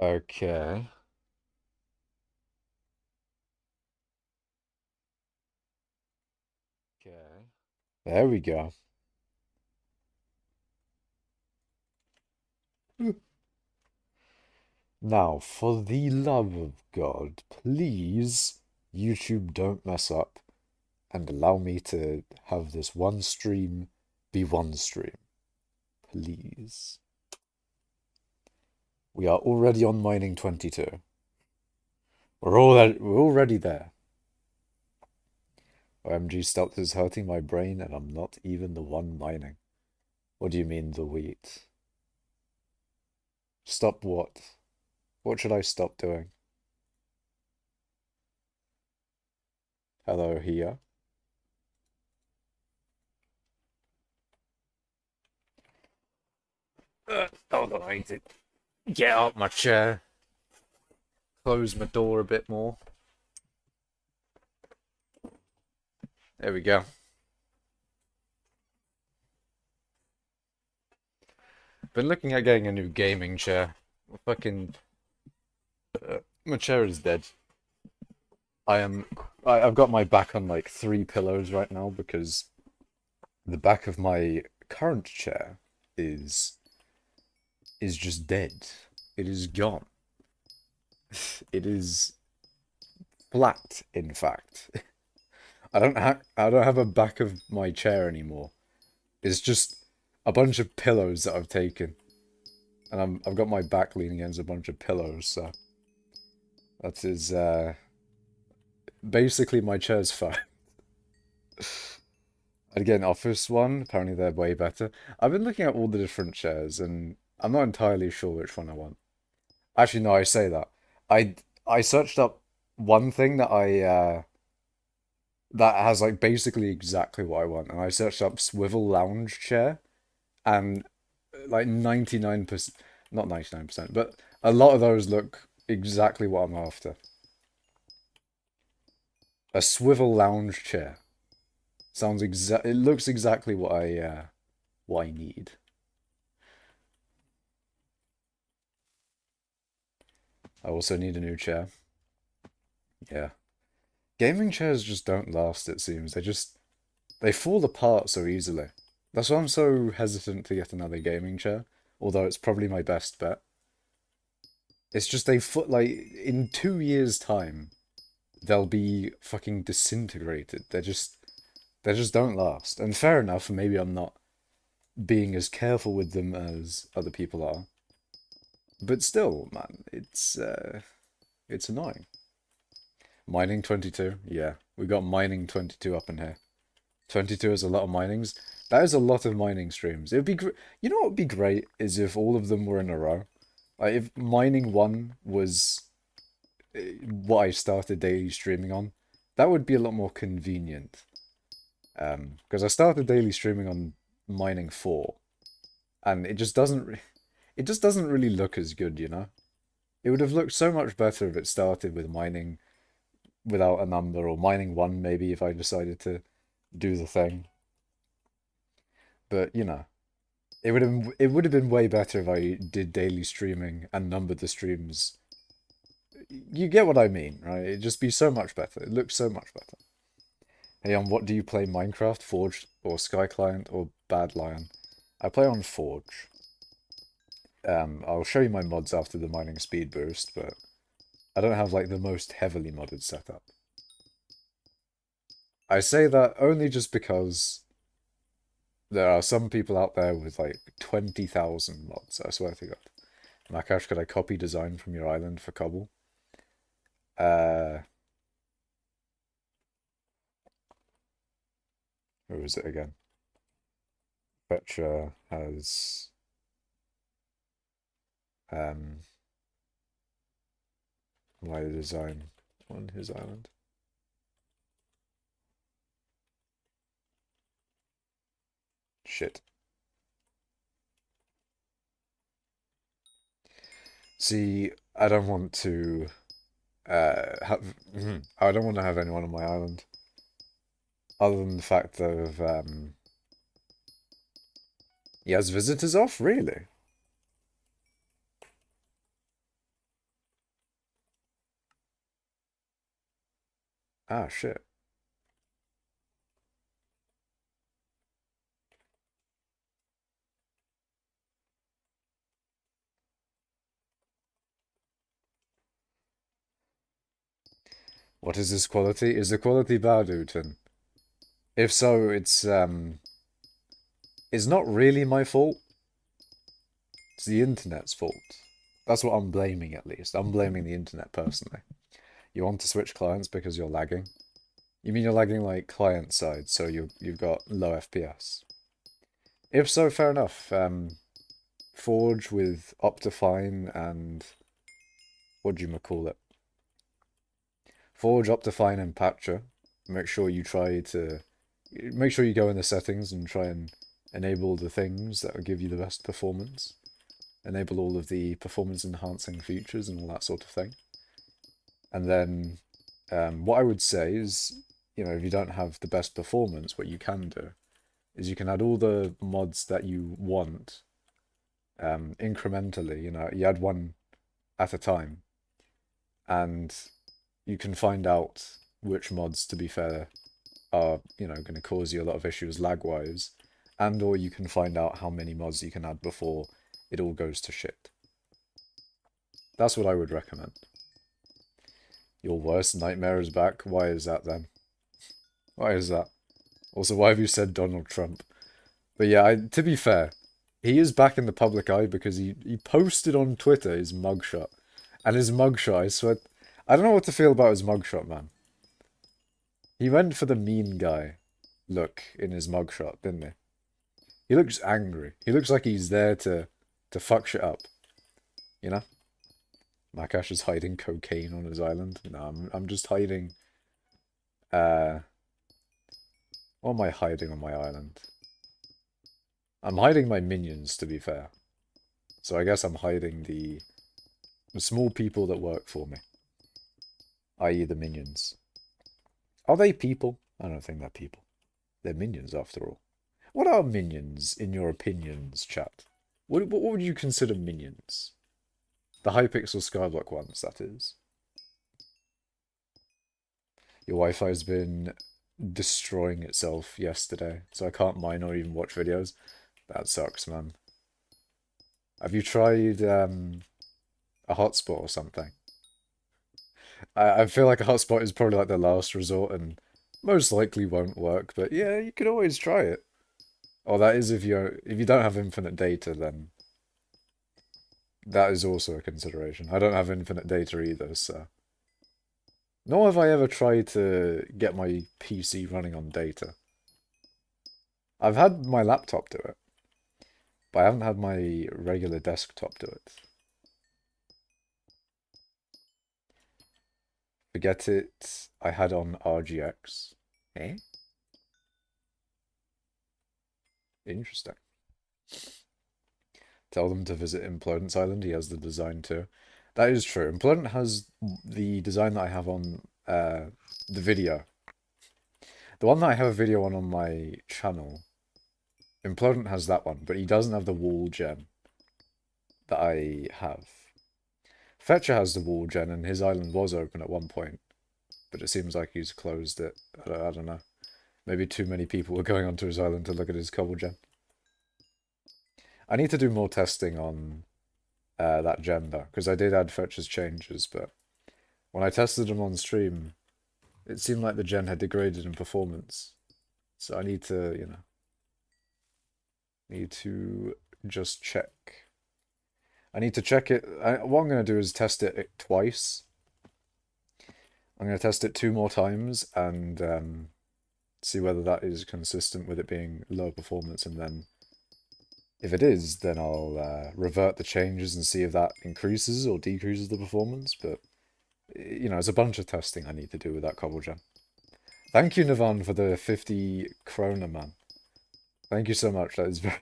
Okay. Okay. There we go. Now, for the love of God, please, YouTube, don't mess up and allow me to have this one stream be one stream. Please. We are already on mining 22. We're already there. OMG, stop, this is hurting my brain and I'm not even the one mining. What do you mean, the wheat? Stop what? What should I stop doing? Hello here. Hold on, I need to get out my chair, close my door a bit more. There we go. Been looking at getting a new gaming chair. Fucking, my chair is dead. I've got my back on like 3 pillows right now because the back of my current chair is just dead. It is gone. It is flat, in fact. I don't have a back of my chair anymore. It's just a bunch of pillows that I've taken. And I've got my back leaning against a bunch of pillows, so that is basically my chair's fine. I'd get an office one, apparently they're way better. I've been looking at all the different chairs and I'm not entirely sure which one I want. Actually, no, I say that. I searched up one thing that has like basically exactly what I want, and I searched up swivel lounge chair, and like 99%, not 99%, but a lot of those look exactly what I'm after. A swivel lounge chair it looks exactly what I need. I also need a new chair. Yeah. Gaming chairs just don't last, it seems. They fall apart so easily. That's why I'm so hesitant to get another gaming chair, although it's probably my best bet. It's just they foot like in 2 years' time, they'll be fucking disintegrated. They just don't last. And fair enough, maybe I'm not being as careful with them as other people are. But still, man, it's annoying. Mining 22, yeah, we got mining 22 up in here. 22 is a lot of minings. That is a lot of mining streams. It would be you know what would be great is if all of them were in a row. Like if mining 1 was what I started daily streaming on, that would be a lot more convenient. Because I started daily streaming on mining 4, and it just doesn't really look as good, you know? It would have looked so much better if it started with mining without a number, or mining 1 maybe if I decided to do the thing. But, you know, it would have been way better if I did daily streaming and numbered the streams. You get what I mean, right? It'd just be so much better. It looks so much better. Hey, on what do you play? Minecraft, Forge, or Sky Client, or Bad Lion? I play on Forge. I'll show you my mods after the mining speed boost, but I don't have like the most heavily modded setup. I say that only just because there are some people out there with like 20,000 mods, I swear to God. Makash, could I copy design from your island for cobble? Uh, who is it again? Petra has um my design on his island. Shit. See, I don't want to I don't want to have anyone on my island other than the fact of he has visitors off, really? Ah, shit. What is this quality? Is the quality bad, Uten? If so, it's not really my fault. It's the internet's fault. That's what I'm blaming, at least. I'm blaming the internet personally. You want to switch clients because you're lagging? You mean you're lagging like client side, so you've got low FPS? If so, fair enough. Forge with Optifine and what do you call it? Forge, Optifine, and Patcher. Make sure you go in the settings and try and enable the things that will give you the best performance. Enable all of the performance enhancing features and all that sort of thing. And then what I would say is, if you don't have the best performance, what you can do is you can add all the mods that you want incrementally. You add one at a time, and you can find out which mods, to be fair, are going to cause you a lot of issues lag-wise, and or you can find out how many mods you can add before it all goes to shit. That's what I would recommend. Your worst nightmare is back? Why is that then? Why is that? Also, why have you said Donald Trump? But yeah, to be fair, he is back in the public eye because he posted on Twitter his mugshot. And his mugshot, I swear, I don't know what to feel about his mugshot, man. He went for the mean guy look in his mugshot, didn't he? He looks angry. He looks like he's there to fuck shit up. You know? Makash is hiding cocaine on his island. No, I'm just hiding. What am I hiding on my island? I'm hiding my minions, to be fair. So I guess I'm hiding the small people that work for me, i.e. the minions. Are they people? I don't think they're people. They're minions, after all. What are minions, in your opinions, chat? What would you consider minions? The hypixel skyblock ones, that is. Your Wi-Fi has been destroying itself yesterday, so I can't mine or even watch videos. That sucks, man. Have you tried a hotspot or something? I feel like a hotspot is probably like the last resort and most likely won't work, but yeah, you could always try it. Oh, that is if you don't have infinite data, then that is also a consideration. I don't have infinite data either, so. Nor have I ever tried to get my PC running on data. I've had my laptop do it, but I haven't had my regular desktop do it. Forget it, I had on RGX. Eh? Interesting. Tell them to visit Implodence Island, he has the design too. That is true. Implodent has the design that I have on the video. The one that I have a video on my channel. Implodent has that one, but he doesn't have the wall gen that I have. Fetcher has the wall gen, and his island was open at one point, but it seems like he's closed it. I don't know. Maybe too many people were going onto his island to look at his cobble gen. I need to do more testing on that gen though, because I did add Fetcher's changes, but when I tested them on stream, it seemed like the gen had degraded in performance. So I need to, need to just check. I need to check it. What I'm going to do is test it twice. I'm going to test it 2 more times and see whether that is consistent with it being low performance, and then if it is, then I'll revert the changes and see if that increases or decreases the performance. But, it's a bunch of testing I need to do with that cobble gen. Thank you, Navan, for the 50 krona, man. Thank you so much. That is very...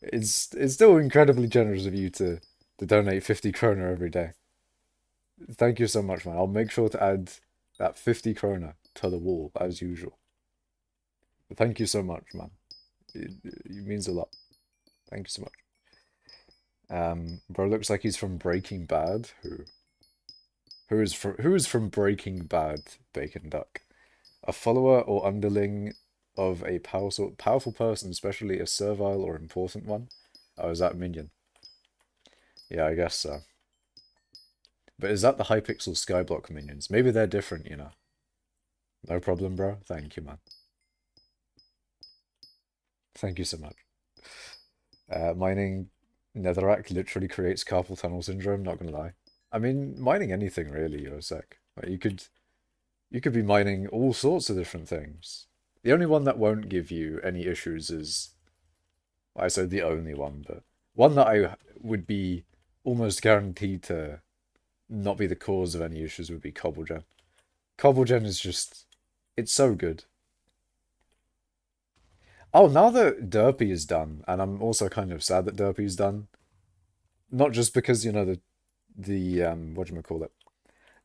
It's still incredibly generous of you to donate 50 krona every day. Thank you so much, man. I'll make sure to add that 50 krona to the wall, as usual. But thank you so much, man. It means a lot. Thank you so much. Bro looks like he's from Breaking Bad. Who is from Breaking Bad, Bacon Duck? A follower or underling of a powerful person, especially a servile or important one. Oh, is that minion? Yeah, I guess so. But is that the hypixel skyblock minions? Maybe they're different, you know. No problem, bro. Thank you, man. Thank you so much. Mining netherrack literally creates carpal tunnel syndrome, not gonna lie. I mean, mining anything really, Yosek. Like you could be mining all sorts of different things. The only one that won't give you any issues is, I said the only one, but one that I would be almost guaranteed to not be the cause of any issues would be Cobblegen. Cobblegen is just, it's so good. Oh, now that Derpy is done, and I'm also kind of sad that Derpy is done. Not just because, you know, the what do you call it?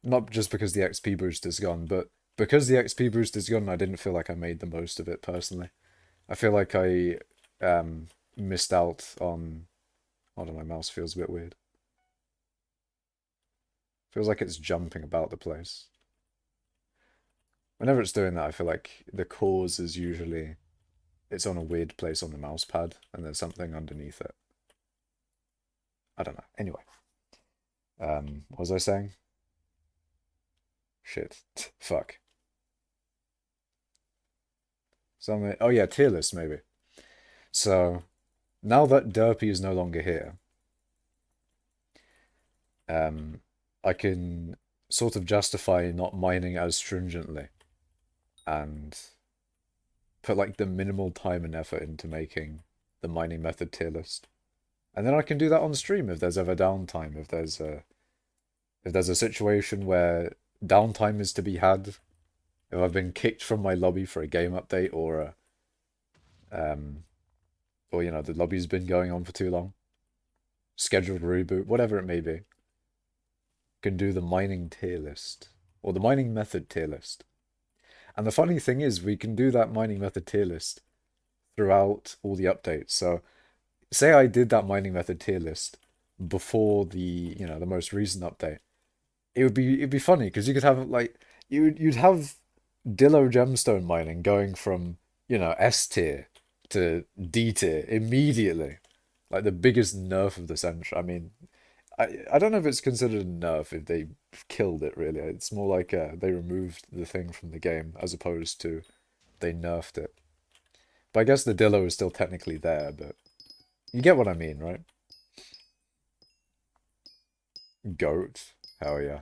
Not just because the XP boost is gone, but because the XP boost is gone, I didn't feel like I made the most of it personally. I feel like I missed out on. Hold on, my mouse feels a bit weird. Feels like it's jumping about the place. Whenever it's doing that, I feel like the cause is usually it's on a weird place on the mouse pad, and there's something underneath it. I don't know. Anyway, what was I saying? Shit. Fuck. Something. Oh yeah, tier list maybe. So now that Derpy is no longer here, um, I can sort of justify not mining as stringently and put like the minimal time and effort into making the mining method tier list. And then I can do that on stream if there's ever downtime, if there's a situation where downtime is to be had, if I've been kicked from my lobby for a game update um or you know the lobby's been going on for too long, scheduled reboot, whatever it may be, can do the mining tier list or the mining method tier list. And the funny thing is we can do that mining method tier list throughout all the updates. So say I did that mining method tier list before the most recent update. It'd be funny because you could have like you'd have Dillo gemstone mining going from, S tier to D tier immediately. Like the biggest nerf of the century. I mean, I don't know if it's considered a nerf if they killed it really. It's more like they removed the thing from the game as opposed to they nerfed it. But I guess the Dillo is still technically there, but you get what I mean, right? Goat. Hell yeah.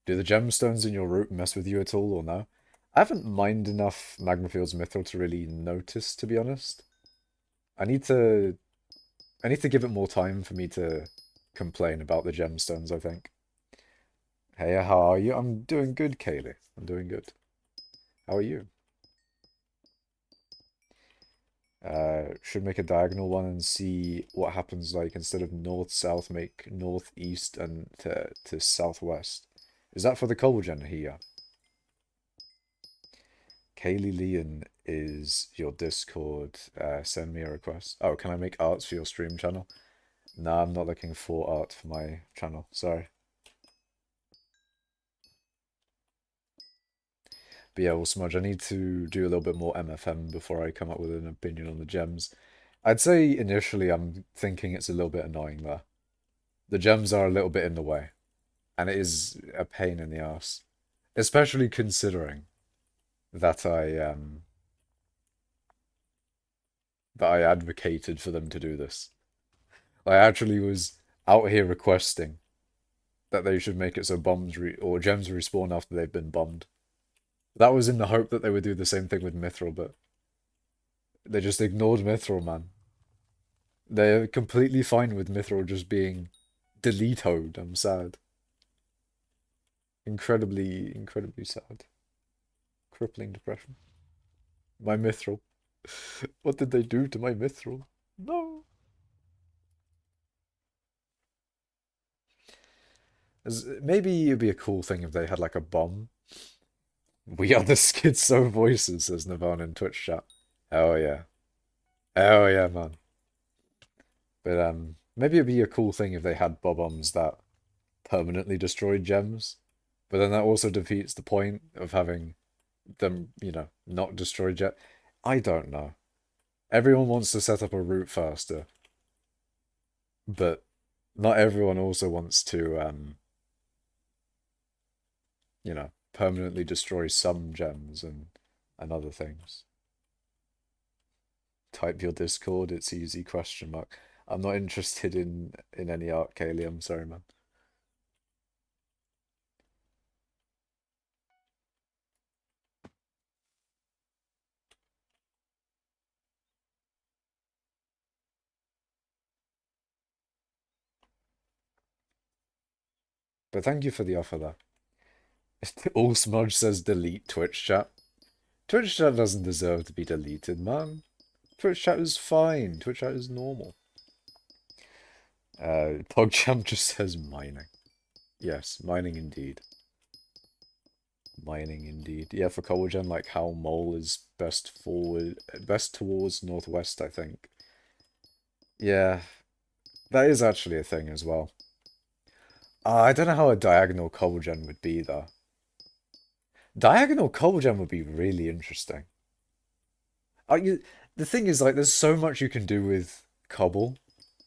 Do the gemstones in your route mess with you at all or no? I haven't mined enough Magmafield's Mithril to really notice, to be honest. I need to I need to give it more time for me to complain about the gemstones, I think. Hey, how are you? I'm doing good, Kaylee. I'm doing good. How are you? Should make a diagonal one and see what happens like instead of north-south, make northeast and to southwest. Is that for the Colgen here? Kaylee Leon is your Discord. Send me a request. Oh, can I make arts for your stream channel? Nah, I'm not looking for art for my channel. Sorry. But yeah, well, Smudge, I need to do a little bit more MFM before I come up with an opinion on the gems. I'd say initially I'm thinking it's a little bit annoying there. The gems are a little bit in the way, and it is a pain in the ass, especially considering that I advocated for them to do this. I actually was out here requesting that they should make it so or gems respawn after they've been bombed. That was in the hope that they would do the same thing with Mithril, but they just ignored Mithril, man. They're completely fine with Mithril just being deletoed. I'm sad. Incredibly, incredibly sad. Crippling depression. My Mithril. What did they do to my Mithril? No. Maybe it'd be a cool thing if they had like a bomb. We are the schizo voices, says Navon in Twitch chat. Oh yeah. Oh yeah, man. But maybe it'd be a cool thing if they had bob-ombs that permanently destroyed gems. But then that also defeats the point of having them, not destroyed yet. I don't know. Everyone wants to set up a route faster, but not everyone also wants to, permanently destroy some gems and other things. Type your Discord, it's easy, question mark. I'm not interested in any art, Kaylee, I'm sorry, man. But thank you for the offer, though. All Smudge says delete Twitch chat. Twitch chat doesn't deserve to be deleted, man. Twitch chat is fine. Twitch chat is normal. PogChamp just says mining. Yes, mining indeed. Mining indeed. Yeah, for Coalgen, like how mole is best towards northwest, I think. Yeah, that is actually a thing as well. I don't know how a diagonal Coalgen would be, though. Diagonal Coalgen would be really interesting. The thing is, like, there's so much you can do with cobble.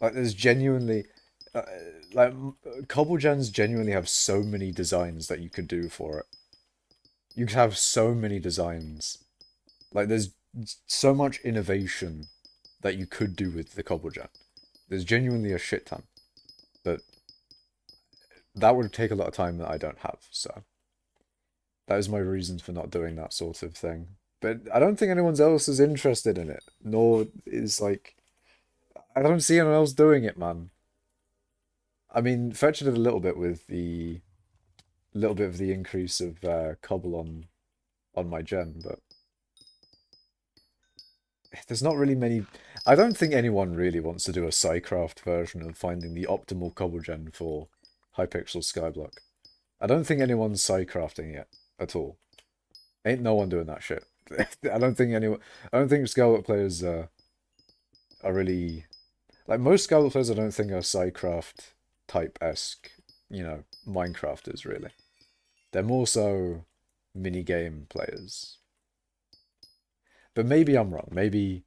Like, there's genuinely, uh, like, cobble gens genuinely have so many designs that you could do for it. You could have so many designs. Like, there's so much innovation that you could do with the cobble gen. There's genuinely a shit ton, but that would take a lot of time that I don't have. So that is my reasons for not doing that sort of thing. But I don't think anyone else is interested in it, nor is like I don't see anyone else doing it, man. I mean, Fetch did a little bit with the little bit of the increase of cobble on my gen, but there's not really many. I don't think anyone really wants to do a Psycraft version of finding the optimal cobble gen for hypixel skyblock. I don't think anyone's Psycrafting it at all. Ain't no one doing that shit. I don't think anyone. I don't think skyblock players are really like most skyblock players. I don't think are Psycraft type-esque, Minecrafters really. They're more so mini game players. But maybe I'm wrong. Maybe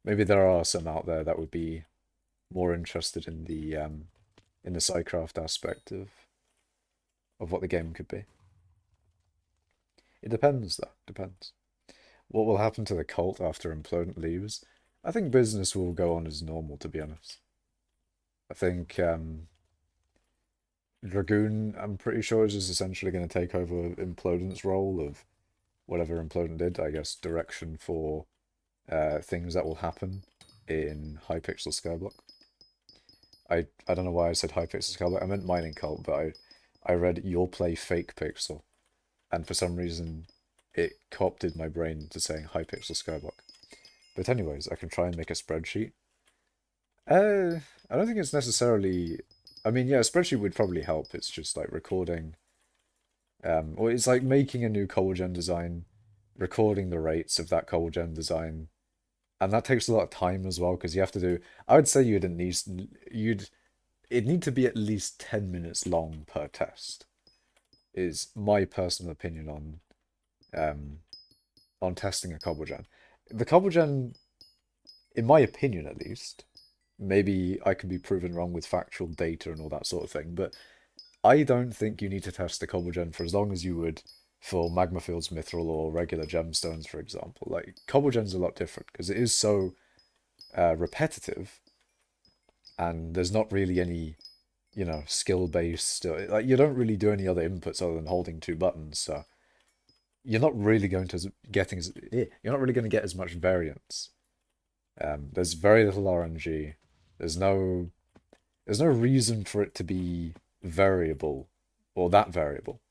there are some out there that would be more interested in the Psycraft aspect of what the game could be. It depends though. Depends. What will happen to the cult after Implodent leaves? I think business will go on as normal, to be honest. I think Dragoon, I'm pretty sure, is just essentially going to take over Implodent's role of whatever Implodent did, I guess, direction for things that will happen in Hypixel Skyblock. I don't know why I said Hypixel Skyblock. I meant Mining Cult, but I read You'll Play Fake Pixel, and for some reason it co-opted my brain to saying Hypixel Skyblock. But anyways, I can try and make a spreadsheet. I don't think it's necessarily. I mean, yeah, a spreadsheet would probably help. It's just like recording. Or it's like making a new Coalgen design, recording the rates of that Coalgen design, and that takes a lot of time as well because you have to do. I would say it'd need to be at least 10 minutes long per test. Is my personal opinion on testing a Cobblegen. The Cobblegen, in my opinion at least, maybe I can be proven wrong with factual data and all that sort of thing, but I don't think you need to test the Cobblegen for as long as you would for Magma Fields Mithril or regular gemstones, for example. Like, Cobblegen's a lot different because it is so repetitive and there's not really any, skill-based. Like, you don't really do any other inputs other than holding two buttons, so you're not really going to you're not really going to get as much variance. There's very little RNG. There's no reason for it to be variable or that variable.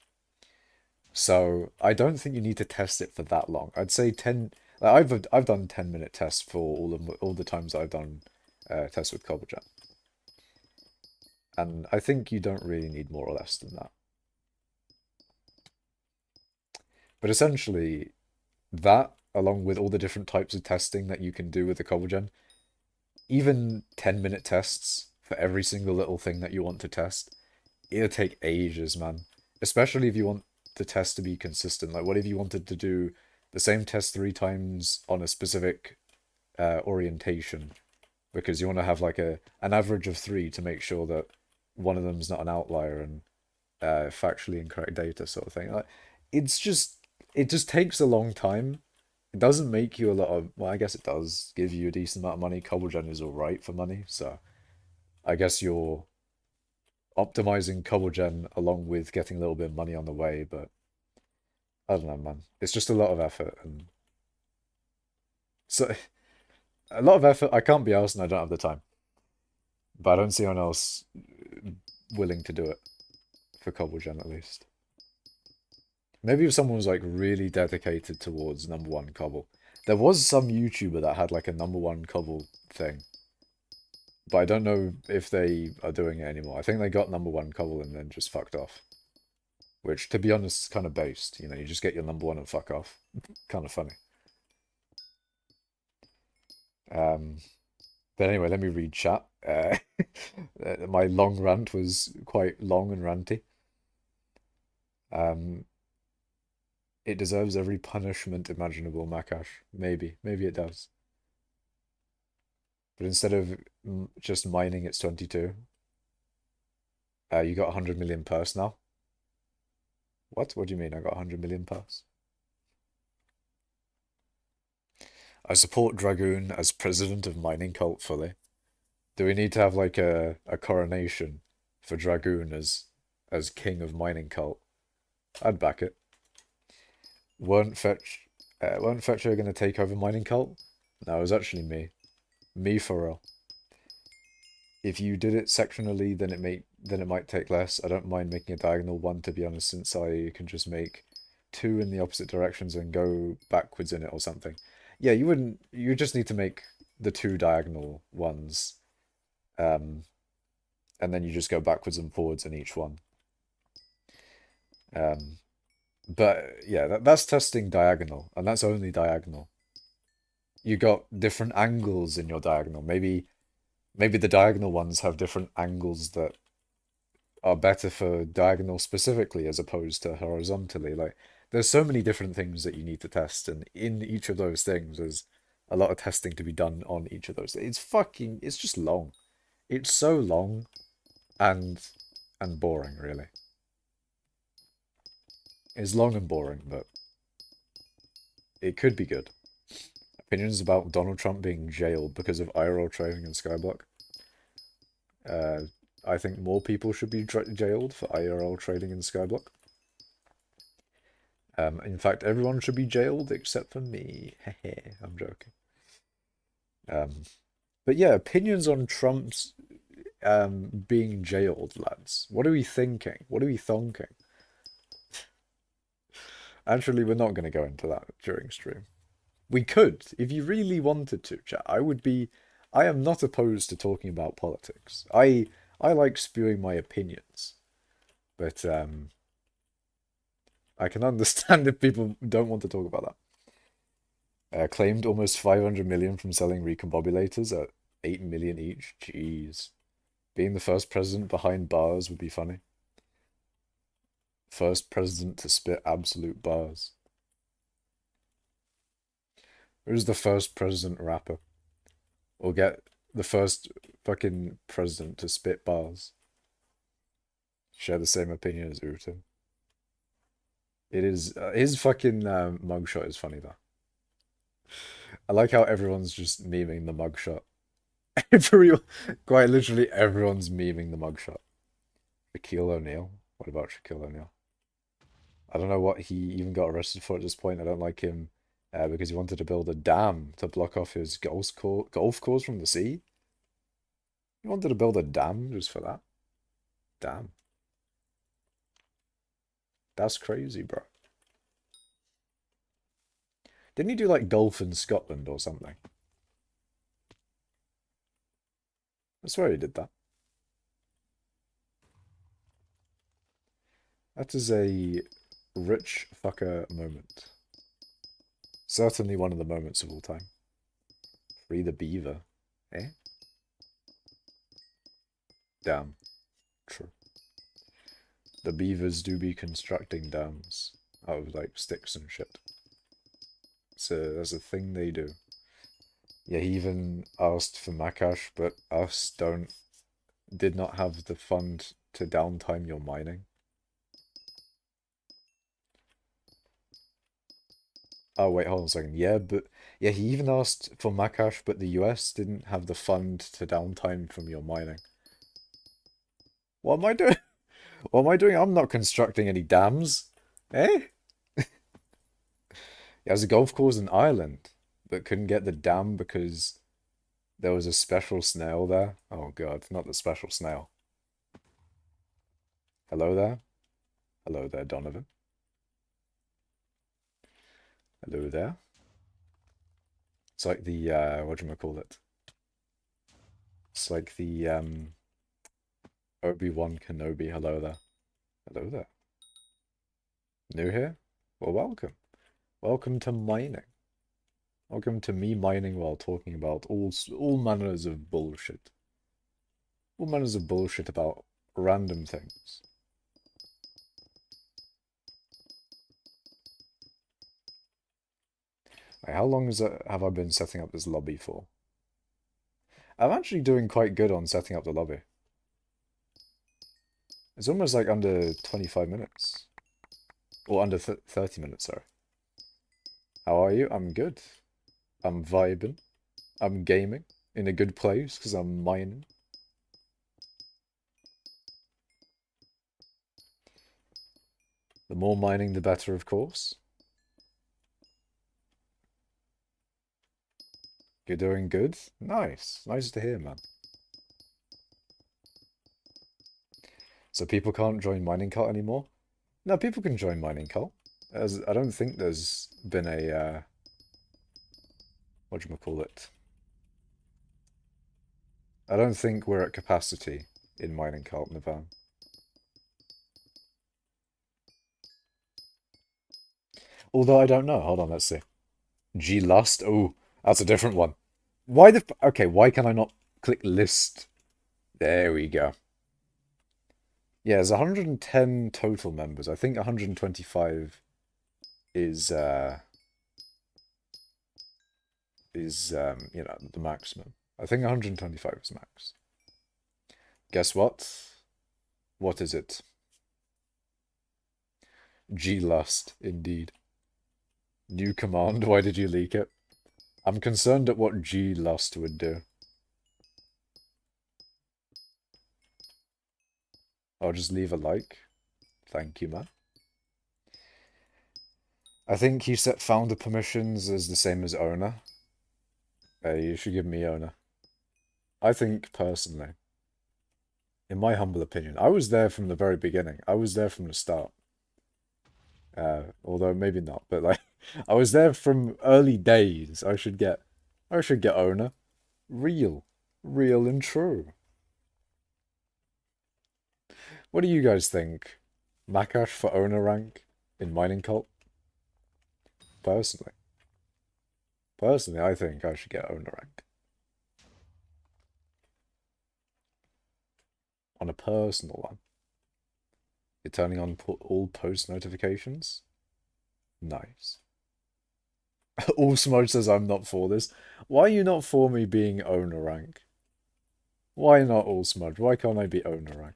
So I don't think you need to test it for that long. I'd say 10. Like I've done 10-minute tests for all the times I've done tests with Cobblegen, and I think you don't really need more or less than that. But essentially, that along with all the different types of testing that you can do with the Cobblegen, even 10-minute tests for every single little thing that you want to test, it'll take ages, man. Especially if you want the test to be consistent. Like, what if you wanted to do The same test 3 times on a specific orientation, because you want to have like an average of 3 to make sure that one of them's not an outlier and factually incorrect data sort of thing. Like, it's just it just takes a long time. It doesn't make you a lot of, well, I guess it does give you a decent amount of money. Cobblegen is all right for money, so I guess you're optimizing Cobblegen along with getting a little bit of money on the way, but I don't know, man. It's just a lot of effort, and so a lot of effort. I can't be asked, and I don't have the time. But I don't see anyone else willing to do it for Cobblegen at least. Maybe if someone was like really dedicated towards #1 cobble. There was some YouTuber that had like a #1 cobble thing, but I don't know if they are doing it anymore. I think they got #1 cobble and then just fucked off. Which, to be honest, is kind of based. You know, you just get your #1 and fuck off. Kind of funny. But anyway, let me read chat. My long rant was quite long and ranty. It deserves every punishment imaginable, Makash. Maybe. Maybe it does. But instead of just mining its 22, you got 100 million purse now. What? What do you mean I got 100 million purse? I support Dragoon as president of Mining Cult fully. Do we need to have like a coronation for Dragoon as king of Mining Cult? I'd back it. Weren't Fetcher gonna take over Mining Cult? No, it was actually me. Me for real. If you did it sectionally, then it might take less. I don't mind making a diagonal one, to be honest, since I can just make 2 in the opposite directions and go backwards in it or something. Yeah, you just need to make the 2 diagonal ones, and then you just go backwards and forwards in each one. But yeah, that's testing diagonal, and that's only diagonal. You got different angles in your diagonal. Maybe the diagonal ones have different angles that are better for diagonal specifically as opposed to horizontally. Like, there's so many different things that you need to test, and in each of those things, there's a lot of testing to be done on each of those. It's just long. It's so long and boring, really. It's long and boring, but it could be good. Opinions about Donald Trump being jailed because of IRL trading and skyblock. I think more people should be jailed for IRL trading in skyblock. In fact, everyone should be jailed except for me. I'm joking. But yeah, opinions on Trump's being jailed, lads. What are we thinking? What are we thonking? Actually, we're not going to go into that during stream. We could, if you really wanted to, chat. I am not opposed to talking about politics. I like spewing my opinions, but I can understand if people don't want to talk about that. Claimed almost 500 million from selling recombobulators at 8 million each. Jeez. Being the first president behind bars would be funny. First president to spit absolute bars. Who's the first president rapper? Or get the first fucking president to spit bars. Share the same opinion as Uto. It is, his fucking mugshot is funny though. I like how everyone's just memeing the mugshot. Quite literally everyone's memeing the mugshot. Shaquille O'Neal? What about Shaquille O'Neal? I don't know what he even got arrested for at this point. I don't like him because he wanted to build a dam to block off his golf course from the sea. He wanted to build a dam just for that. Damn. That's crazy, bro. Didn't he do like golf in Scotland or something? I swear he did that. That is a rich fucker moment. Certainly one of the moments of all time. Free the beaver. Eh? Damn. True. The beavers do be constructing dams out of like sticks and shit. That's a thing they do. Yeah, he even asked for Makash, but us did not have the fund to downtime your mining. Oh wait, hold on a second. Yeah, he even asked for Makash, but the US didn't have the fund to downtime from your mining. What am I doing? What am I doing? I'm not constructing any dams. Eh? It has a golf course in Ireland, but couldn't get the dam because there was a special snail there. Oh god, not the special snail. Hello there. Hello there, Donovan. Hello there. It's like the what do you call it? It's like the Obi-Wan Kenobi. Hello there. Hello there. New here? Well, welcome. Welcome to mining. Welcome to me mining while talking about all manners of bullshit. All manners of bullshit about random things. Wait, how long have I been setting up this lobby for? I'm actually doing quite good on setting up the lobby. It's almost like under 25 minutes. Or under 30 minutes, sorry. How are you? I'm good. I'm vibing. I'm gaming in a good place because I'm mining. The more mining, the better, of course. You're doing good? Nice. Nice to hear, man. So people can't join Mining Cult anymore? No, people can join Mining Cult. As I don't think there's been a whatchamacallit. I don't think we're at capacity in Mining Cult, Navan. Although I don't know. Hold on, let's see. G Lust? Oh, that's a different one. Okay, why can I not click list? There we go. Yeah, there's 110 total members. I think 125 is you know, the maximum. I think 125 is max. Guess what? What is it? G Lust, indeed. New command, why did you leak it? I'm concerned at what G Lust would do. I'll just leave a like. Thank you, man. I think you set founder permissions as the same as owner. You should give me owner. I think, personally, in my humble opinion, I was there from the very beginning. I was there from the start. Although maybe not, but like, I was there from early days. I should get owner. Real. Real and true. What do you guys think? Makash for owner rank in Mining Cult? Personally. Personally, I think I should get owner rank. On a personal one. You're turning on all post notifications? Nice. All Smudge says I'm not for this. Why are you not for me being owner rank? Why not all Smudge? Why can't I be owner rank?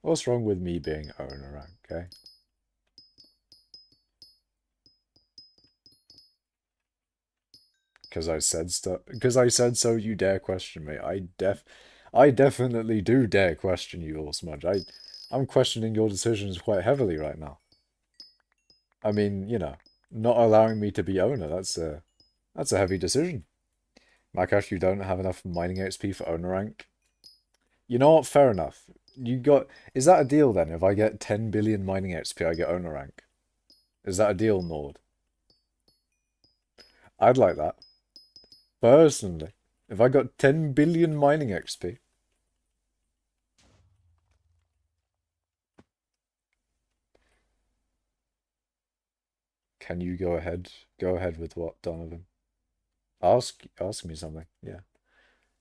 What's wrong with me being owner rank, okay? Because I said stuff. Because I said so. You dare question me? I definitely do dare question you, all Smudge. I'm questioning your decisions quite heavily right now. I mean, you know, not allowing me to be owner. That's a heavy decision. Makash, you don't have enough mining XP for owner rank. You know what? Fair enough. Is that a deal then? If I get 10 billion mining XP, I get owner rank. Is that a deal, Nord? I'd like that. Personally. If I got 10 billion mining XP. Can you go ahead? Go ahead with what, Donovan? Ask me something. Yeah.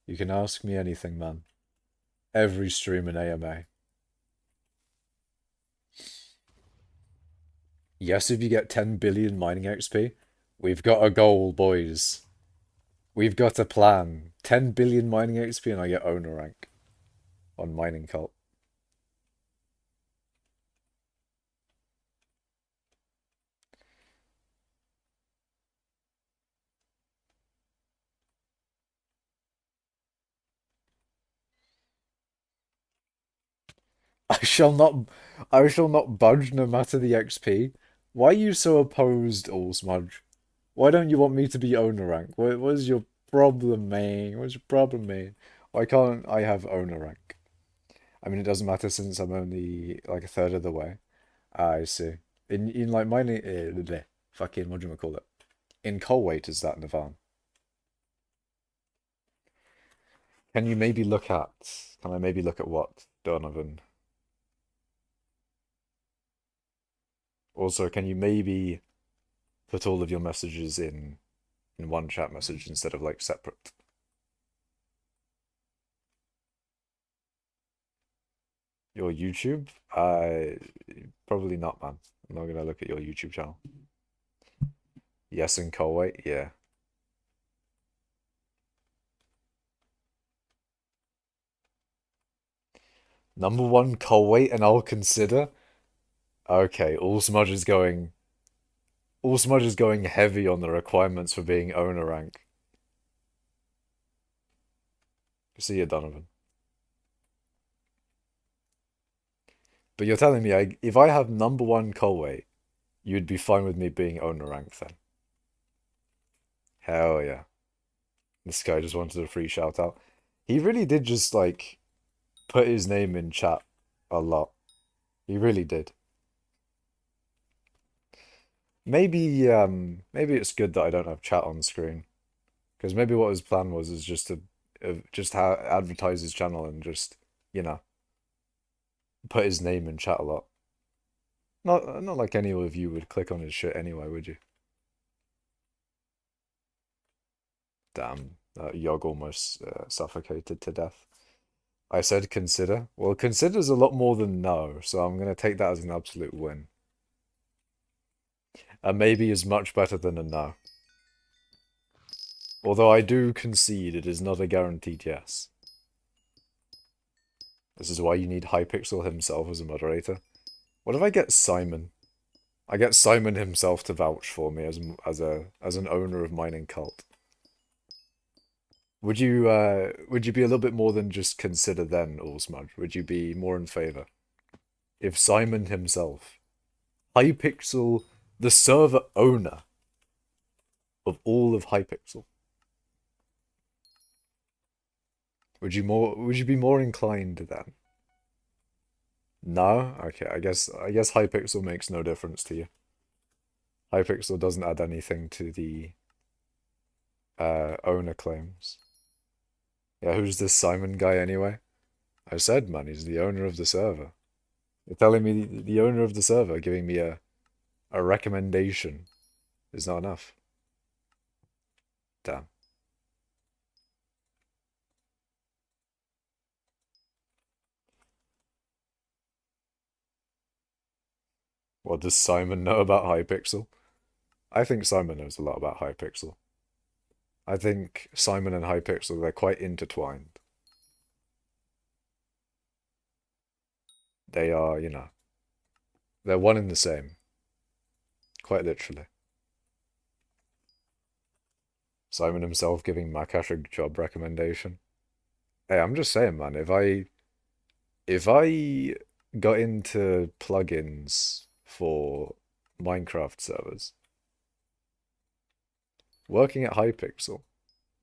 You can ask me anything, man. Every stream in AMA. Yes, if you get 10 billion mining XP, we've got a goal, boys. We've got a plan. 10 billion mining XP and I get owner rank on mining cult. I shall not I shall not budge no matter the XP. Why are you so opposed, All Smudge? Why don't you want me to be owner rank? What is your problem, man? What's your problem, man? Why can't I have owner rank? I mean, it doesn't matter since I'm only like a third of the way. Ah, I see. In like mining, fucking what do you call it? In coal weight is that Navan? Can you maybe look at? Can I maybe look at what Donovan? Also, can you maybe put all of your messages in one chat message instead of like separate? Your YouTube? Probably not, man. I'm not gonna look at your YouTube channel. Yes, in coal weight, yeah. Number one coal weight, and I'll consider. Okay, All Smudge is going heavy on the requirements for being owner rank. See you, Donovan. But you're telling me if I have number one coal weight, you'd be fine with me being owner rank then? Hell yeah. This guy just wanted a free shout out. He really did just like put his name in chat a lot. He really did. Maybe it's good that I don't have chat on screen. Because maybe what his plan was is just to advertise his channel and just, you know, put his name in chat a lot. Not like any of you would click on his shit anyway, would you? Damn, that Yogg almost suffocated to death. I said consider. Well, consider's a lot more than no, so I'm gonna take that as an absolute win. A maybe is much better than a no. Although I do concede it is not a guaranteed yes. This is why you need Hypixel himself as a moderator. What if I get Simon? I get Simon himself to vouch for me as an owner of mining cult. Would you be a little bit more than just consider then, All Smudge? Would you be more in favor? If Simon himself, Hypixel, the server owner of all of Hypixel, would you be more inclined then? No? Okay, I guess Hypixel makes no difference to you. Hypixel doesn't add anything to the owner claims. Yeah, who's this Simon guy anyway? I said, man, he's the owner of the server. You're telling me the owner of the server giving me a recommendation is not enough. Damn. What does Simon know about Hypixel? I think Simon knows a lot about Hypixel. I think Simon and Hypixel, they're quite intertwined. They are, you know, they're one and the same. Quite literally. Simon himself giving Makash a job recommendation. Hey, I'm just saying, man, if I got into plugins for Minecraft servers, working at Hypixel,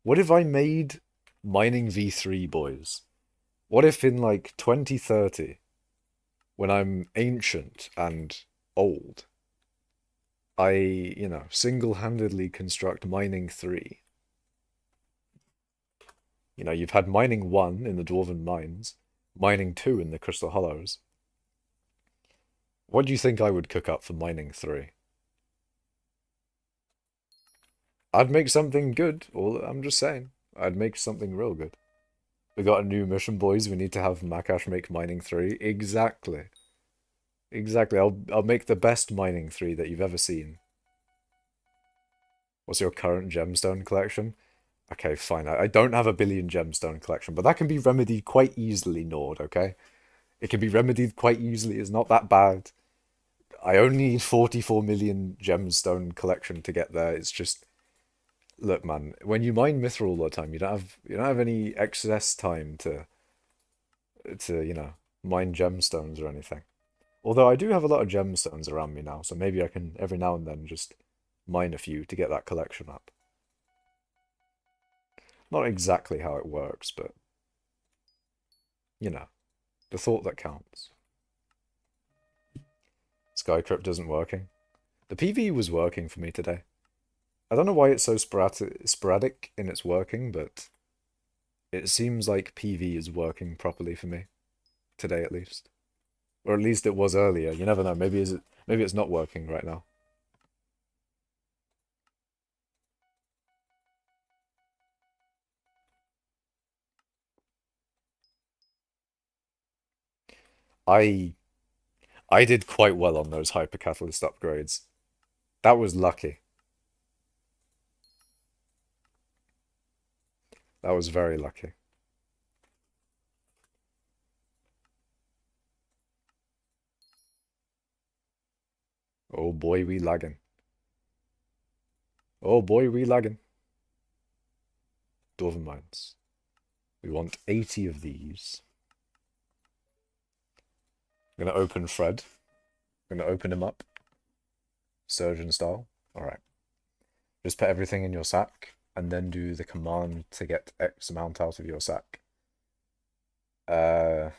what if I made mining v3, boys? What if in like 2030, when I'm ancient and old, I, you know, single-handedly construct mining 3? You know, you've had mining 1 in the Dwarven Mines, mining 2 in the Crystal Hollows. What do you think I would cook up for mining 3? I'd make something good, I'm just saying. I'd make something real good. We got a new mission, boys. We need to have Makash make mining 3. Exactly. Exactly. I'll make the best mining 3 that you've ever seen. What's your current gemstone collection? Okay, fine. I don't have a billion gemstone collection, but that can be remedied quite easily, Nord, okay? It can be remedied quite easily. It's not that bad. I only need 44 million gemstone collection to get there. It's just look, man, when you mine mithril all the time, you don't have any excess time to mine gemstones or anything. Although I do have a lot of gemstones around me now, so maybe I can every now and then just mine a few to get that collection up. Not exactly how it works, but you know, the thought that counts. Skycrypt isn't working. The PV was working for me today. I don't know why it's so sporadic in its working, but it seems like PV is working properly for me today at least. Or at least it was earlier. You never know. Maybe it's not working right now. I I did quite well on those hypercatalyst upgrades. That was lucky. That was very lucky. Oh boy, we lagging. Oh boy, we lagging. Dwarven mines. We want 80 of these. I'm gonna open Fred. I'm gonna open him up. Surgeon style. Alright. Just put everything in your sack and then do the command to get X amount out of your sack. For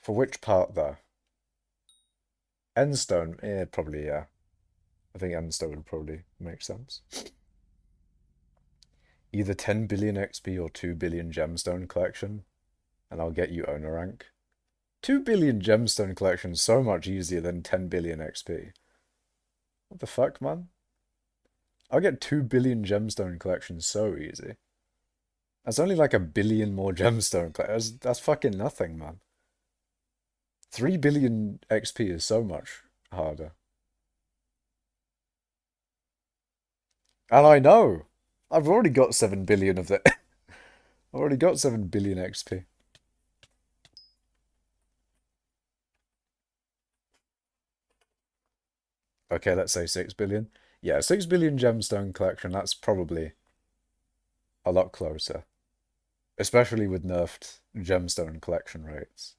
which part though? Endstone? Probably, yeah. I think Endstone would probably make sense. Either 10 billion XP or 2 billion gemstone collection, and I'll get you owner rank. 2 billion gemstone collection is so much easier than 10 billion XP. What the fuck, man? I'll get 2 billion gemstone collection so easy. That's only like a billion more gemstone collection. That's fucking nothing, man. 3 billion XP is so much harder. And I know! I've already got 7 billion of that. I've already got 7 billion XP. Okay, let's say 6 billion. Yeah, 6 billion gemstone collection, that's probably a lot closer. Especially with nerfed gemstone collection rates.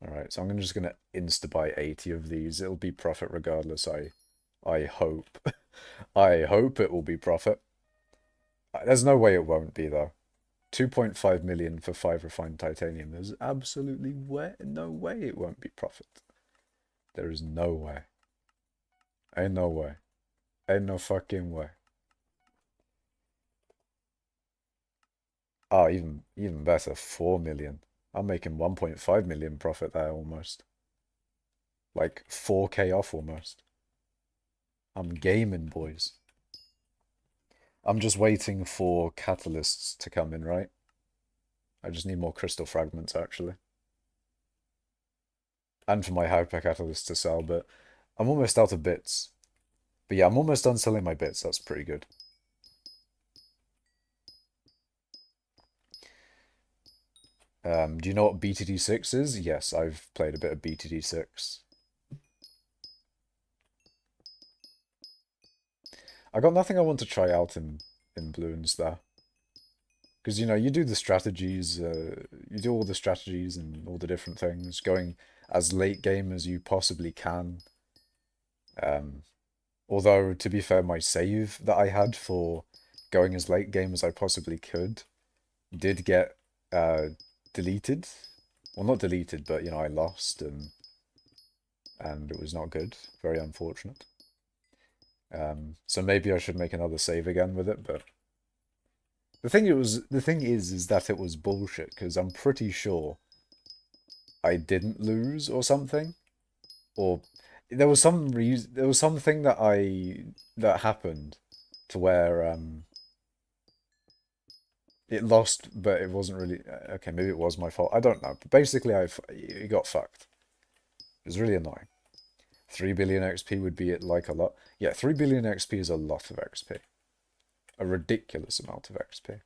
Alright, so I'm just gonna insta-buy 80 of these. It'll be profit regardless, I hope. I hope it will be profit. There's no way it won't be, though. 2.5 million for 5 refined titanium. There's absolutely no way it won't be profit. There is no way. Ain't no way. Ain't no fucking way. Oh, even better, 4 million. I'm making 1.5 million profit there almost. Like 4k off almost. I'm gaming, boys. I'm just waiting for catalysts to come in, right? I just need more crystal fragments, actually. And for my hyper catalyst to sell, but I'm almost out of bits. But yeah, I'm almost done selling my bits. That's pretty good. Do you know what BTD6 is? Yes, I've played a bit of BTD6. I got nothing I want to try out in Bloons there. Because, you do the strategies, you do all the strategies and all the different things, going as late game as you possibly can. Although, to be fair, my save that I had for going as late game as I possibly could did get deleted. Well, not deleted, but, I lost and it was not good. Very unfortunate. So maybe I should make another save again with it, but the thing is that it was bullshit, because I'm pretty sure I didn't lose or something. Or there was some reason, there was something that happened to where it lost, but it wasn't really okay. Maybe it was my fault. I don't know. But basically, it got fucked. It was really annoying. 3 billion XP would be like a lot. Yeah, 3 billion XP is a lot of XP. A ridiculous amount of XP.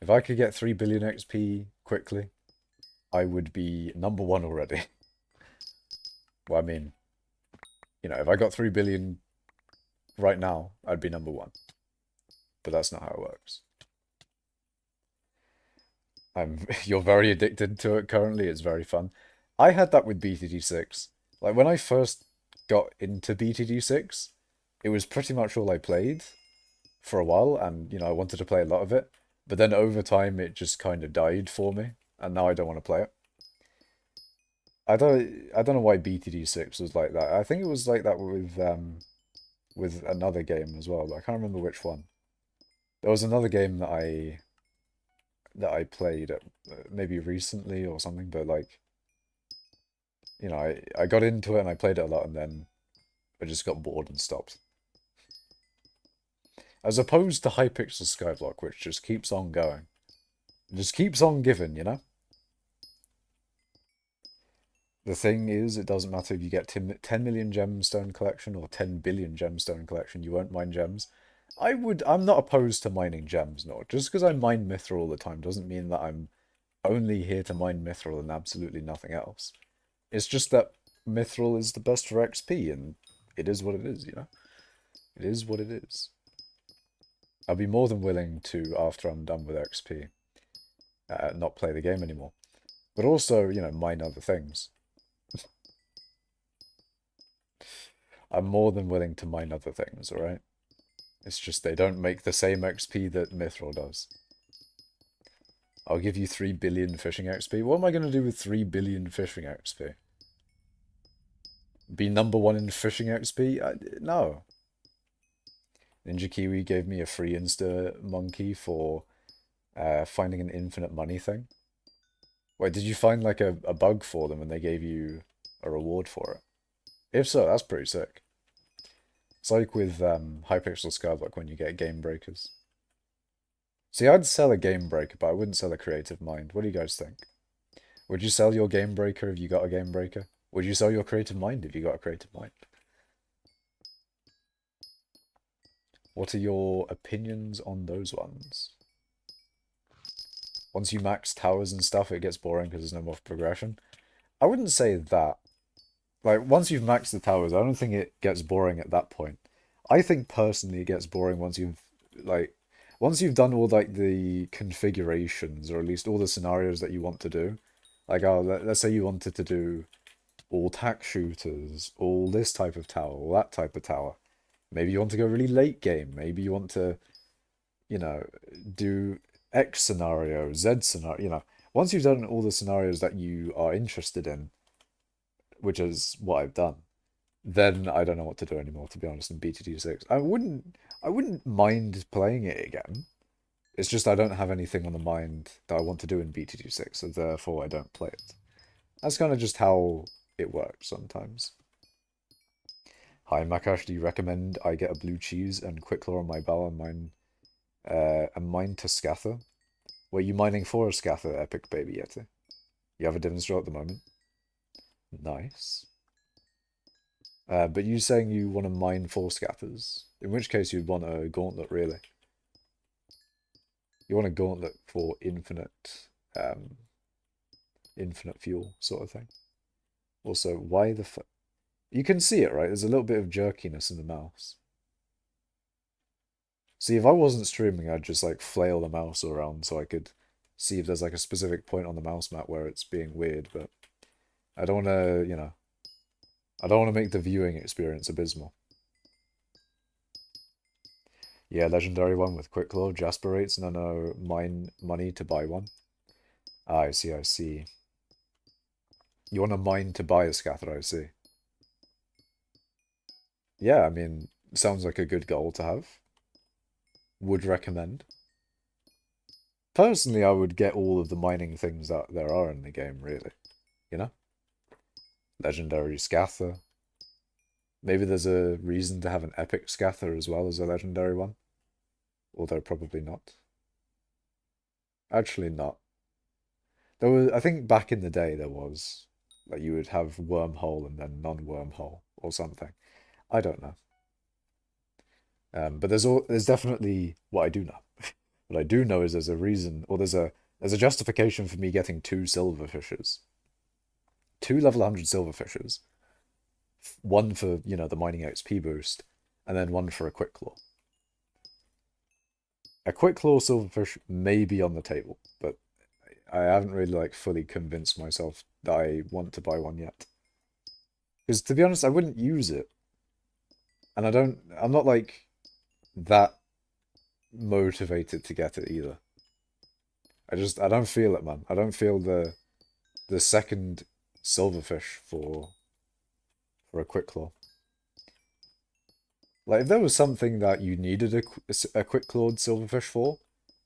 If I could get 3 billion XP quickly, I would be number one already. Well, I mean, if I got 3 billion right now, I'd be number one. But that's not how it works. You're very addicted to it currently. It's very fun. I had that with BTD6. Like when I first got into BTD6, it was pretty much all I played for a while, and I wanted to play a lot of it. But then over time, it just kind of died for me, and now I don't want to play it. I don't know why BTD6 was like that. I think it was like that with another game as well, but I can't remember which one. There was another game that I played maybe recently or something, but like I got into it and I played it a lot, and then I just got bored and stopped. As opposed to hypixel skyblock, which just keeps on going, it just keeps on giving. The thing is, it doesn't matter if you get 10 million gemstone collection or 10 billion gemstone collection, you won't mine gems. I'm not opposed to mining gems, no. Just because I mine mithril all the time doesn't mean that I'm only here to mine mithril and absolutely nothing else. It's just that mithril is the best for XP, and it is what it is. It is what it is. I'll be more than willing to, after I'm done with XP, not play the game anymore. But also, mine other things. I'm more than willing to mine other things, alright? It's just they don't make the same XP that mithril does. I'll give you 3 billion fishing XP. What am I going to do with 3 billion fishing XP? Be number one in fishing XP? No. Ninja Kiwi gave me a free Insta monkey for finding an infinite money thing. Wait, did you find like a bug for them and they gave you a reward for it? If so, that's pretty sick. It's like with hypixel skyblock when you get game breakers. See, I'd sell a game breaker, but I wouldn't sell a creative mind. What do you guys think? Would you sell your game breaker if you got a game breaker? Would you sell your creative mind if you got a creative mind? What are your opinions on those ones? Once you max towers and stuff, it gets boring because there's no more progression. I wouldn't say that. Like, once you've maxed the towers, I don't think it gets boring at that point. I think personally it gets boring once you've done all like the configurations, or at least all the scenarios that you want to do. Like, oh, let's say you wanted to do all tack shooters, all this type of tower, all that type of tower. Maybe you want to go really late game. Maybe you want to, do X scenario, Z scenario. Once you've done all the scenarios that you are interested in, which is what I've done, then I don't know what to do anymore, to be honest, in BTD6. I wouldn't mind playing it again. It's just I don't have anything on the mind that I want to do in BTD6, so therefore I don't play it. That's kind of just how it works sometimes. Hi, Makash, do you recommend I get a blue cheese and quick lure on my bow and mine to Scather? Were you mining for a Scather, Epic Baby Yeti? You have a demonstrator at the moment? Nice. But you saying you want to mine for Scathers, in which case you'd want a gauntlet, really. You want a gauntlet for infinite fuel sort of thing. Also, why the fuck? You can see it, right? There's a little bit of jerkiness in the mouse. See, if I wasn't streaming, I'd just like flail the mouse around so I could see if there's like a specific point on the mouse map where it's being weird, but I don't want to, I don't want to make the viewing experience abysmal. Yeah, legendary one with quick claw, Jasper rates, no, mine money to buy one. Ah, I see, I see. You want to mine to buy a Scather, I see. Yeah, I mean, sounds like a good goal to have. Would recommend. Personally, I would get all of the mining things that there are in the game, really. You know? Legendary Scather. Maybe there's a reason to have an epic Scather as well as a legendary one. Although probably not. Actually not. There was, I think back in the day there was, like you would have wormhole and then non-wormhole or something. I don't know. But there's definitely what I do know. What I do know is there's a reason, or there's a justification for me getting two silverfishes, two level 100 silverfishes, one for the mining XP boost, and then one for a quick claw. A quick claw silverfish may be on the table, but I haven't really fully convinced myself that I want to buy one yet. Because to be honest, I wouldn't use it, and I'm not that motivated to get it either. I don't feel it, man. I don't feel the second silverfish for a quick claw. Like if there was something that you needed a quick clawed silverfish for,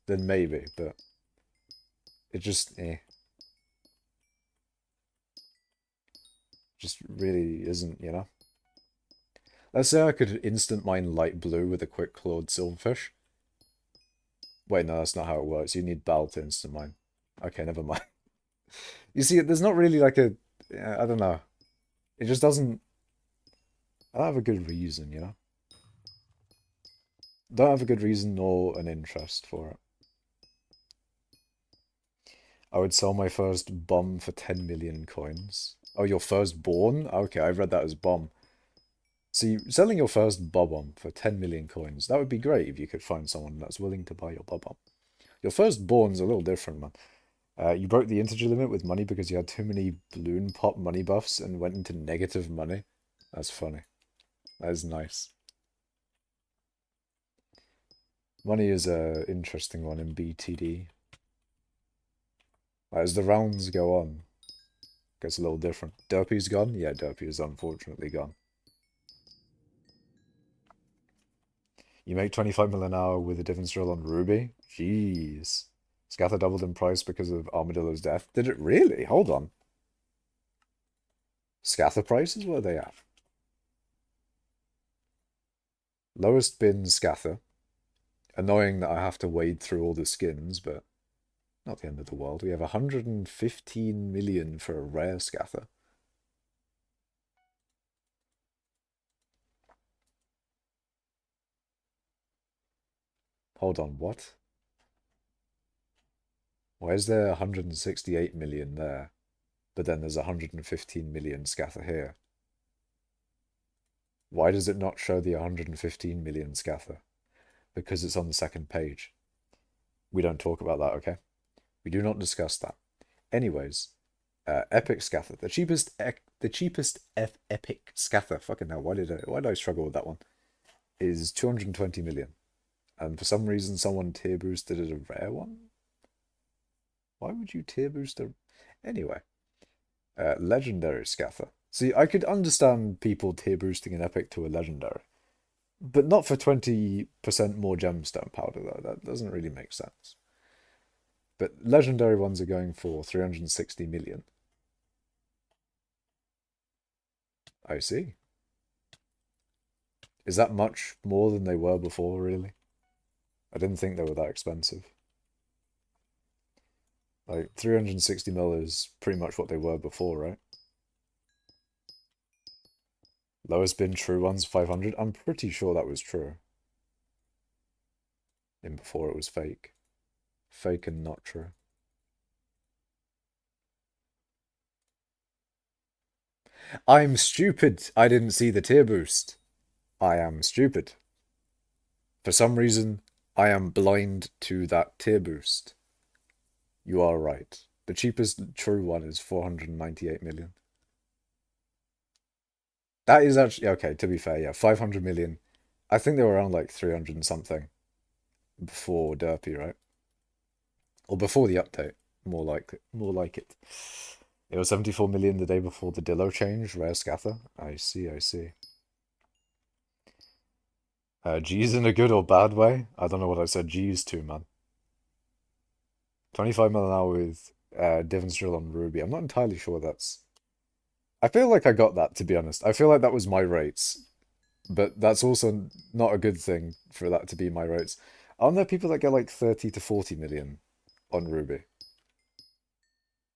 then maybe, but it just just really isn't. Let's say I could instant mine light blue with a quick clawed silverfish. Wait, no, that's not how it works. You need Bal to instant mine. Okay, never mind. You see, there's not really I don't know. It just doesn't. I don't have a good reason. Don't have a good reason nor an interest for it. I would sell my first bomb for 10 million coins. Oh, your firstborn? Okay, I read that as bomb. See, selling your first bob-omb for 10 million coins, that would be great if you could find someone that's willing to buy your bob-omb. Your firstborn's a little different, man. You broke the integer limit with money because you had too many balloon pop money buffs and went into negative money. That's funny. That is nice. Money is a interesting one in BTD. As the rounds go on, it gets a little different. Derpy's gone? Yeah, Derpy is unfortunately gone. You make 25 mil an hour with a divans drill on Ruby? Jeez. Scather doubled in price because of Armadillo's death. Did it really? Hold on. Scather prices? What are they at? Lowest bin Scather. Annoying that I have to wade through all the skins, but not the end of the world. We have 115 million for a rare Scather. Hold on, what? Why is there 168 million there, but then there's 115 million Scather here? Why does it not show the 115 million Scather? Because it's on the second page. We don't talk about that, okay? We do not discuss that. Anyways, epic Scather, the cheapest epic Scather. Fucking hell, why did I struggle with that one? Is 220 million, and for some reason someone tier boosted it a rare one. Why would you tier boost a? Anyway, legendary Scather. See, I could understand people tier boosting an epic to a legendary, but not for 20% more gemstone powder though. That doesn't really make sense. But legendary ones are going for 360 million. I see. Is that much more than they were before, really? I didn't think they were that expensive. Like, 360 mil is pretty much what they were before, right? Lowest bin true ones, 500. I'm pretty sure that was true. And before it was fake. Fake and not true. I'm stupid. I didn't see the tier boost. I am stupid. For some reason, I am blind to that tier boost. You are right. The cheapest true one is 498 million. That is actually, okay, to be fair, yeah, 500 million. I think they were around like 300 and something before Derpy, right? Or before the update, more like it. It was 74 million the day before the Dillo change, rare Scather. I see, I see. G's in a good or bad way? I don't know what I said G's to, man. 25 mil an hour with Divans Drill on Ruby. I'm not entirely sure that's I feel like I got that, to be honest. I feel like that was my rates, but that's also not a good thing for that to be my rates. Aren't there people that get like 30 to 40 million on Ruby?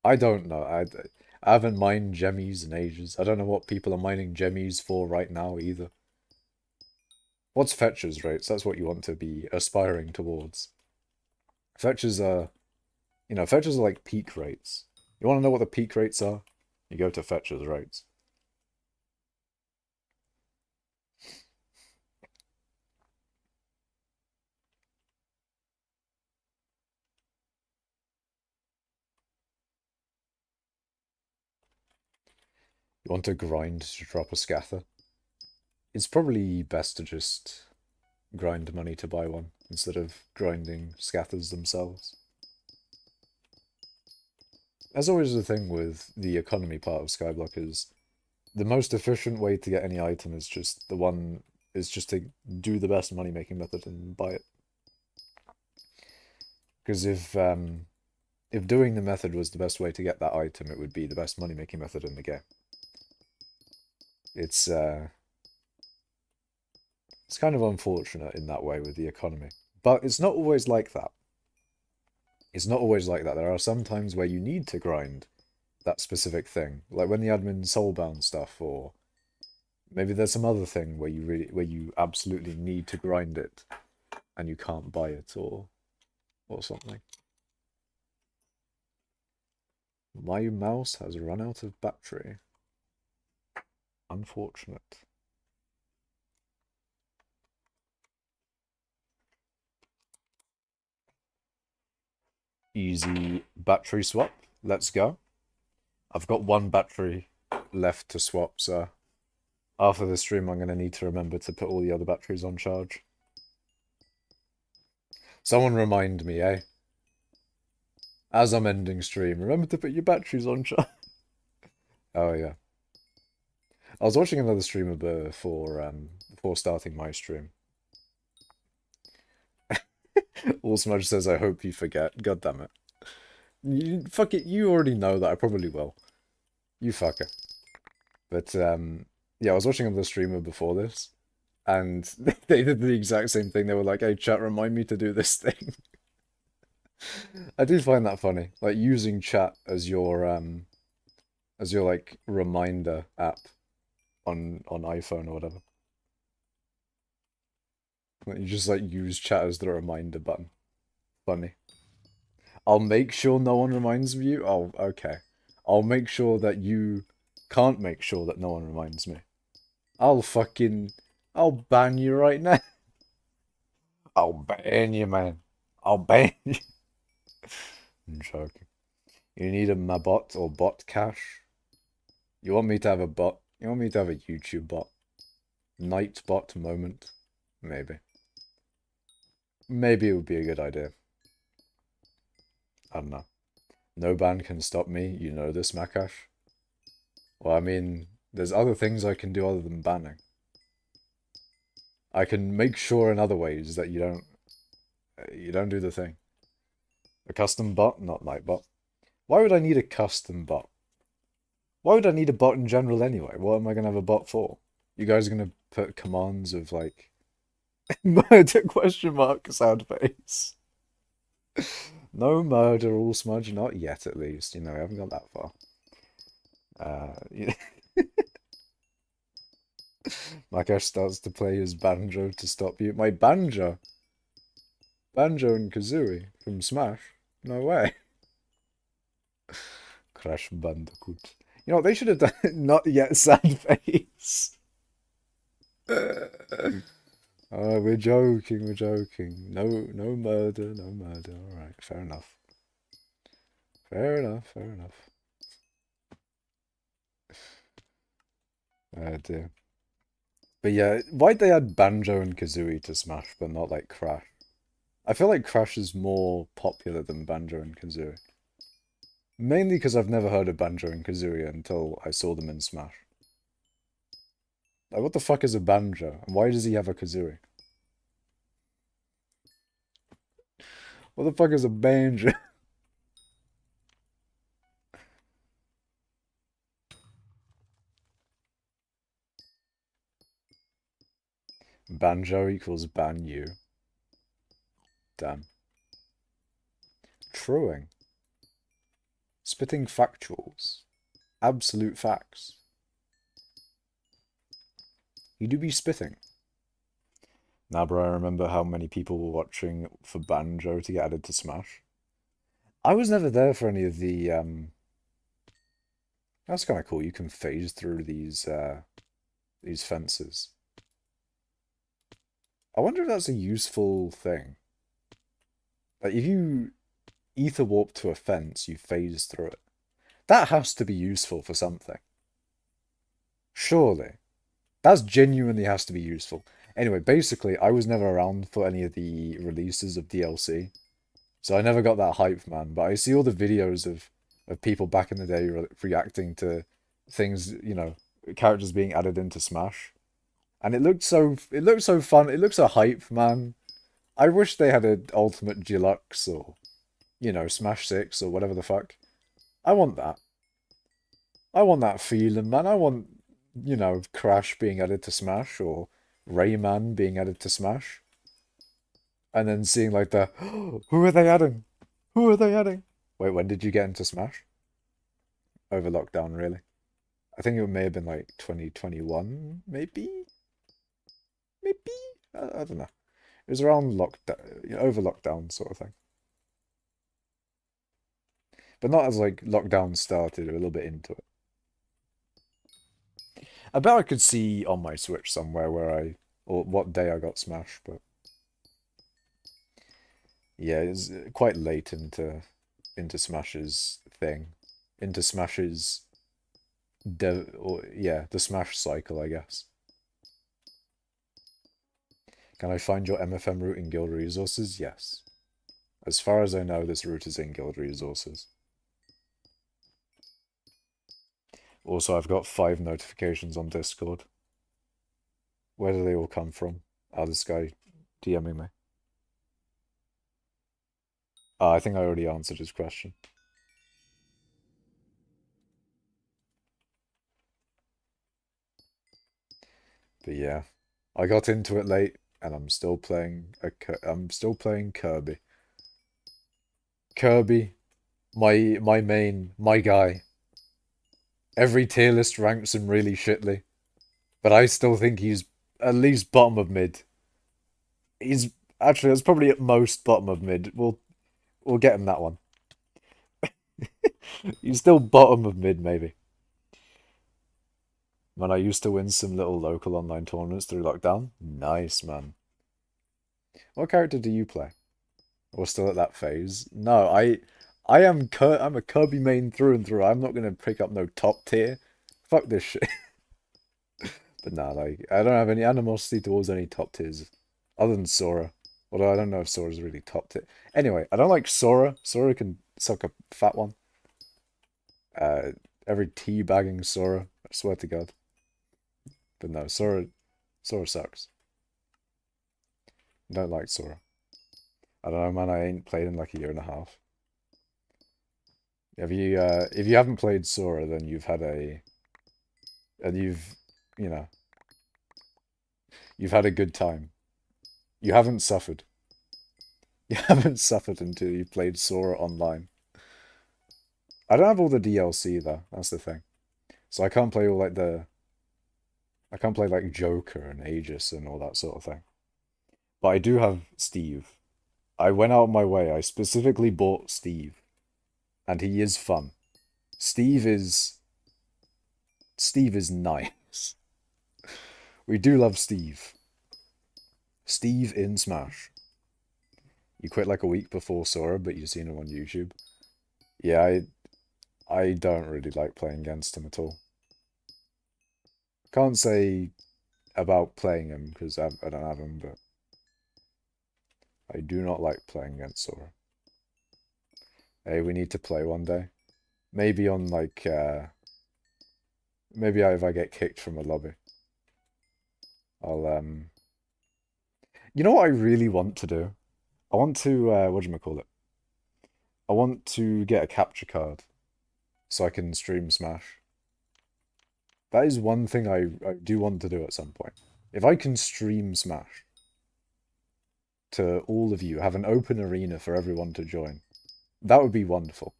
I don't know. I haven't mined gemmies in ages. I don't know what people are mining gemmies for right now either. What's fetchers rates? That's what you want to be aspiring towards. Fetchers are, fetchers are like peak rates. You want to know what the peak rates are? You go to fetchers rates. You want to grind to drop a scather? It's probably best to just grind money to buy one instead of grinding scatters themselves. As always, the thing with the economy part of Skyblock is the most efficient way to get any item is just to do the best money making method and buy it. Because if doing the method was the best way to get that item, it would be the best money making method in the game. It's it's kind of unfortunate in that way with the economy. But it's not always like that. It's not always like that. There are some times where you need to grind that specific thing. Like when the admin soulbound stuff, or maybe there's some other thing where you absolutely need to grind it and you can't buy it or something. My mouse has run out of battery. Unfortunate. Easy battery swap. Let's go. I've got one battery left to swap, so after the stream I'm going to need to remember to put all the other batteries on charge. Someone remind me, eh? As I'm ending stream, remember to put your batteries on charge. Oh yeah. I was watching another streamer before starting my stream. All Smudge says, I hope you forget. God damn it. Fuck it, you already know that I probably will. You fucker. But yeah, I was watching another streamer before this, and they did the exact same thing. They were like, hey chat, remind me to do this thing. I do find that funny. Like using chat as your like reminder app on iPhone or whatever. Like, you just like use chat as the reminder button. Funny. I'll make sure no one reminds you. Oh, okay. I'll make sure that you can't make sure that no one reminds me. I'll ban you right now. I'll ban you, man. I'll ban you. I'm joking. You need a mabot or bot cache? You want me to have a bot? You want me to have a YouTube bot? Nightbot moment? Maybe. Maybe it would be a good idea. I don't know. No ban can stop me, you know this, Makash. Well, I mean, there's other things I can do other than banning. I can make sure in other ways that you don't do the thing. A custom bot, not Nightbot. Why would I need a custom bot? Why would I need a bot in general anyway? What am I gonna have a bot for? You guys are gonna put commands of like murder question mark sound face. No murder, all smudge, not yet at least. You know, I haven't got that far. Makash starts to play his banjo to stop you. My banjo? Banjo and Kazooie from Smash? No way. Crash Bandicoot. You know, they should have done not yet sad face. We're joking, we're joking. No murder, no murder. Alright, fair enough. Fair enough, fair enough. Oh dear. But yeah, why'd they add Banjo and Kazooie to Smash, but not like Crash? I feel like Crash is more popular than Banjo and Kazooie. Mainly because I've never heard of Banjo and Kazooie until I saw them in Smash. Like, what the fuck is a banjo? And why does he have a kazooie? What the fuck is a banjo? Banjo equals ban you. Damn. Truing. Spitting factuals. Absolute facts. You do be spitting. Now, bro, I remember how many people were watching for Banjo to get added to Smash. I was never there for any of the, That's kind of cool. You can phase through these fences. I wonder if that's a useful thing. Like, if you ether warp to a fence, you phase through it. That has to be useful for something. Surely. That's genuinely has to be useful. Anyway, basically, I was never around for any of the releases of DLC. So I never got that hype, man. But I see all the videos of people back in the day reacting to things, you know, characters being added into Smash. And it looked so fun. It looked so hype, man. I wish they had an Ultimate Deluxe or, you know, Smash 6 or whatever the fuck. I want that. I want that feeling, man. I want, you know, Crash being added to Smash or Rayman being added to Smash. And then seeing like the, who are they adding? Who are they adding? Wait, when did you get into Smash? Over lockdown, really? I think it may have been like 2021, maybe? Maybe? I don't know. It was around lockdown, you know, over lockdown sort of thing. But not as like lockdown started, a little bit into it. I bet I could see on my Switch somewhere or what day I got Smash, but yeah, it's quite late into Smash's thing, into Smash's the Smash cycle, I guess. Can I find your MFM route in guild resources? Yes. As far as I know, this route is in guild resources. Also, I've got 5 notifications on Discord. Where do they all come from? Oh, this guy DMing me. I think I already answered his question. But yeah, I got into it late, and I'm still playing. I'm still playing Kirby. Kirby, my guy. Every tier list ranks him really shitly, but I still think he's at least bottom of mid. He's actually that's probably at most bottom of mid. We'll get him that one. He's still bottom of mid, maybe. Man, I used to win some little local online tournaments through lockdown. Nice, man. What character do you play? Or still at that phase? No, I'm a Kirby main through and through. I'm not gonna pick up no top tier. Fuck this shit. But nah, like I don't have any animosity towards any top tiers other than Sora. Although I don't know if Sora's really top tier. Anyway, I don't like Sora. Sora can suck a fat one. Uh, every teabagging Sora. I swear to God. But no, Sora sucks. I don't like Sora. I don't know, man. I ain't played in like a year and a half. If you haven't played Sora, then and you know, you've had a good time. You haven't suffered. You haven't suffered until you played Sora online. I don't have all the DLC though. That's the thing. So I can't play I can't play like Joker and Aegis and all that sort of thing. But I do have Steve. I went out of my way. I specifically bought Steve, and he is fun. Steve is Steve is nice. We do love Steve. Steve in Smash. You quit like a week before Sora, but you've seen him on YouTube. Yeah, I don't really like playing against him at all. Can't say about playing him because I don't have him, but I do not like playing against Sora. Hey, we need to play one day. Maybe on like maybe if I get kicked from a lobby. I'll you know what I really want to do? I want to whatchamacallit? I want to get a capture card so I can stream Smash. That is one thing I do want to do at some point. If I can stream Smash to all of you, have an open arena for everyone to join, that would be wonderful.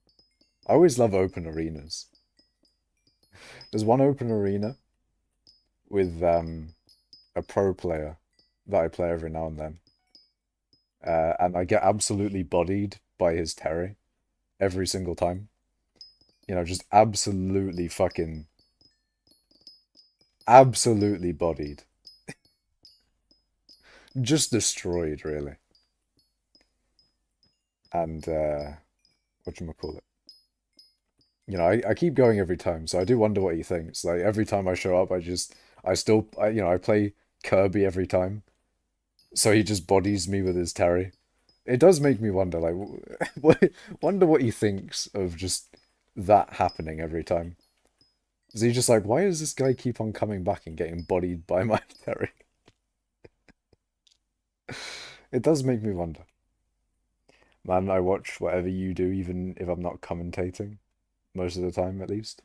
I always love open arenas. There's one open arena with a pro player that I play every now and then. And I get absolutely bodied by his Terry every single time. You know, just absolutely bodied. Just destroyed, really. And, whatchamacallit? You know, I keep going every time, so I do wonder what he thinks. Like, every time I show up, I play Kirby every time. So he just bodies me with his Terry. It does make me wonder, like, wonder what he thinks of just that happening every time. Is he just like, why does this guy keep on coming back and getting bodied by my Terry? It does make me wonder. Man, I watch whatever you do, even if I'm not commentating. Most of the time, at least.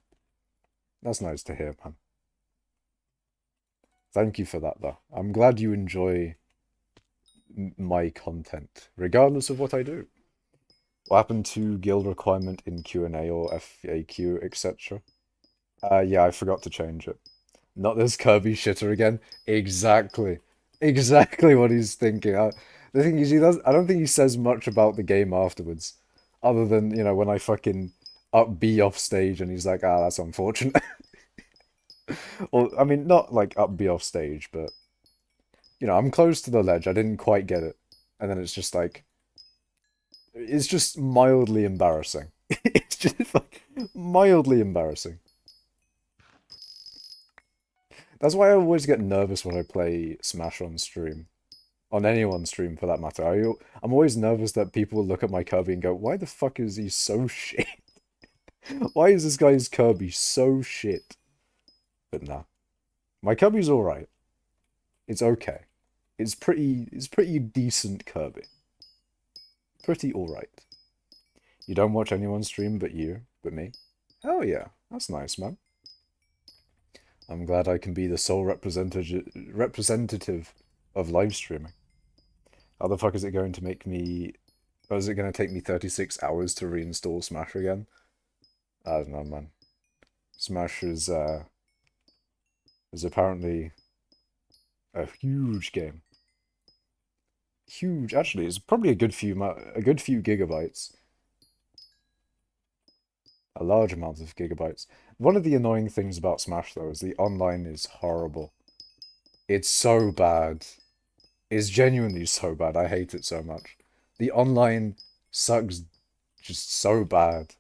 That's nice to hear, man. Thank you for that, though. I'm glad you enjoy my content, regardless of what I do. What happened to guild requirement in Q&A or FAQ, etc.? Yeah, I forgot to change it. Not this Kirby shitter again. Exactly. Exactly what he's thinking. The thing is, I don't think he says much about the game afterwards. Other than, you know, when I fucking up B off stage and he's like, ah, that's unfortunate. Or, I mean, not like up B off stage, but, you know, I'm close to the ledge. I didn't quite get it. And then it's just like, it's just mildly embarrassing. It's just like mildly embarrassing. That's why I always get nervous when I play Smash on stream. On anyone's stream, for that matter. I'm always nervous that people will look at my Kirby and go, why the fuck is he so shit? Why is this guy's Kirby so shit? But nah. My Kirby's alright. It's okay. It's pretty decent Kirby. Pretty alright. You don't watch anyone stream but me? Hell yeah. That's nice, man. I'm glad I can be the sole representative of live streaming. How the fuck is it going to make me... Or is it going to take me 36 hours to reinstall Smash again? I don't know, man. Smash is apparently a huge game. Huge. Actually, it's probably a good few gigabytes. A large amount of gigabytes. One of the annoying things about Smash, though, is the online is horrible. It's so bad. It's genuinely so bad. I hate it so much. The online sucks just so bad.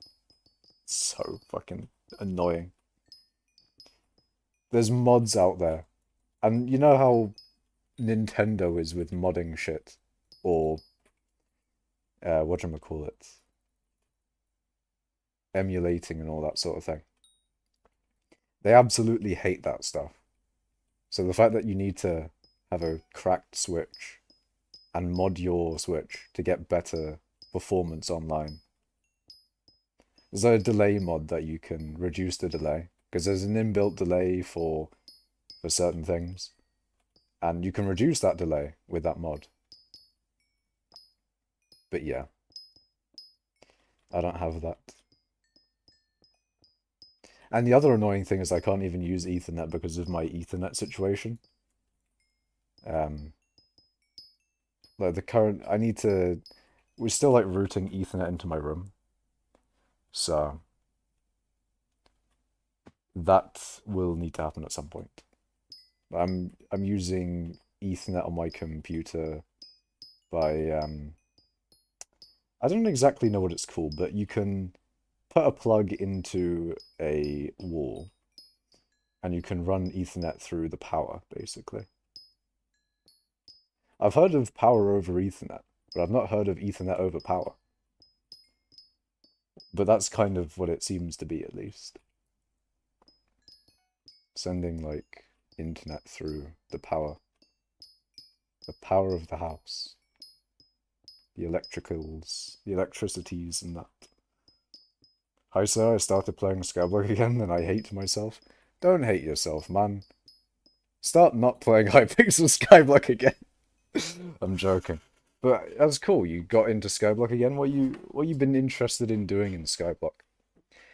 It's so fucking annoying. There's mods out there. And you know how Nintendo is with modding shit? Or, whatchamacallit? Emulating and all that sort of thing. They absolutely hate that stuff. So the fact that you need to have a cracked Switch and mod your Switch to get better performance online. There's a delay mod that you can reduce the delay, because there's an inbuilt delay for certain things, and you can reduce that delay with that mod. But yeah, I don't have that. And the other annoying thing is I can't even use Ethernet because of my Ethernet situation. Like the current, we're still like routing Ethernet into my room. So that will need to happen at some point. I'm using Ethernet on my computer by I don't exactly know what it's called, but you can put a plug into a wall and you can run Ethernet through the power, basically. I've heard of power over Ethernet, but I've not heard of Ethernet over power. But that's kind of what it seems to be, at least. Sending, like, internet through the power. The power of the house. The electricals, the electricities and that. Hi sir, I started playing skyblock again and I hate myself. Don't hate yourself, man. Start not playing Hypixel Skyblock again. I'm joking. But that's cool. You got into Skyblock again. What you been interested in doing in Skyblock?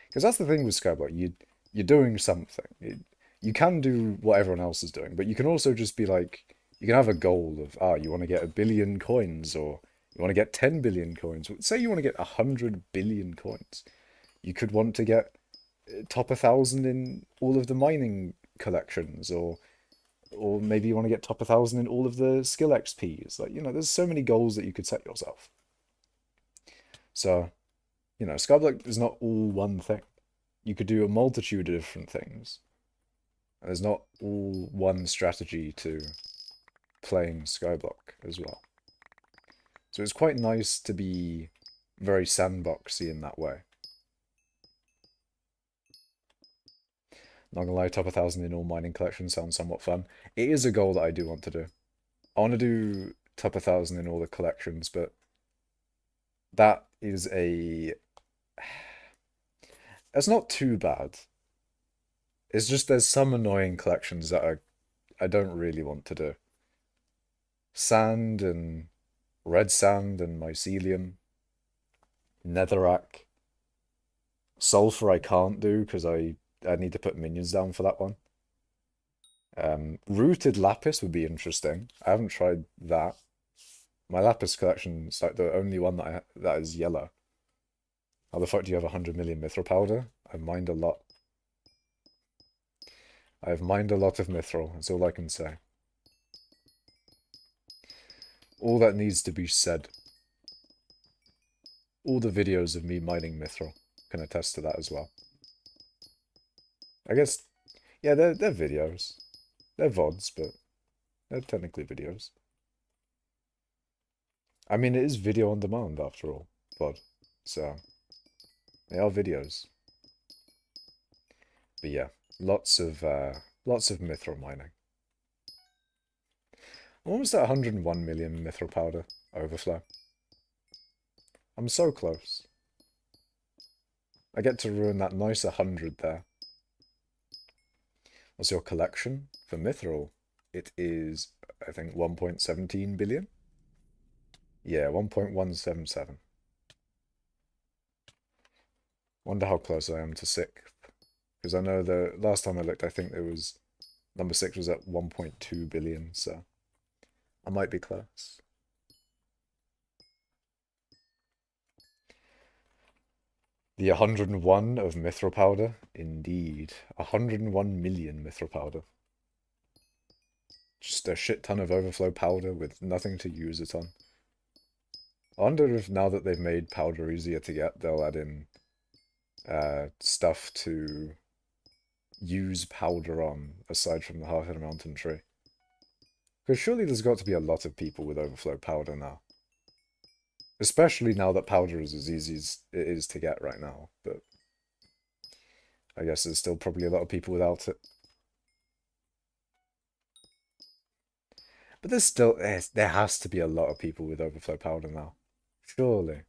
Because that's the thing with Skyblock. You're doing something. You can do what everyone else is doing, but you can also just be like, you can have a goal of, you want to get 1 billion coins, or you want to get 10 billion coins. Say you want to get 100 billion coins. You could want to get top 1,000 in all of the mining collections, or maybe you want to get top 1,000 in all of the skill XPs. Like, there's so many goals that you could set yourself. So, Skyblock is not all one thing. You could do a multitude of different things. And there's not all one strategy to playing Skyblock as well. So it's quite nice to be very sandboxy in that way. Not gonna lie, top 1,000 in all mining collections sounds somewhat fun. It is a goal that I do want to do. I want to do top 1,000 in all the collections, but that is a... It's not too bad. It's just there's some annoying collections that I don't really want to do. Sand and red sand and mycelium. Netherrack. Sulfur I can't do because I need to put minions down for that one. Rooted lapis would be interesting. I haven't tried that. My lapis collection is like the only one that is yellow. How the fuck do you have 100 million mithril powder? I mined a lot. I have mined a lot of mithril, that's all I can say. All that needs to be said. All the videos of me mining mithril can attest to that as well. I guess, yeah, they're videos. They're VODs, but they're technically videos. I mean, it is video on demand after all, VOD, so they are videos. But yeah, lots of mithril mining. I'm almost at 101 million mithril powder overflow. I'm so close. I get to ruin that nice 100 there. What's your collection for mithril? It is, I think, 1.17 billion? Yeah, 1.177. Wonder how close I am to 6th. Because I know the last time I looked, I think it was number 6 was at 1.2 billion, so I might be close. The 101 of mithril powder? Indeed. 101 million mithril powder. Just a shit ton of overflow powder with nothing to use it on. I wonder if now that they've made powder easier to get, they'll add in stuff to use powder on, aside from the Heart Mountain tree. Because surely there's got to be a lot of people with overflow powder now. Especially now that powder is as easy as it is to get right now, but I guess there's still probably a lot of people without it. But there has to be a lot of people with overflow powder now. Surely.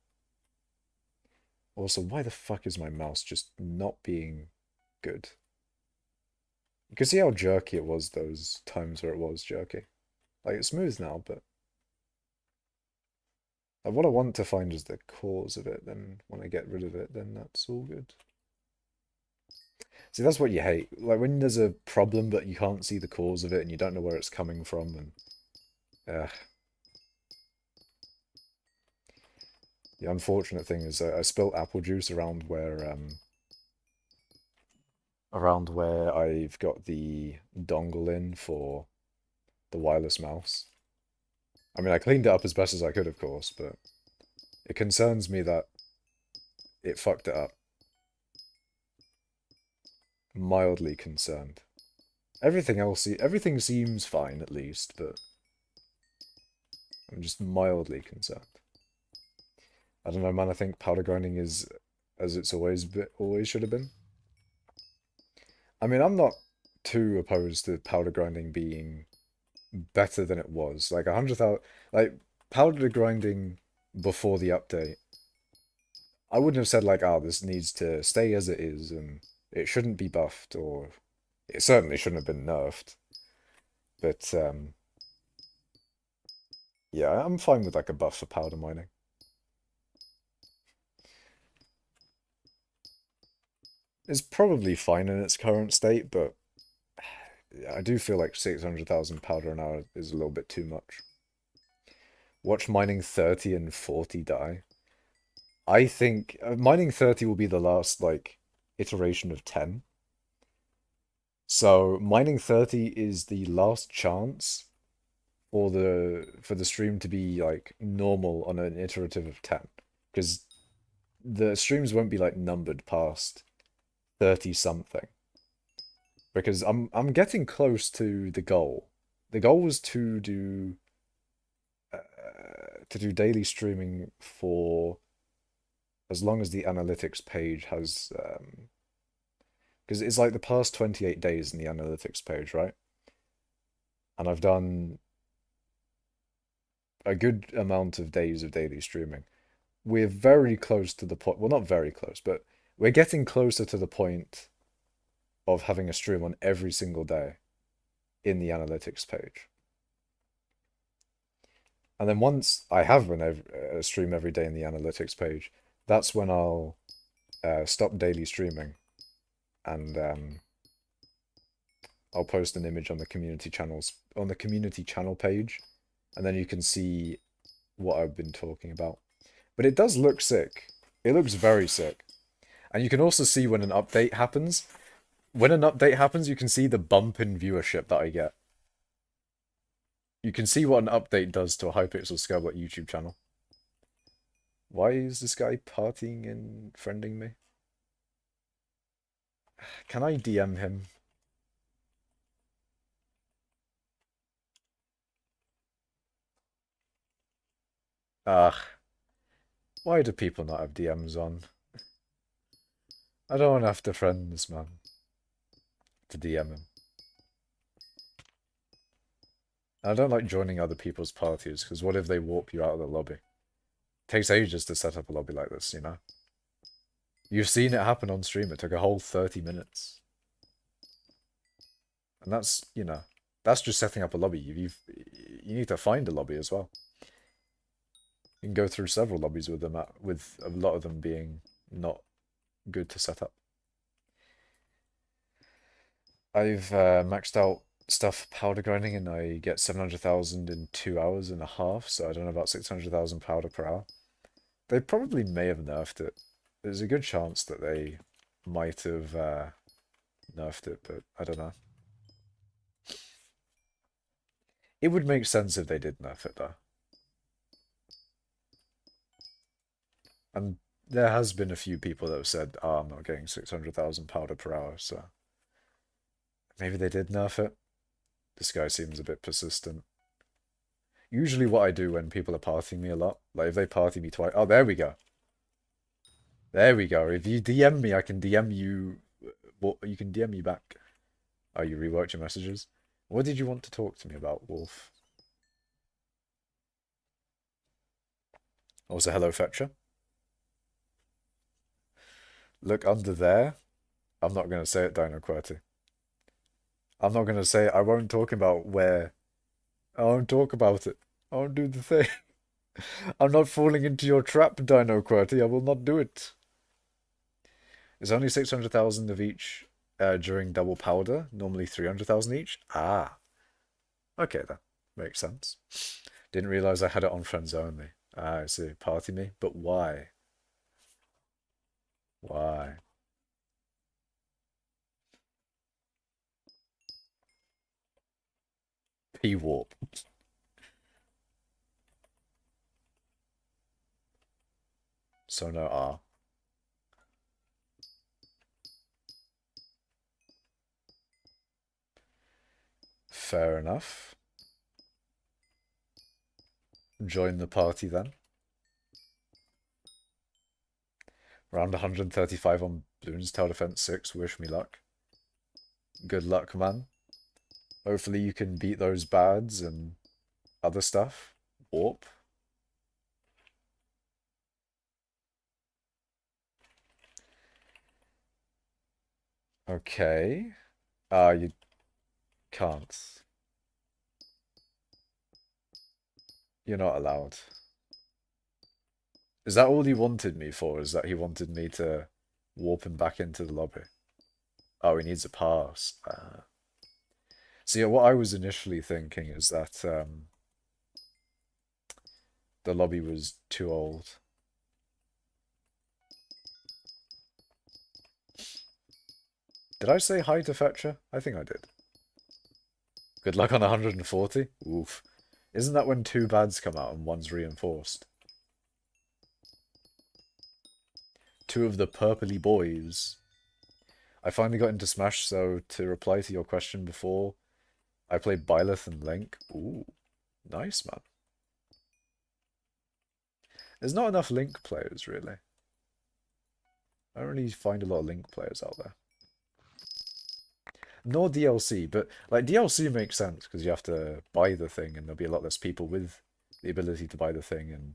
Also, why the fuck is my mouse just not being good? You can see how jerky it was those times where it was jerky. Like, it's smooth now, but... Like, what I want to find is the cause of it, then when I get rid of it, then that's all good. See, that's what you hate. Like, when there's a problem, but you can't see the cause of it, and you don't know where it's coming from, and... The unfortunate thing is I spilt apple juice around where I've got the dongle in for the wireless mouse. I mean, I cleaned it up as best as I could, of course, but it concerns me that it fucked it up. Mildly concerned. Everything seems fine at least, but I'm just mildly concerned. I don't know, man. I think powder grinding is as it's always should have been. I mean, I'm not too opposed to powder grinding being better than it was. Like 100,000, like powder grinding before the update. I wouldn't have said like, this needs to stay as it is and it shouldn't be buffed, or it certainly shouldn't have been nerfed. But yeah, I'm fine with like a buff for powder mining. It's probably fine in its current state, but I do feel like 600,000 powder an hour is a little bit too much. Watch mining 30 and 40 die. I think mining 30 will be the last like iteration of 10. So mining 30 is the last chance for the stream to be like normal on an iterative of 10. Because the streams won't be like numbered past 30 something. Because I'm getting close to the goal. The goal was uh, to do daily streaming for as long as the analytics page has because it's like the past 28 days in the analytics page, right? And I've done a good amount of days of daily streaming. We're very close to the point, well, not very close, but we're getting closer to the point of having a stream on every single day in the analytics page. And then once I have a stream every day in the analytics page, that's when I'll stop daily streaming and I'll post an image on the community channel page, and then you can see what I've been talking about. But it does look sick. It looks very sick. And you can also see when an update happens. When an update happens, you can see the bump in viewership that I get. You can see what an update does to a hypixel skyblock YouTube channel. Why is this guy partying and friending me? Can I DM him? Ugh, why do people not have DMs on? I don't want to have to friend this man to DM him. I don't like joining other people's parties, because what if they warp you out of the lobby? It takes ages to set up a lobby like this, you know? You've seen it happen on stream. It took a whole 30 minutes. And that's, that's just setting up a lobby. You need to find a lobby as well. You can go through several lobbies with them, with a lot of them being not good to set up. I've maxed out stuff powder grinding and I get 700,000 in 2 hours and a half, so I don't know about 600,000 powder per hour. They probably may have nerfed it. There's a good chance that they might have nerfed it, but I don't know. It would make sense if they did nerf it, though. And there has been a few people that have said, oh, I'm not getting 600,000 powder per hour, so maybe they did nerf it. This guy seems a bit persistent. Usually what I do when people are partying me a lot, like if they party me twice, oh, there we go. There we go. If you DM me, I can DM you. What you can DM me back. Oh, you reworked your messages. What did you want to talk to me about, Wolf? Also, hello, Fetcher. Look under there. I'm not going to say it, Dino QWERTY. I'm not going to say it. I won't talk about where. I won't talk about it. I won't do the thing. I'm not falling into your trap, Dino QWERTY. I will not do it. It's only 600,000 of each during double powder. Normally 300,000 each. Ah. Okay, then. Makes sense. Didn't realize I had it on friends only. Ah, I see. Party me? But why? Why? P-warp. So no R. Fair enough. Join the party then. Round 135 on Bloons, Tower Defense 6. Wish me luck. Good luck, man. Hopefully you can beat those bads and other stuff. Warp. Okay. You can't. You're not allowed. Is that all he wanted me for? Is that he wanted me to warp him back into the lobby? Oh, he needs a pass. So yeah, what I was initially thinking is that the lobby was too old. Did I say hi to Fetcher? I think I did. Good luck on 140? Oof. Isn't that when two bads come out and one's reinforced? Two of the purpley boys. I finally got into Smash, so to reply to your question before, I played Byleth and Link. Ooh, nice, man. There's not enough Link players, really. I don't really find a lot of Link players out there. Nor DLC, but like DLC makes sense because you have to buy the thing and there'll be a lot less people with the ability to buy the thing and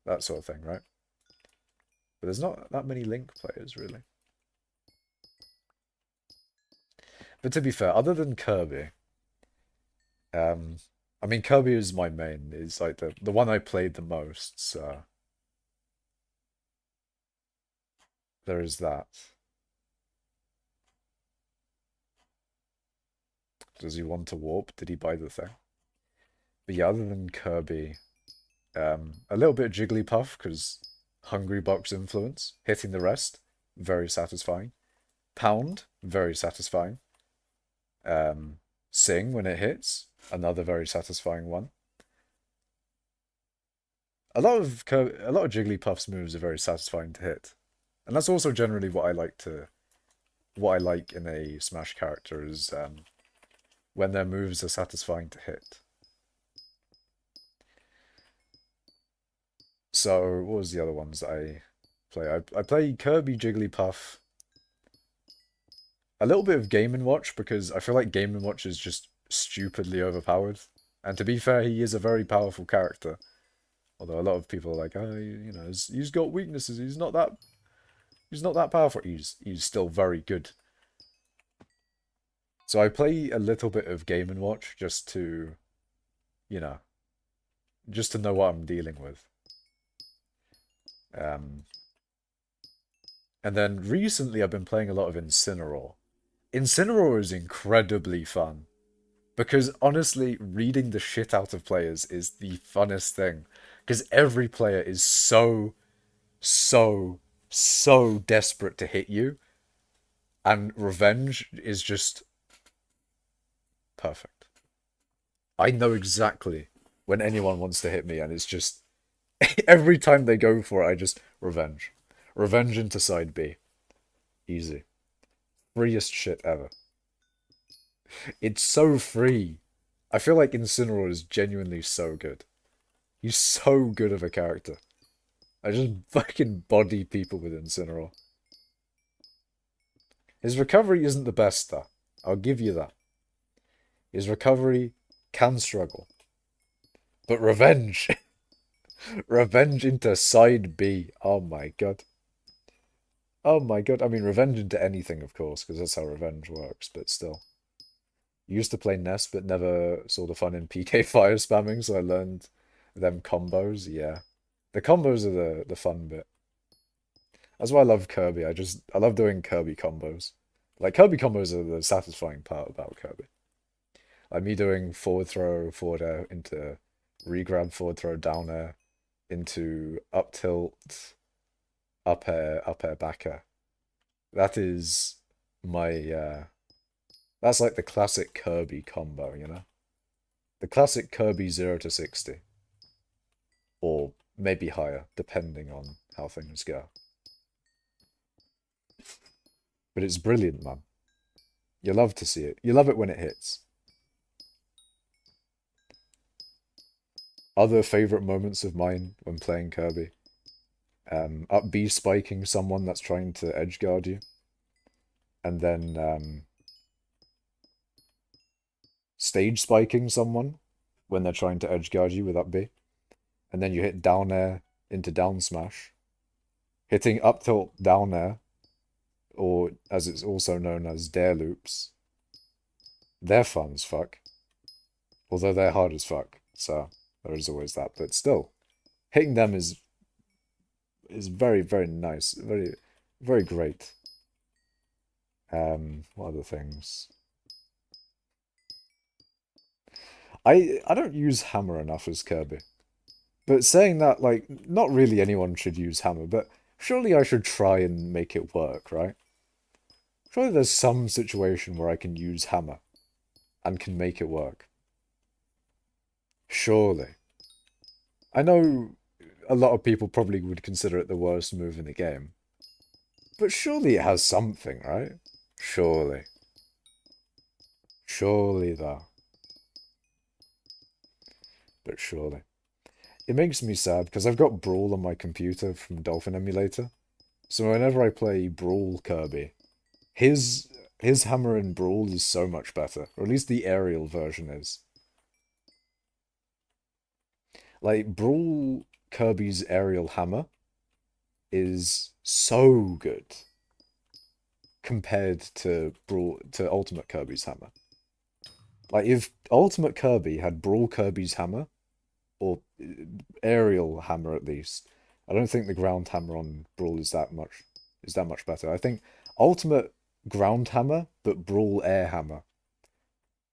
that sort of thing, right? But there's not that many Link players, really. But to be fair, other than Kirby, I mean Kirby is my main, is like the one I played the most, so there is that. Does he want to warp? Did he buy the thing? But yeah, other than Kirby, a little bit of Jigglypuff because Hungry Box influence, hitting the rest, very satisfying. Pound, very satisfying. Sing when it hits, another very satisfying one. A lot of Jigglypuff's moves are very satisfying to hit, and that's also generally what I like in a Smash character is when their moves are satisfying to hit. So what was the other ones that I play? I play Kirby, Jigglypuff, a little bit of Game & Watch because I feel like Game & Watch is just stupidly overpowered. And to be fair, he is a very powerful character. Although a lot of people are like, oh, you know, he's got weaknesses. He's not that powerful. He's still very good. So I play a little bit of Game & Watch just to, you know, just to know what I'm dealing with. And then recently I've been playing a lot of Incineroar. Incineroar is incredibly fun. Because honestly, reading the shit out of players is the funnest thing. Because every player is so, so, so desperate to hit you. And revenge is just perfect. I know exactly when anyone wants to hit me, and it's just every time they go for it, I just revenge. Revenge into side B. Easy. Freest shit ever. It's so free. I feel like Incineroar is genuinely so good. He's so good of a character. I just fucking body people with Incineroar. His recovery isn't the best, though. I'll give you that. His recovery can struggle. But revenge. Revenge into side B. Oh my god. Oh my god. I mean, revenge into anything, of course, because that's how revenge works, but still. Used to play Nest, but never saw the fun in PK fire spamming, so I learned them combos. Yeah. The combos are the fun bit. That's why I love Kirby. I love doing Kirby combos. Like, Kirby combos are the satisfying part about Kirby. Like me doing forward throw, forward air, into regrab, forward throw, down air, into up tilt, up air, back air. That is my, that's like the classic Kirby combo, you know? The classic Kirby 0 to 60. Or maybe higher, depending on how things go. But it's brilliant, man. You love to see it. You love it when it hits. Other favorite moments of mine when playing Kirby. Up B spiking someone that's trying to edgeguard you. And then stage spiking someone when they're trying to edgeguard you with up B. And then you hit down air into down smash. Hitting up tilt down air, or as it's also known as dare loops. They're fun as fuck. Although they're hard as fuck. So There is always that, but still, hitting them is very, very nice. Very, very great. What other things? I don't use hammer enough as Kirby. But saying that, like, not really anyone should use hammer, but surely I should try and make it work, right? Surely there's some situation where I can use hammer and can make it work. Surely. I know a lot of people probably would consider it the worst move in the game. But surely it has something, right? Surely. Surely, though. But surely. It makes me sad because I've got Brawl on my computer from Dolphin Emulator. So whenever I play Brawl Kirby, his his hammer in Brawl is so much better. Or at least the aerial version is. Like, Brawl Kirby's aerial hammer is so good compared to Ultimate Kirby's hammer. Like, if Ultimate Kirby had Brawl Kirby's hammer, or aerial hammer at least, I don't think the ground hammer on Brawl is that much better. I think Ultimate ground hammer, but Brawl air hammer.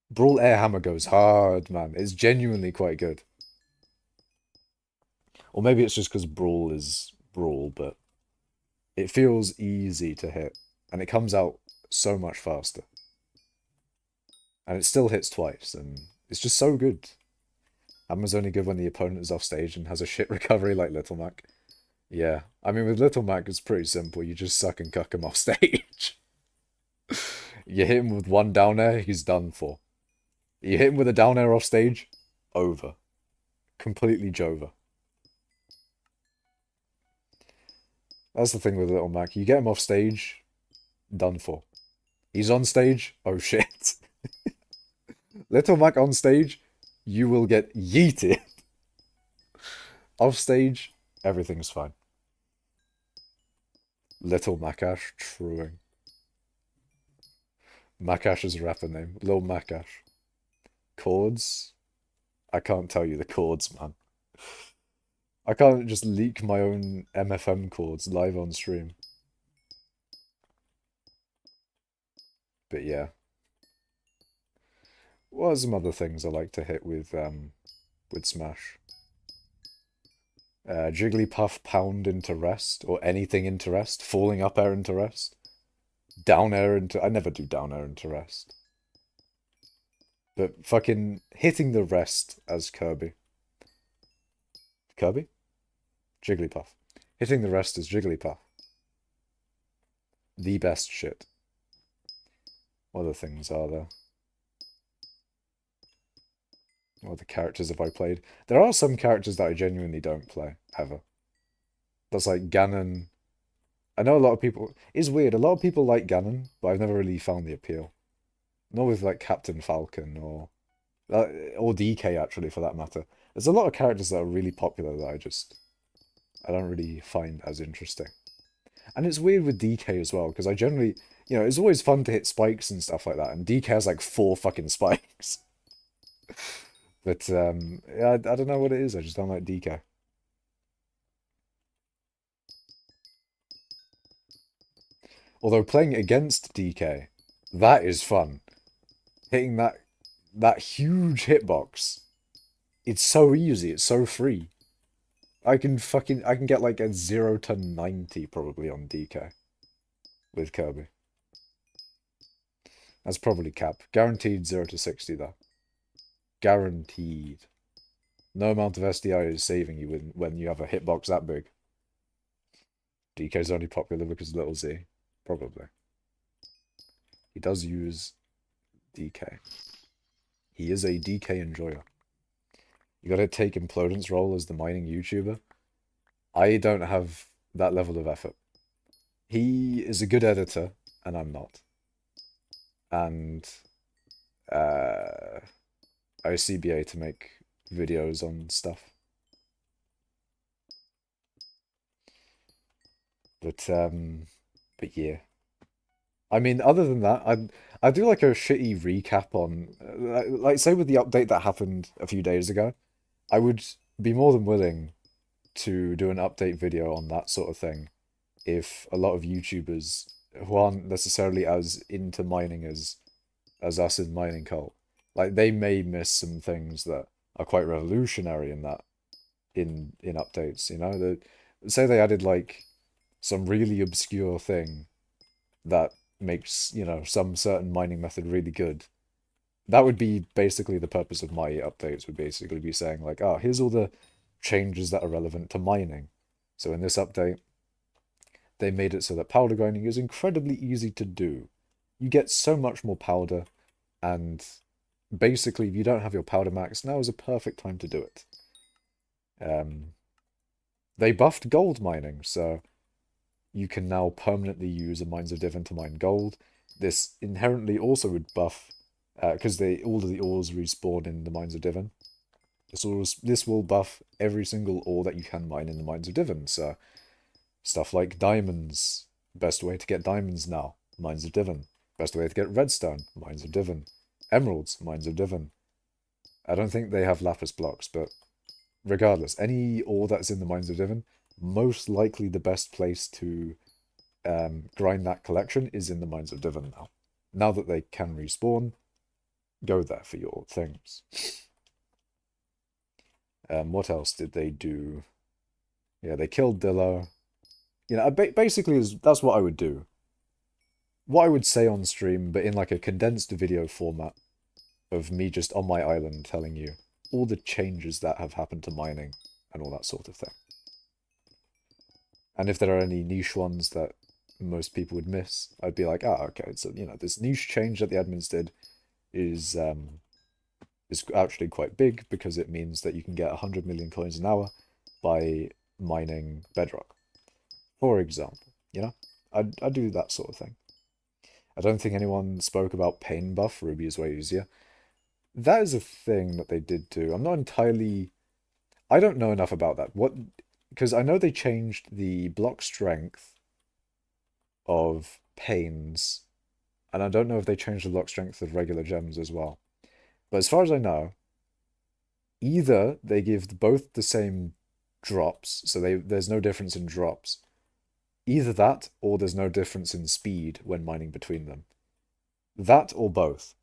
Brawl air hammer goes hard, man. It's genuinely quite good. Or maybe it's just because Brawl is Brawl, but it feels easy to hit, and it comes out so much faster. And it still hits twice, and it's just so good. Hammer's only good when the opponent is off stage and has a shit recovery like Little Mac. Yeah, I mean, with Little Mac, it's pretty simple. You just suck and cuck him off stage. You hit him with one down air, he's done for. You hit him with a down air off stage, over. Completely Jova. That's the thing with Little Mac. You get him off stage, done for. He's on stage, oh shit. Little Mac on stage, you will get yeeted. Off stage, everything's fine. Little Macash, truing. Macash's rapper name, Lil Macash. Chords? I can't tell you the chords, man. I can't just leak my own MFM chords live on stream. But yeah. What are some other things I like to hit with Smash? Jigglypuff pound into rest, or anything into rest. Falling up air into rest. Down air into... I never do down air into rest. But fucking hitting the rest as Kirby. Kirby? Jigglypuff. Hitting the rest as Jigglypuff. The best shit. What other things are there? What other characters have I played? There are some characters that I genuinely don't play, ever. That's like Ganon. I know a lot of people... It's weird, a lot of people like Ganon, but I've never really found the appeal. Not with like Captain Falcon or DK actually for that matter. There's a lot of characters that are really popular that I don't really find as interesting. And it's weird with DK as well, because I generally, it's always fun to hit spikes and stuff like that, and DK has like 4 fucking spikes. But yeah, I don't know what it is, I just don't like DK. Although playing against DK, that is fun. Hitting that huge hitbox. It's so easy, it's so free. I can get like a 0 to 90 probably on DK with Kirby. That's probably cap. Guaranteed 0 to 60 though. Guaranteed. No amount of SDI is saving you when you have a hitbox that big. DK's only popular because Little Z. Probably. He does use DK. He is a DK enjoyer. You gotta take Implodent's role as the mining YouTuber. I don't have that level of effort. He is a good editor, and I'm not. And I use CBA to make videos on stuff. But yeah. I mean, other than that, I do like a shitty recap on, like say with the update that happened a few days ago. I would be more than willing to do an update video on that sort of thing if a lot of YouTubers who aren't necessarily as into mining as us in Mining Cult, like they may miss some things that are quite revolutionary in that in updates, you know? Say they added like some really obscure thing that makes, you know, some certain mining method really good. That would be basically the purpose of my updates, would basically be saying like, oh, here's all the changes that are relevant to mining. So in this update, they made it so that powder grinding is incredibly easy to do. You get so much more powder, and basically, if you don't have your powder max, now is a perfect time to do it. They buffed gold mining, so you can now permanently use a Mines of Divin to mine gold. This inherently also would buff, because all of the ores respawn in the Mines of Divin. This will buff every single ore that you can mine in the Mines of Divin. So stuff like diamonds, best way to get diamonds now, Mines of Divin. Best way to get redstone, Mines of Divin. Emeralds, Mines of Divin. I don't think they have lapis blocks, but regardless, any ore that's in the Mines of Divin, most likely the best place to grind that collection is in the Mines of Divin now. Now that they can respawn, go there for your things. What else did they do? Yeah, they killed Dillo. You know, basically, that's what I would do. What I would say on stream, but in like a condensed video format of me just on my island telling you all the changes that have happened to mining and all that sort of thing. And if there are any niche ones that most people would miss, I'd be like, ah, okay, so, you know, this niche change that the admins did is actually quite big because it means that you can get 100 million coins an hour by mining bedrock, for example. You know, I'd do that sort of thing. I don't think anyone spoke about pain buff. Ruby is way easier. That is a thing that they did do. I'm not entirely... I don't know enough about that. Because I know they changed the block strength of pains, and I don't know if they changed the block strength of regular gems as well. But as far as I know, either they give both the same drops, so there's no difference in drops. Either that, or there's no difference in speed when mining between them. That or both.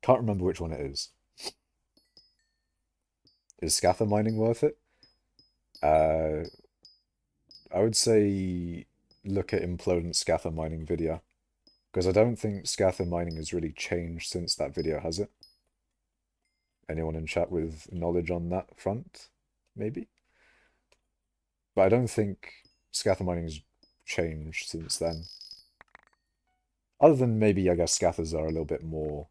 Can't remember which one it is. Is Scatha mining worth it? I would say look at Implodent Scatha mining video. Because I don't think Scatha mining has really changed since that video, has it? Anyone in chat with knowledge on that front? Maybe? But I don't think Scatha mining's changed since then. Other than maybe, I guess, Scathers are a little bit more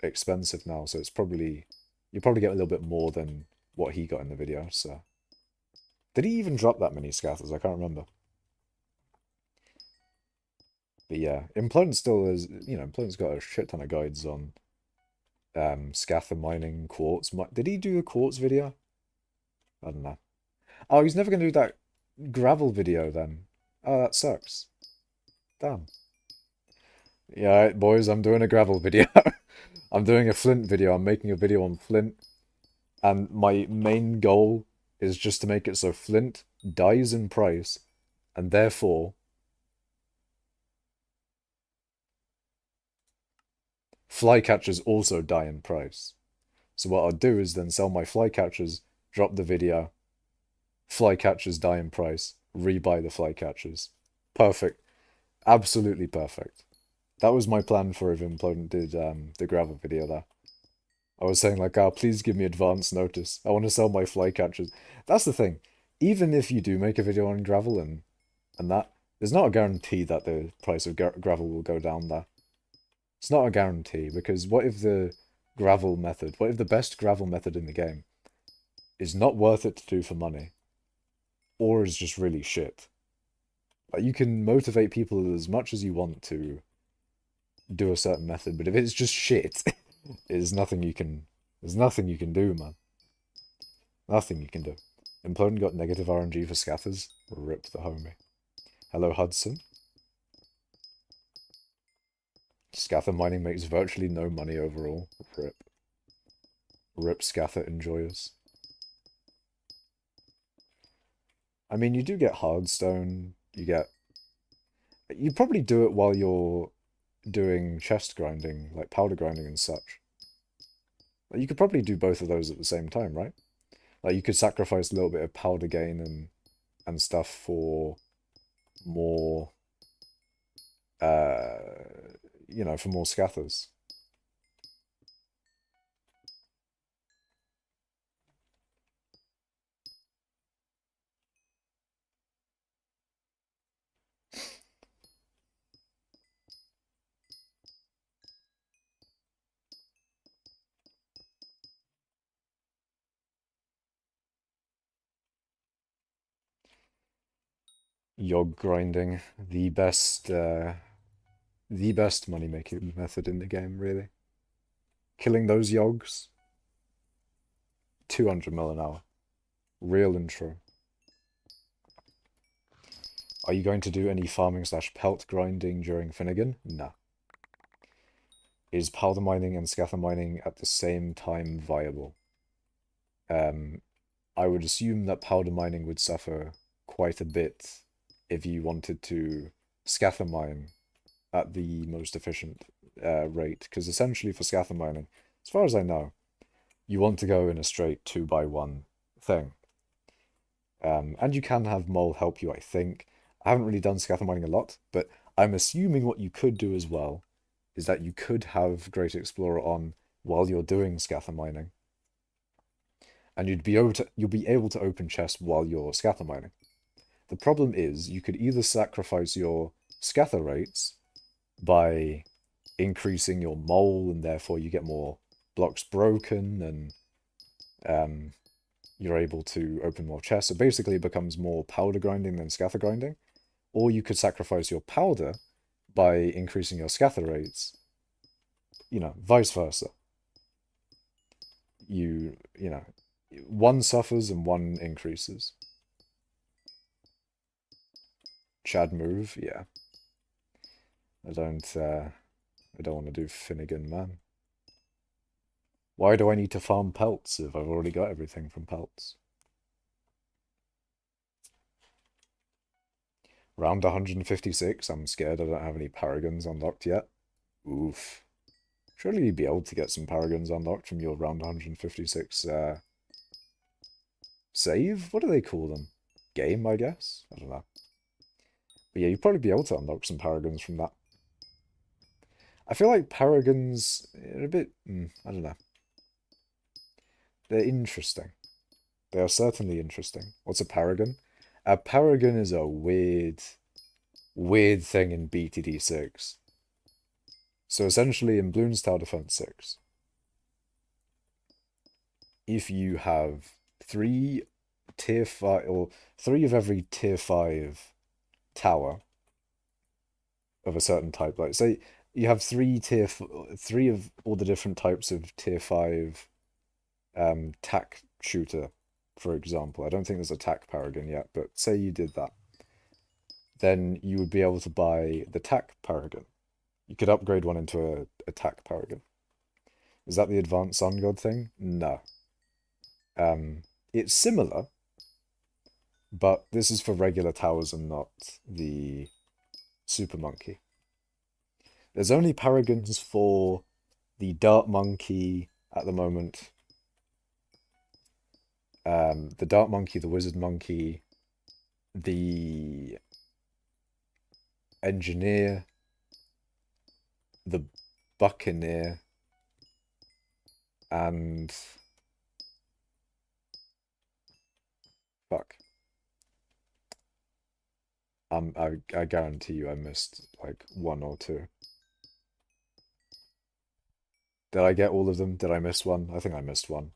expensive now, so it's probably... You probably get a little bit more than what he got in the video, so... Did he even drop that many Scathers? I can't remember. But yeah, Implodent still is... You know, Implodent's got a shit ton of guides on Scatha mining quartz. Did he do a quartz video? I don't know. Oh, he's never going to do that gravel video then. Oh, that sucks. Damn. Yeah, right, boys, I'm doing a gravel video. I'm doing a flint video. I'm making a video on flint. And my main goal is just to make it so flint dies in price. And therefore, flycatchers also die in price. So what I'll do is then sell my flycatchers, drop the video, flycatchers die in price, rebuy the flycatchers. Perfect. Absolutely perfect. That was my plan for if Implodent did the gravel video there. I was saying like, oh, please give me advance notice. I want to sell my flycatchers. That's the thing. Even if you do make a video on gravel and that, there's not a guarantee that the price of gravel will go down there. It's not a guarantee, because what if the best gravel method in the game is not worth it to do for money, or is just really shit? Like, you can motivate people as much as you want to do a certain method, but if it's just shit, there's nothing you can do, man. Nothing you can do. Implodent got negative RNG for scatters. Rip the homie. Hello, Hudson. Scatha mining makes virtually no money overall. Rip. Rip Scatha enjoyers. I mean, you do get hardstone. You get. You probably do it while you're doing chest grinding, like powder grinding and such. Like, you could probably do both of those at the same time, right? Like you could sacrifice a little bit of powder gain and stuff for more uh for more scatters. Yog grinding, the best money making method in the game, really. Killing those yogs, 200 mil an hour. Real intro. Are you going to do any farming slash pelt grinding during Finnegan? Nah. Is powder mining and scatter mining at the same time viable? Um, I would assume that powder mining would suffer quite a bit if you wanted to scatter mine at the most efficient rate, because essentially for scatter mining, as far as I know, you want to go in a straight 2x1 thing. And you can have mole help you, I think. I haven't really done scatter mining a lot, but I'm assuming what you could do as well is that you could have Great Explorer on while you're doing scatter mining, and you'll be able to open chests while you're scatter mining. The problem is you could either sacrifice your scatter rates by increasing your mole, and therefore you get more blocks broken, and um, you're able to open more chests. So basically it becomes more powder grinding than scatter grinding. Or you could sacrifice your powder by increasing your scatter rates, vice versa. You know, one suffers and one increases. Chad move, yeah. I don't want to do Finnegan, man. Why do I need to farm pelts if I've already got everything from pelts? Round 156, I'm scared I don't have any paragons unlocked yet. Oof. Surely you'd be able to get some paragons unlocked from your round 156 save? What do they call them? Game, I guess? I don't know. But yeah, you'd probably be able to unlock some paragons from that. I feel like paragons are a bit, I don't know. They're interesting. They are certainly interesting. What's a paragon? A paragon is a weird thing in BTD6. So essentially in Bloons Tower Defense 6, if you have three tier 5, or three of every tier 5 tower of a certain type, like say you have three of all the different types of tier 5 tack shooter, for example. I don't think there's a tack paragon yet, but say you did that. Then you would be able to buy the tack paragon. You could upgrade one into a attack paragon. Is that the advanced sun god thing? No. It's similar, but this is for regular towers and not the super monkey. There's only paragons for the dart monkey at the moment. The dart monkey, the wizard monkey, the engineer, the buccaneer, and fuck. I guarantee you I missed like one or two. Did I get all of them? Did I miss one? I think I missed one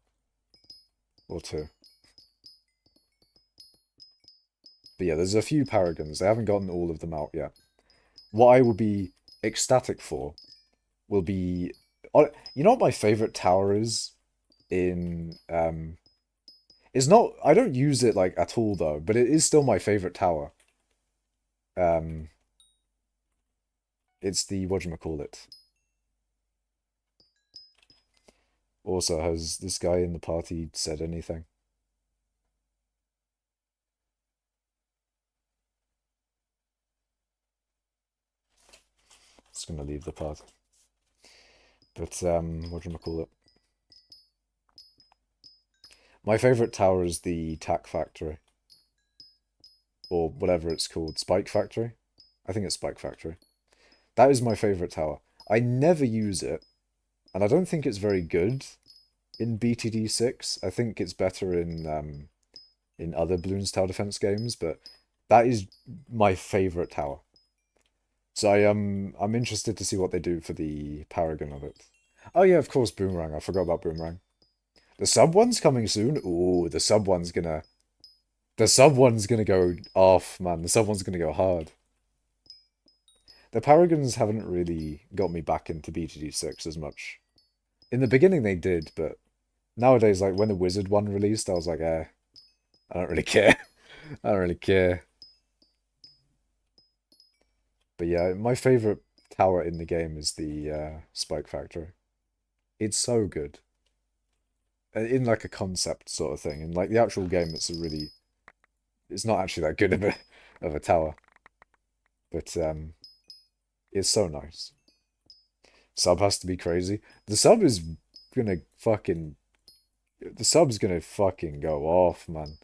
or two. But yeah, there's a few paragons. They haven't gotten all of them out yet. What I will be ecstatic for will be, you know what my favorite tower is in it's not, I don't use it like at all though, but it is still my favorite tower. Um it's the whatchamacallit. Also, has this guy in the party said anything? Just gonna leave the party. But whatchamacallit? My favorite tower is the Tack Factory. Or whatever it's called. Spike Factory? I think it's Spike Factory. That is my favorite tower. I never use it, and I don't think it's very good in BTD6. I think it's better in other Bloons Tower Defense games, but that is my favorite tower. So I'm interested to see what they do for the Paragon of it. Oh yeah, of course, Boomerang. I forgot about Boomerang. The sub one's coming soon. Ooh, the sub one's gonna go off, man. The sub one's gonna go hard. The Paragons haven't really got me back into BTD6 as much. In the beginning they did, but nowadays, like when the Wizard one released, I was like, I don't really care. I don't really care. But yeah, my favorite tower in the game is the Spike Factory. It's so good. In like a concept sort of thing. In like the actual game, it's not actually that good of a tower. But it's so nice. Sub has to be crazy. Gonna fucking the sub's gonna fucking go off, man.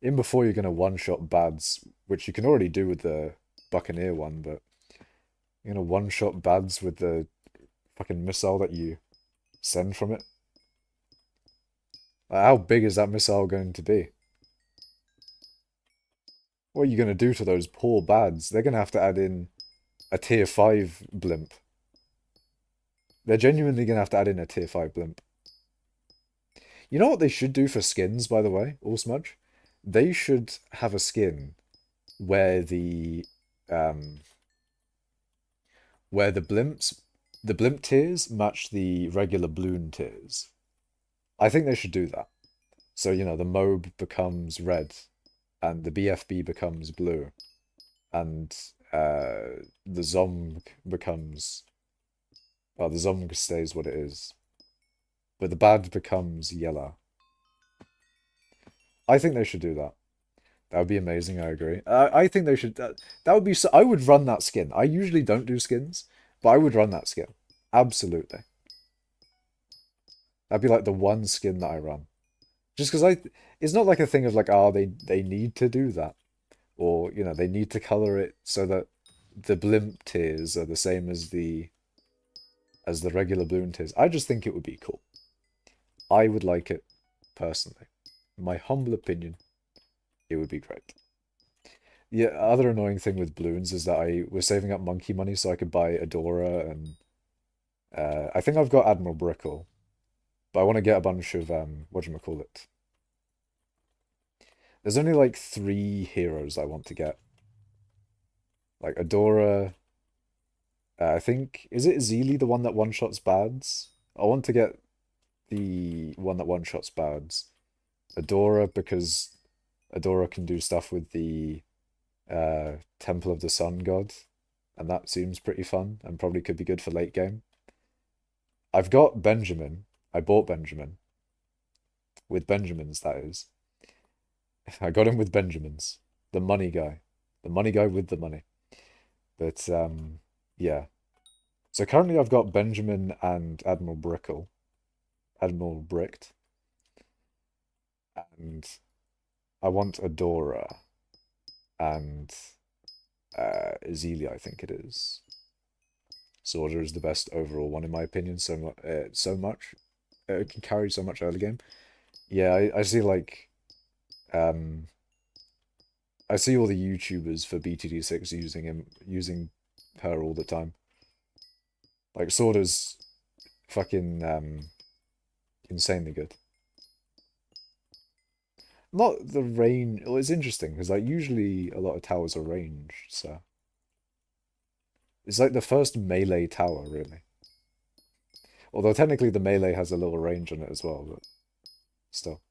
In before you're gonna one-shot bads, which you can already do with the Buccaneer one, but you're gonna one-shot bads with the fucking missile that you send from it. Like, how big is that missile going to be? What are you gonna do to those poor bads? They're gonna have to add in a tier 5 blimp. They're genuinely gonna have to add in a tier 5 blimp. You know what they should do for skins, by the way, All Smudge? They should have a skin where the blimp tiers match the regular balloon tiers. I think they should do that. So, you know, the MOB becomes red and the BFB becomes blue and the Zomg becomes, well, the Zomg stays what it is, but the bad becomes yellow. I think they should do that. That would be amazing. I agree. I think they should. That would be so. I would run that skin. I usually don't do skins, but I would run that skin. Absolutely. That'd be like the one skin that I run. Just because it's not like a thing of like, oh, they need to do that, or you know, they need to color it so that the blimp tiers are the same as the regular balloon tiers. I just think it would be cool. I would like it personally. My humble opinion, it would be great. The other annoying thing with balloons is that I was saving up monkey money so I could buy Adora and I think I've got Admiral Brickle, but I want to get a bunch of whatchamacallit. There's only like 3 heroes I want to get. Like Adora, I think, is it Zeely, the one that one-shots bads? I want to get the one that one-shots bads. Adora, because Adora can do stuff with the Temple of the Sun God, and that seems pretty fun and probably could be good for late game. I've got Benjamin. I bought Benjamin. With Benjamins, that is. I got him with Benjamins. The money guy. The money guy with the money. But, yeah. So currently I've got Benjamin and Admiral Brickle. Admiral Bricked. And I want Adora. And Azealia, I think it is. Sorter is the best overall one in my opinion. So much. It can carry so much early game. Yeah, I see like I see all the YouTubers for BTD6 using her all the time. Like Sorter's fucking insanely good. Not the range. Well, it's interesting because like usually a lot of towers are ranged, so it's like the first melee tower, really. Although technically the melee has a little range on it as well, but still.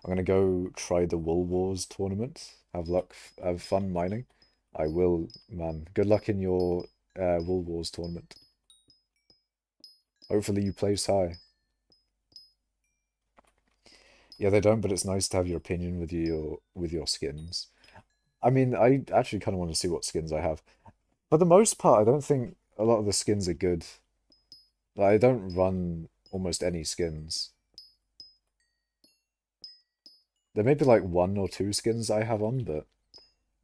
I'm gonna go try the Wool Wars tournament. Have luck, have fun mining. I will, man. Good luck in your Wool Wars tournament. Hopefully you place high. Yeah, they don't, but it's nice to have your opinion with your skins. I mean, I actually kind of want to see what skins I have. For the most part, I don't think a lot of the skins are good. Like, I don't run almost any skins. There may be like one or two skins I have on, but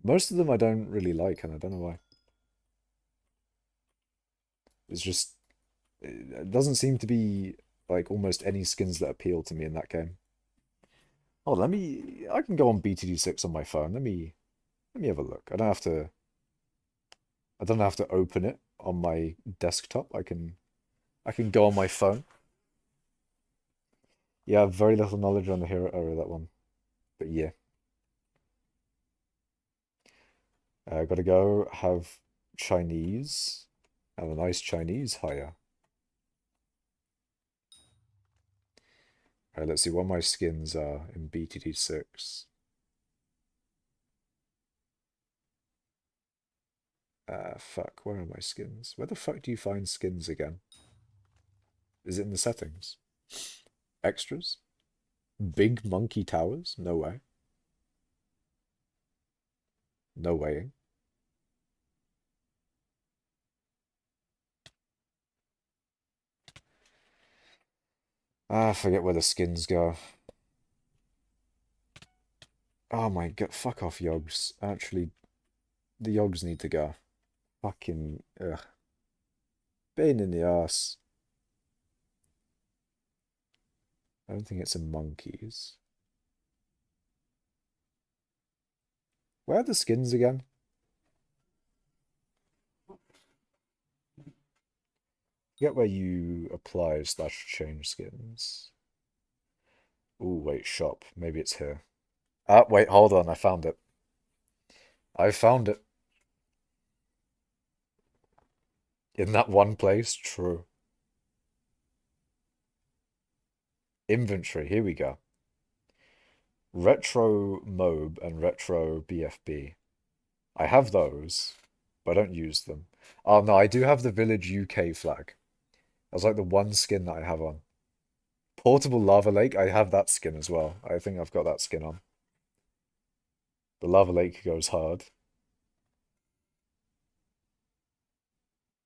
most of them I don't really like, and I don't know why. It's just, it doesn't seem to be like almost any skins that appeal to me in that game. Oh, I can go on BTD6 on my phone. Let me have a look. I don't have to open it on my desktop. I can go on my phone. Yeah, I have very little knowledge on the hero area, that one. But yeah, gotta go have Chinese and a nice Chinese hire. Alright, let's see what my skins are in BTD6. Fuck, where are my skins? Where the fuck do you find skins again? Is it in the settings? Extras? Big monkey towers? No way. No way. I forget where the skins go. Oh my god, fuck off, Yogs. Actually, the Yogs need to go. Fucking, ugh. Pain in the ass. I don't think it's in monkeys. Where are the skins again? Get where you apply slash change skins. Ooh, wait, shop. Maybe it's here. Ah, wait, hold on. I found it. I found it. In that one place? True. Inventory. Here we go. Retro MOB and Retro BFB. I have those, but I don't use them. Oh no, I do have the Village UK flag. That's like the one skin that I have on. Portable Lava Lake, I have that skin as well. I think I've got that skin on. The Lava Lake goes hard.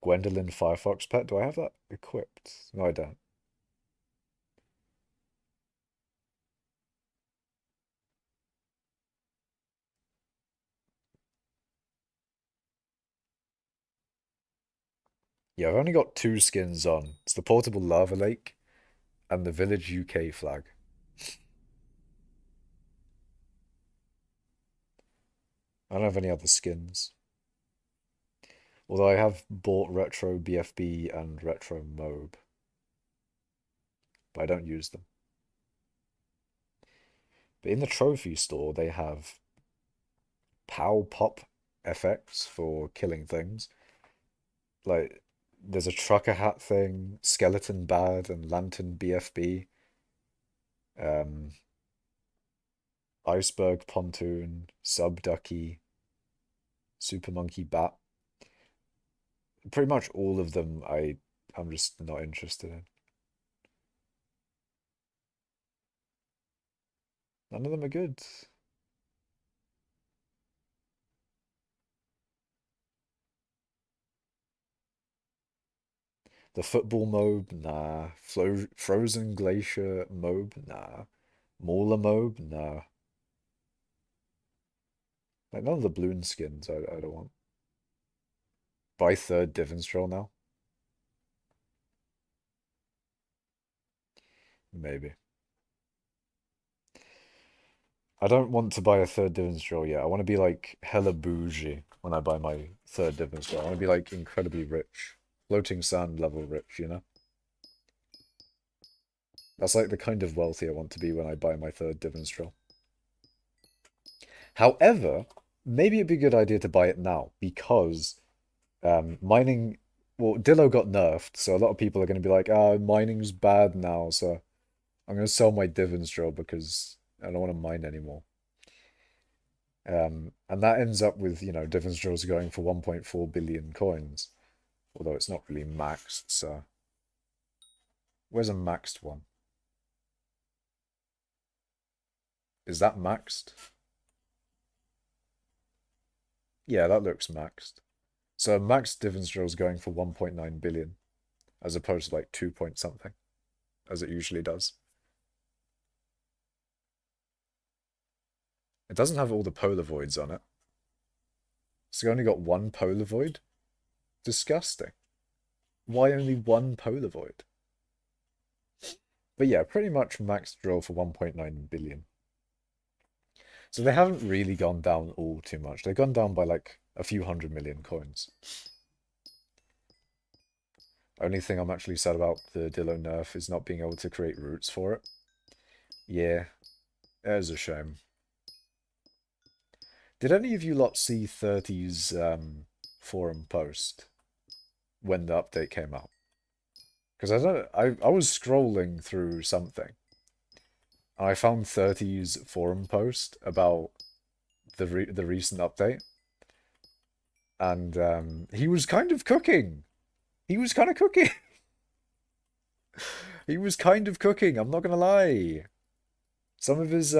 Gwendolyn Firefox pet, do I have that equipped? No, I don't. Yeah, I've only got two skins on. It's the Portable Lava Lake and the Village UK flag. I don't have any other skins. Although I have bought Retro BFB and Retro MOB, but I don't use them. But in the trophy store, they have Pow Pop FX for killing things. Like, there's a trucker hat thing, Skeleton Bad, and Lantern BFB. Um, Iceberg Pontoon, Sub Ducky, Super Monkey Bat. Pretty much all of them I'm just not interested in. None of them are good. The football mobe, nah. Frozen Glacier mobe, nah. Mauler mobe, nah. Like none of the balloon skins I don't want. Buy third Divans troll now? Maybe. I don't want to buy a third Divans troll yet. I want to be like hella bougie when I buy my third Divans troll. I want to be like incredibly rich. Floating sand level rich, you know? That's like the kind of wealthy I want to be when I buy my third Divans troll. However, maybe it'd be a good idea to buy it now because mining, well, Dillo got nerfed, so a lot of people are going to be like, "Ah, mining's bad now, so I'm going to sell my Divans drill because I don't want to mine anymore." And that ends up with, Divans drills going for 1.4 billion coins, although it's not really maxed, so where's a maxed one? Is that maxed? Yeah, that looks maxed. So max divans drill is going for 1.9 billion, as opposed to like 2 point something, as it usually does. It doesn't have all the polar voids on it. So only got one polar void? Disgusting. Why only one polar void? But yeah, pretty much max drill for 1.9 billion. So they haven't really gone down all too much. They've gone down by like a few 100 million coins. Only thing I'm actually sad about the Dillo nerf is not being able to create routes for it. Yeah, it is a shame. Did any of you lot see 30's forum post when the update came out? Because I was scrolling through something, and I found 30's forum post about the recent update, and he was kind of cooking. He was kind of cooking. He was kind of cooking. I'm not gonna lie. Some of his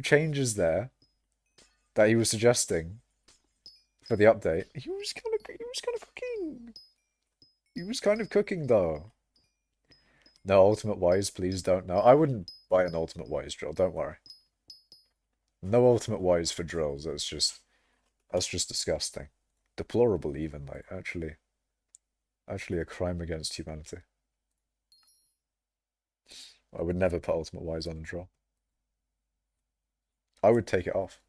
changes there that he was suggesting for the update, he was kind of cooking. He was kind of cooking though. No, Ultimate Wise, please don't. No, I wouldn't buy an Ultimate Wise drill, don't worry. No Ultimate Wise for drills, that's just disgusting. Deplorable even, like, actually a crime against humanity. I would never put Ultimate Wise on a drill. I would take it off.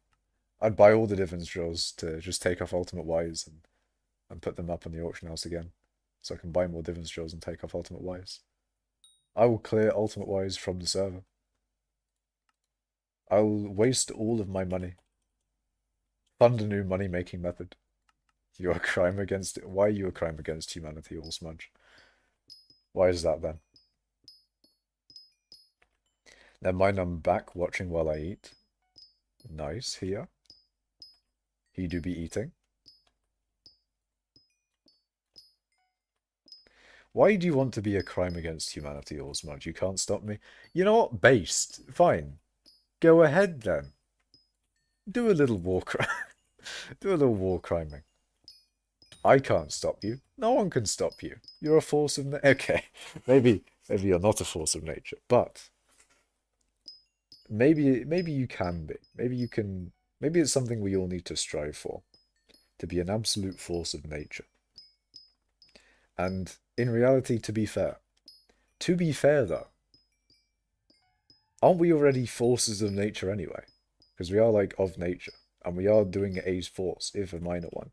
I'd buy all the divans drills to just take off Ultimate Wise and put them up on the auction house again. So I can buy more divans drills and take off Ultimate Wise. I will clear Ultimate Wise from the server. I'll waste all of my money. Fund a new money-making method. You're a crime against it. Why are you a crime against humanity, All Smudge? Why is that then? Never mind, I'm back watching while I eat. Nice, here. He do be eating. Why do you want to be a crime against humanity, All Smudge? You can't stop me. You know what? Based. Fine. Go ahead then. Do a little war crime. Do a little war criming. I can't stop you. No one can stop you. You're a force of nature. Okay, maybe you're not a force of nature, but maybe you can be. Maybe you can. Maybe it's something we all need to strive for, to be an absolute force of nature. And in reality, to be fair though, aren't we already forces of nature anyway? Because we are like of nature, and we are doing a force, if a minor one.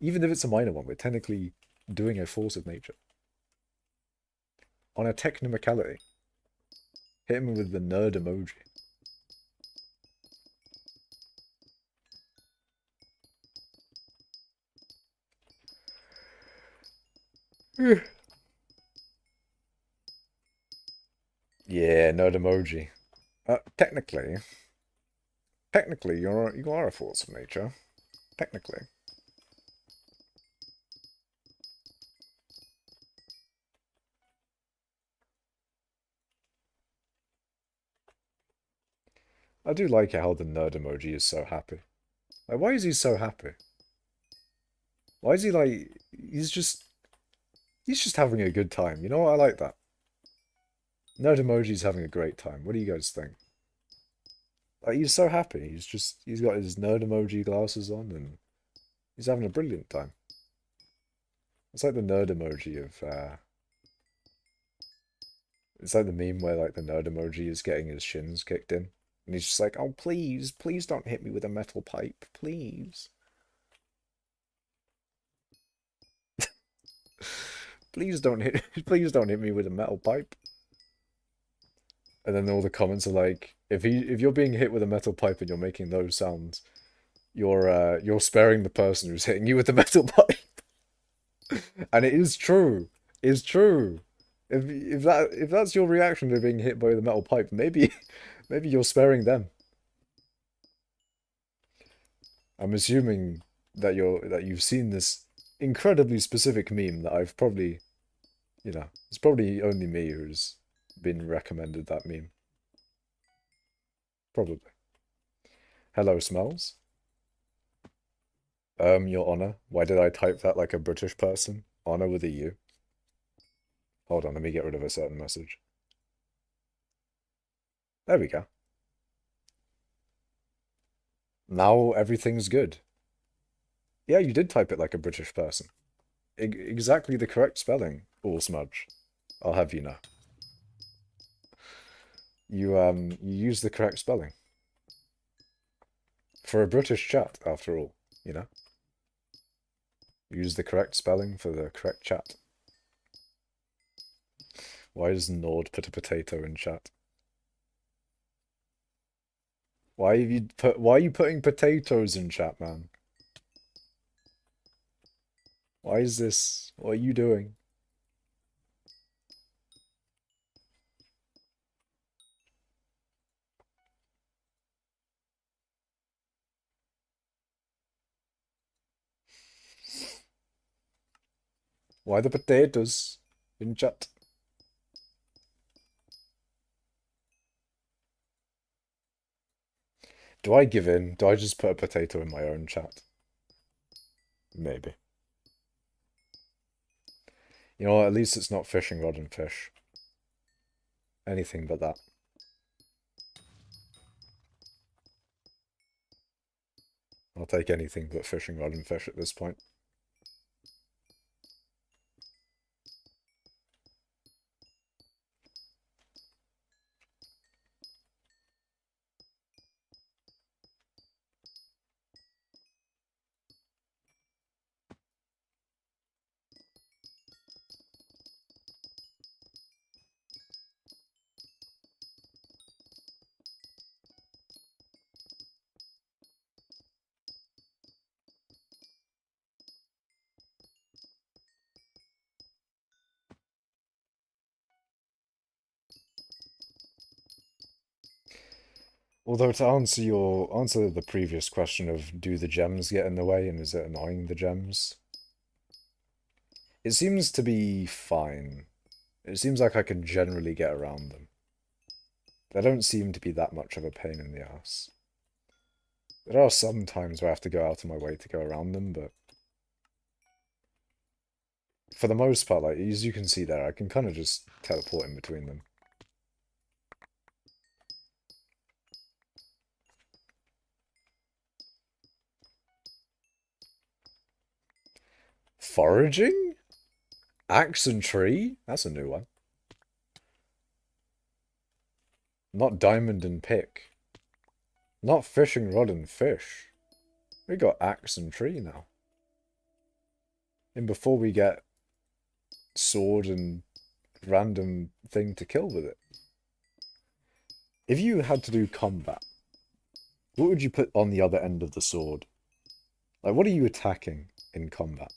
Even if it's a minor one, we're technically doing a force of nature. On a technicality. Hit him with the nerd emoji. Yeah, nerd emoji. Technically, you are a force of nature. Technically. I do like how the nerd emoji is so happy. Like, why is he so happy? Why is he like... He's just having a good time. You know what? I like that. Nerd emoji's having a great time. What do you guys think? Like, he's so happy. He's got his nerd emoji glasses on and he's having a brilliant time. It's like the nerd emoji of, it's like the meme where, like, the nerd emoji is getting his shins kicked in. And he's just like, oh, please don't hit me with a metal pipe. Please. Please don't hit me with a metal pipe. And then all the comments are like, if you're being hit with a metal pipe and you're making those sounds, you're sparing the person who's hitting you with the metal pipe. And it is true. It's true. If that's your reaction to being hit by the metal pipe, maybe you're sparing them. I'm assuming that you've seen this incredibly specific meme that I've probably, it's probably only me who's been recommended that meme. Probably. Hello, Smells. Your Honor, why did I type that like a British person? Honor with a U. Hold on, let me get rid of a certain message. There we go. Now everything's good. Yeah, you did type it like a British person. Exactly the correct spelling, all smudge. I'll have you know. You used the correct spelling. For a British chat, after all, you know? Use the correct spelling for the correct chat. Why does Nord put a potato in chat? Why are you putting potatoes in chat, man? Why is this? What are you doing? Why the potatoes in chat? Do I give in? Do I just put a potato in my own chat? Maybe. You know what? At least it's not fishing rod and fish. Anything but that. I'll take anything but fishing rod and fish at this point. Although to answer the previous question of do the gems get in the way and is it annoying the gems? It seems to be fine. It seems like I can generally get around them. They don't seem to be that much of a pain in the ass. There are some times where I have to go out of my way to go around them, but for the most part, like as you can see there, I can kind of just teleport in between them. Foraging? Axe and tree? That's a new one. Not diamond and pick. Not fishing rod and fish. We got axe and tree now. And before we get sword and random thing to kill with it. If you had to do combat, what would you put on the other end of the sword? Like, what are you attacking in combat?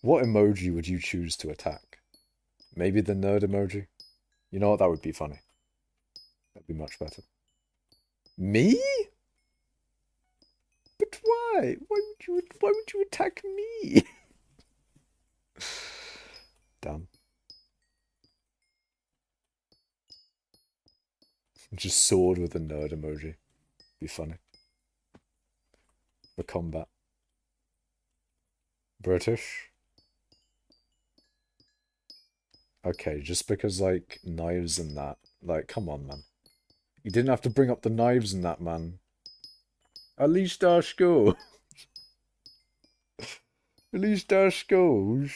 What emoji would you choose to attack? Maybe the nerd emoji? You know what? That would be funny. That'd be much better. Me? But why? Why would you attack me? Damn. Just sword with a nerd emoji. Be funny. For combat. British? Okay, just because, like, knives and that. Like, come on, man. You didn't have to bring up the knives and that, man. At least our school. At least our schools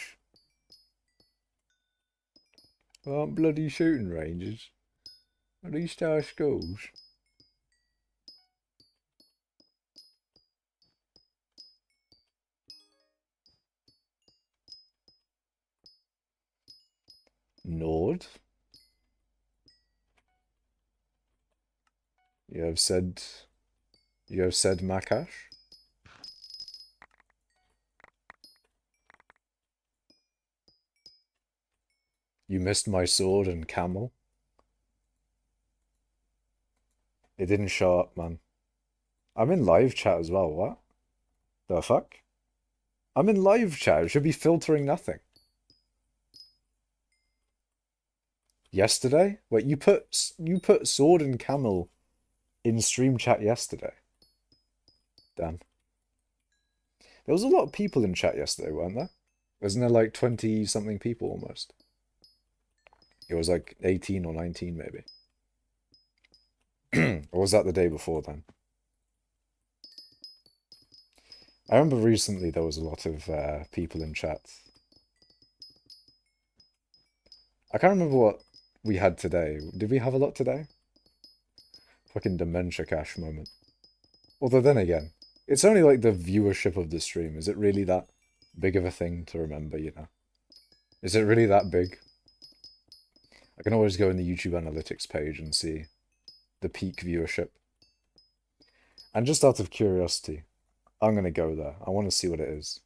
aren't bloody shooting ranges. At least our schools. Nord? You have said... You have said Makash? You missed my sword and camel? It didn't show up, man. I'm in live chat as well, what? The fuck? I'm in live chat, it should be filtering nothing. Yesterday? Wait, you put sword and camel in stream chat yesterday? Damn. There was a lot of people in chat yesterday, weren't there? Wasn't there like 20 something people almost? It was like 18 or 19 maybe. Or was that the day before then? I remember recently there was a lot of people in chat. I can't remember what we had today. Did we have a lot today? Fucking dementia cache moment. Although then again, it's only like the viewership of the stream. Is it really that big of a thing to remember, you know? Is it really that big? I can always go in the YouTube analytics page and see the peak viewership. And just out of curiosity, I'm going to go there. I want to see what it is.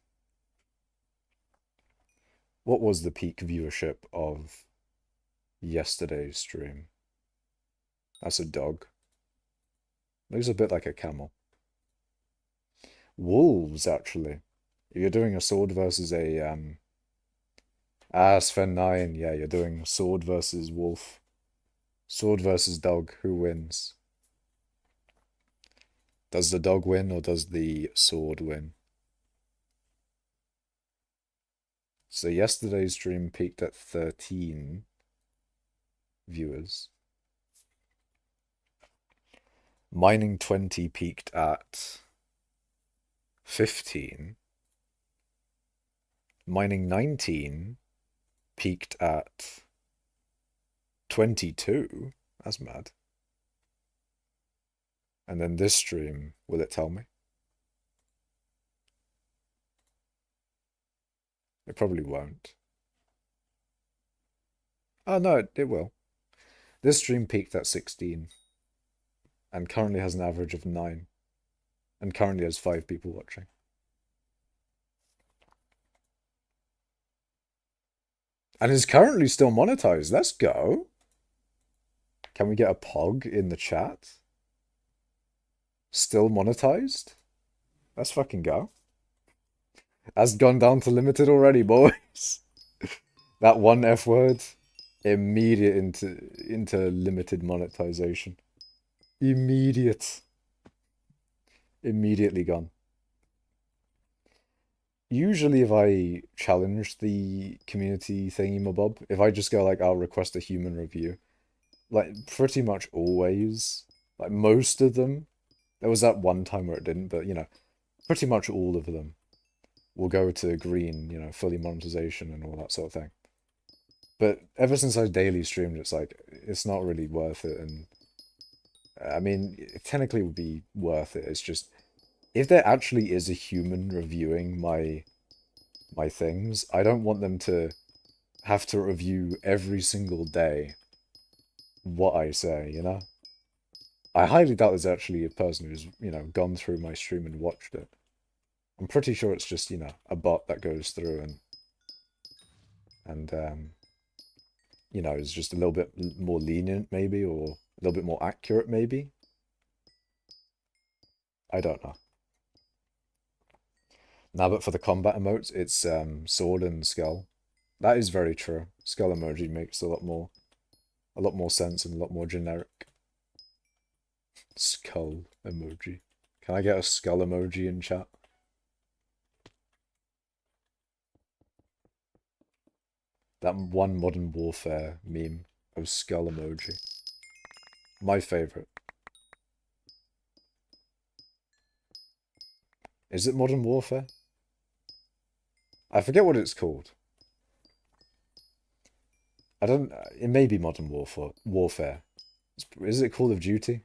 What was the peak viewership of yesterday's stream? That's a dog. Looks a bit like a camel. Wolves, actually. If you're doing a sword versus a Sven 9, yeah, you're doing sword versus wolf. Sword versus dog, who wins? Does the dog win or does the sword win? So yesterday's stream peaked at 13 viewers. Mining 20 peaked at 15. Mining 19 peaked at 22. That's mad. And then this stream, will it tell me? It probably won't. Oh no, it will. This stream peaked at 16 and currently has an average of 9 and currently has 5 people watching. And is currently still monetized. Let's go. Can we get a pog in the chat? Still monetized? Let's fucking go. Has gone down to limited already, boys. That one F word, immediate into limited monetization. Immediately gone. Usually if I challenge the community thingy-mabob, if I just go like, I'll request a human review, like pretty much always, like most of them, there was that one time where it didn't, but you know, pretty much all of them will go to green, you know, fully monetization and all that sort of thing. But ever since I daily streamed, it's like, it's not really worth it. And I mean, it technically would be worth it. It's just, if there actually is a human reviewing my things, I don't want them to have to review every single day what I say, you know? I highly doubt there's actually a person who's, you know, gone through my stream and watched it. I'm pretty sure it's just, you know, a bot that goes through and you know, is just a little bit more lenient maybe, or a little bit more accurate maybe. I don't know. Now, but for the combat emotes, it's sword and skull. That is very true. Skull emoji makes a lot more sense and a lot more generic. Skull emoji. Can I get a skull emoji in chat? That one Modern Warfare meme of skull emoji. My favorite. Is it Modern Warfare? I forget what it's called. I don't. It may be Modern Warfare. Is it Call of Duty?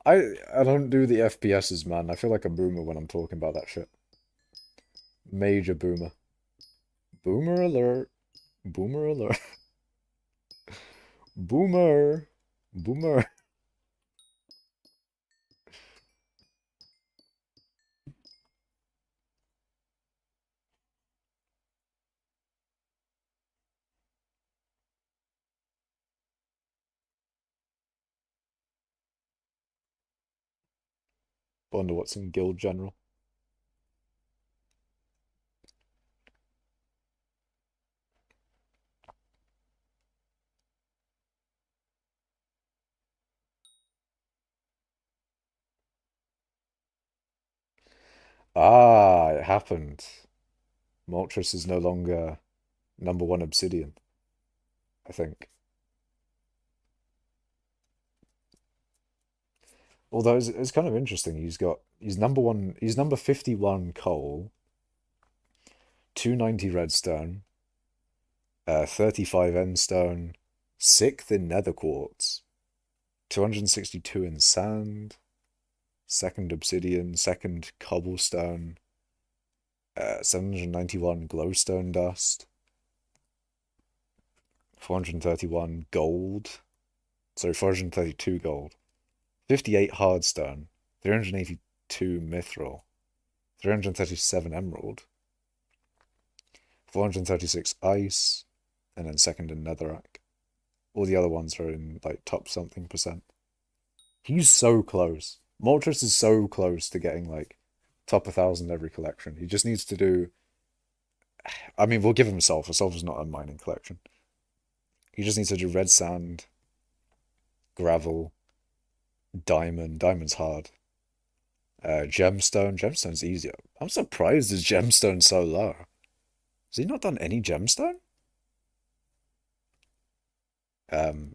I don't do the FPSs, man. I feel like a boomer when I'm talking about that shit. Major boomer. Boomer alert. Boomer alert. Boomer. Boomer. Wonder what's in Guild General. Ah, it happened. Moltres is no longer number one obsidian, I think. Although it's kind of interesting. He's number 51 coal, 290 redstone, 35 endstone, 6th in nether quartz, 262 in sand, second obsidian, second cobblestone, 791 glowstone dust, 431 gold, sorry, 432 gold, 58 hardstone, 382 mithril, 337 emerald, 436 ice, and then second in netherrack. All the other ones are in like top something percent. He's so close. Moltres is so close to getting like top 1,000 every collection. He just needs to do. I mean, we'll give him sulfur. Sulfur's not a mining collection. He just needs to do red sand, gravel, diamond. Diamond's hard. Gemstone. Gemstone's easier. I'm surprised his gemstone's so low. Has he not done any gemstone?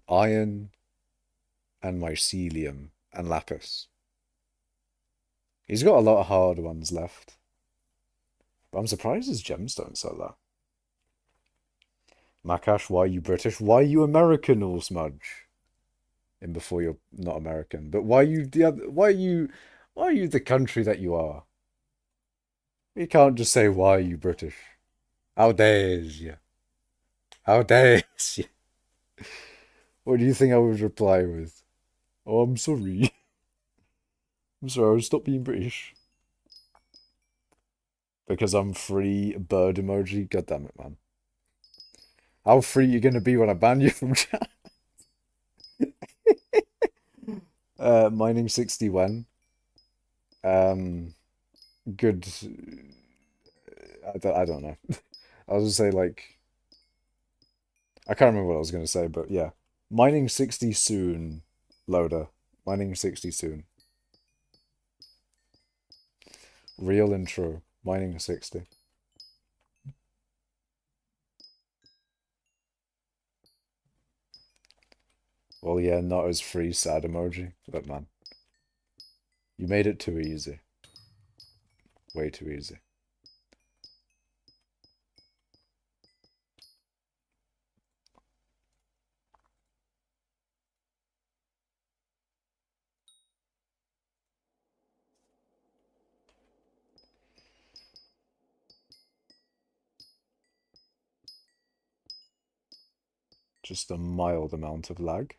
Iron and mycelium and lapis. He's got a lot of hard ones left. But I'm surprised his gemstone's so low. Makash, why are you British? Why are you American, all smudge? In before you're not American. But why are you the other, why are you the country that you are? You can't just say why are you British. How dares you? How dares you? What do you think I would reply with? Oh, I'm sorry. I'm sorry, I'll stop being British. Because I'm free bird emoji. God damn it, man. How free you gonna be when I ban you from chat? Mining 60 when? Um, good. I don't know. I was gonna say like I can't remember what I was gonna say, but yeah, mining 60 soon, loader. Mining 60 soon. Real intro. Mining 60. Well, yeah, not as free sad emoji, but man, you made it too easy. Way too easy. Just a mild amount of lag.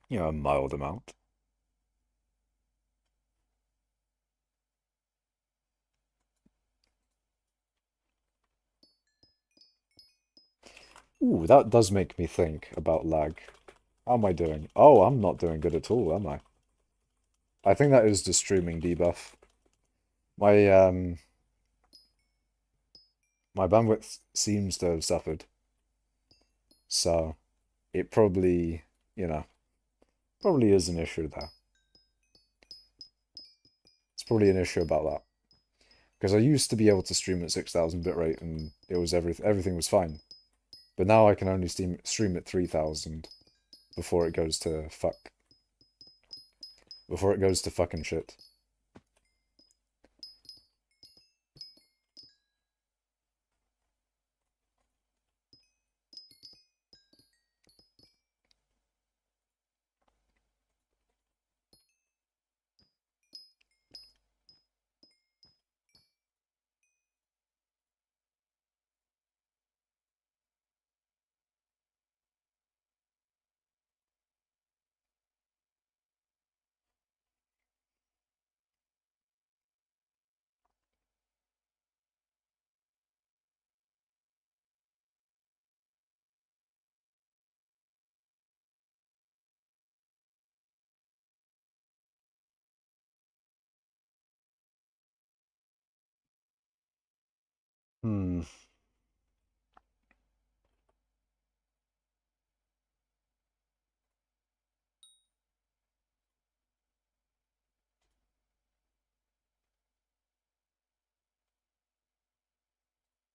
You know, a mild amount. Ooh, that does make me think about lag. How am I doing? Oh, I'm not doing good at all, am I? I think that is the streaming debuff. My my bandwidth seems to have suffered. So it probably, you know, probably is an issue there. It's probably an issue about that. Because I used to be able to stream at 6,000 bitrate and it was everything was fine. But now I can only stream at 3,000 before it goes to fuck. Before it goes to fucking shit. Hmm.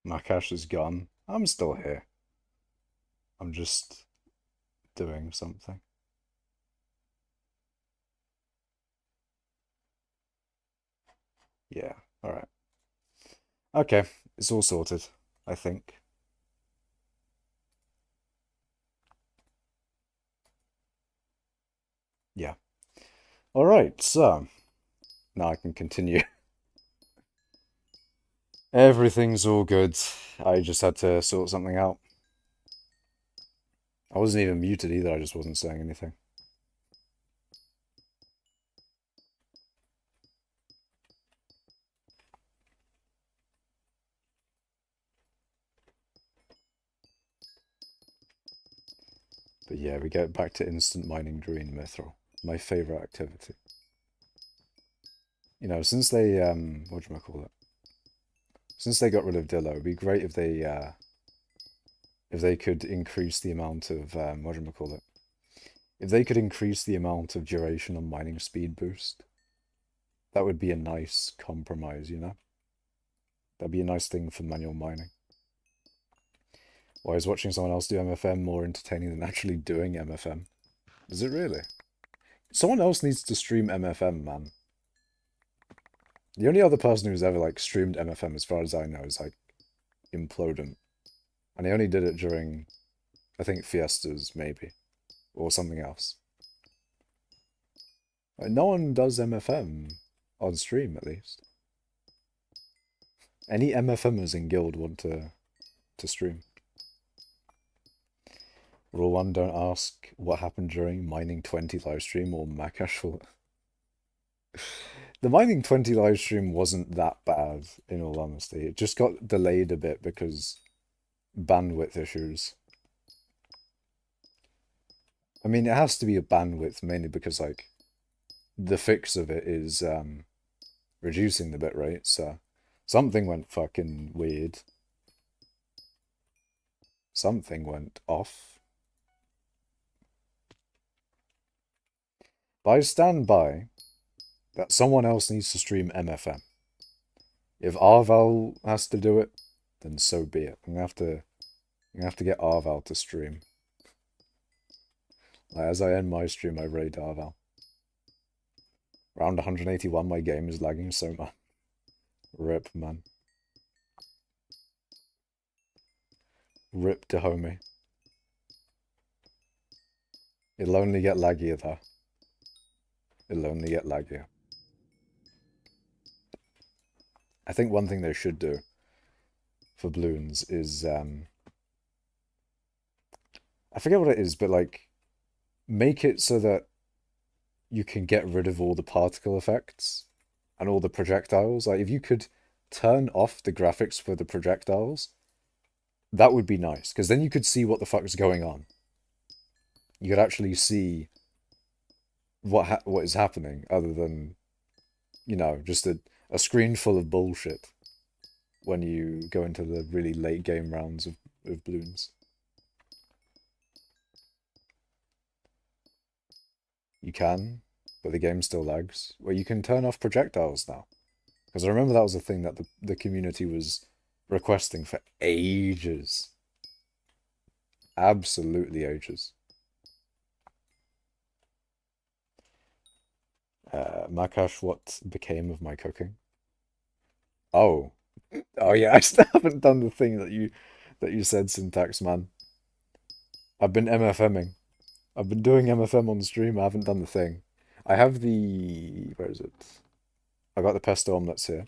My cash is gone. I'm still here. I'm just doing something. Yeah, alright. Okay, it's all sorted, I think. Yeah. Alright, so now I can continue. Everything's all good. I just had to sort something out. I wasn't even muted either, I just wasn't saying anything. But yeah, we get back to instant mining green mithril. My favorite activity. You know, since they whatchamacallit? Since they got rid of Dillo, it'd be great if they could increase the amount of whatchamacallit? If they could increase the amount of duration on mining speed boost, that would be a nice compromise, you know? That'd be a nice thing for manual mining. Why is watching someone else do MFM more entertaining than actually doing MFM? Is it really? Someone else needs to stream MFM, man. The only other person who's ever like streamed MFM, as far as I know, is like Implodent, and he only did it during, I think, fiestas maybe, or something else. Like, no one does MFM on stream, at least. Any MFMers in guild want to stream. Rule 1, don't ask what happened during Mining 20 livestream or Makash. The Mining 20 livestream wasn't that bad, in all honesty. It just got delayed a bit because bandwidth issues. I mean, it has to be a bandwidth mainly because, like, the fix of it is reducing the bitrate, so something went fucking weird. Something went off. But I stand by that someone else needs to stream MFM. If Arval has to do it, then so be it. I'm gonna have to get Arval to stream. Like, as I end my stream, I raid Arval. Round 181, my game is lagging so much. Rip, man. Rip to homie. It'll only get laggier though. It'll only get laggier. I think one thing they should do for balloons is I forget what it is, but like make it so that you can get rid of all the particle effects and all the projectiles. Like if you could turn off the graphics for the projectiles, that would be nice, because then you could see what the fuck's going on. You could actually see what is happening, other than, you know, just a screen full of bullshit when you go into the really late game rounds of balloons. You can, but the game still lags. Well, you can turn off projectiles now. Because I remember that was a thing that the community was requesting for ages. Absolutely ages. Makash, what became of my cooking? Oh. Oh yeah, I still haven't done the thing that you said, Syntax man. I've been MFMing. I've been doing MFM on stream, I haven't done the thing. I have the where is it? I got the pesto omelets here.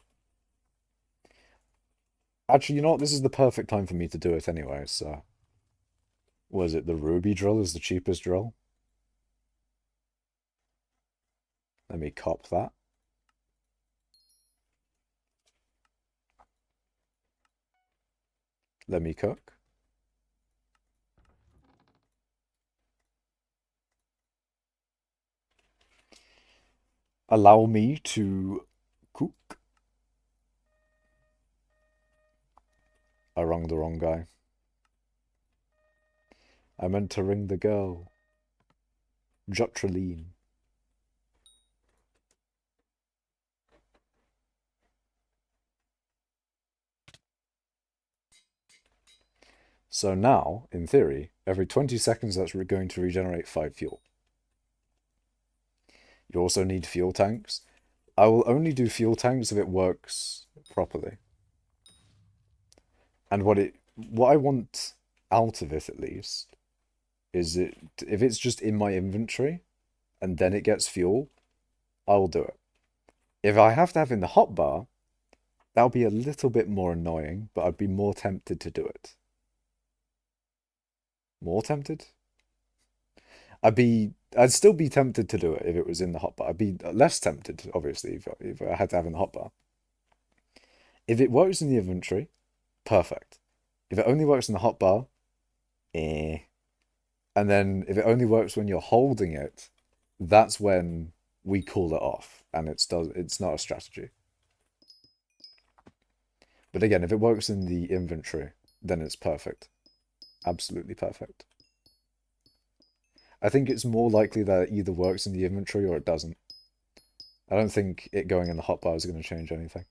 Actually, you know what? This is the perfect time for me to do it anyway, so. Was it the ruby drill is the cheapest drill? Let me cop that. Let me cook. Allow me to cook. I rung the wrong guy. I meant to ring the girl. Jotraline. So now, in theory, every 20 seconds that's going to regenerate 5 fuel. You also need fuel tanks. I will only do fuel tanks if it works properly. And what I want out of it at least is it if it's just in my inventory and then it gets fuel, I will do it. If I have to have it in the hotbar, that'll be a little bit more annoying, but I'd be more tempted to do it. More tempted? I'd still be tempted to do it if it was in the hotbar. I'd be less tempted, obviously, if I had to have it in the hotbar. If it works in the inventory, perfect. If it only works in the hotbar, eh. And then if it only works when you're holding it, that's when we call it off, and it's not a strategy. But again, if it works in the inventory, then it's perfect. Absolutely perfect. I think it's more likely that it either works in the inventory or it doesn't. I don't think it going in the hotbar is going to change anything.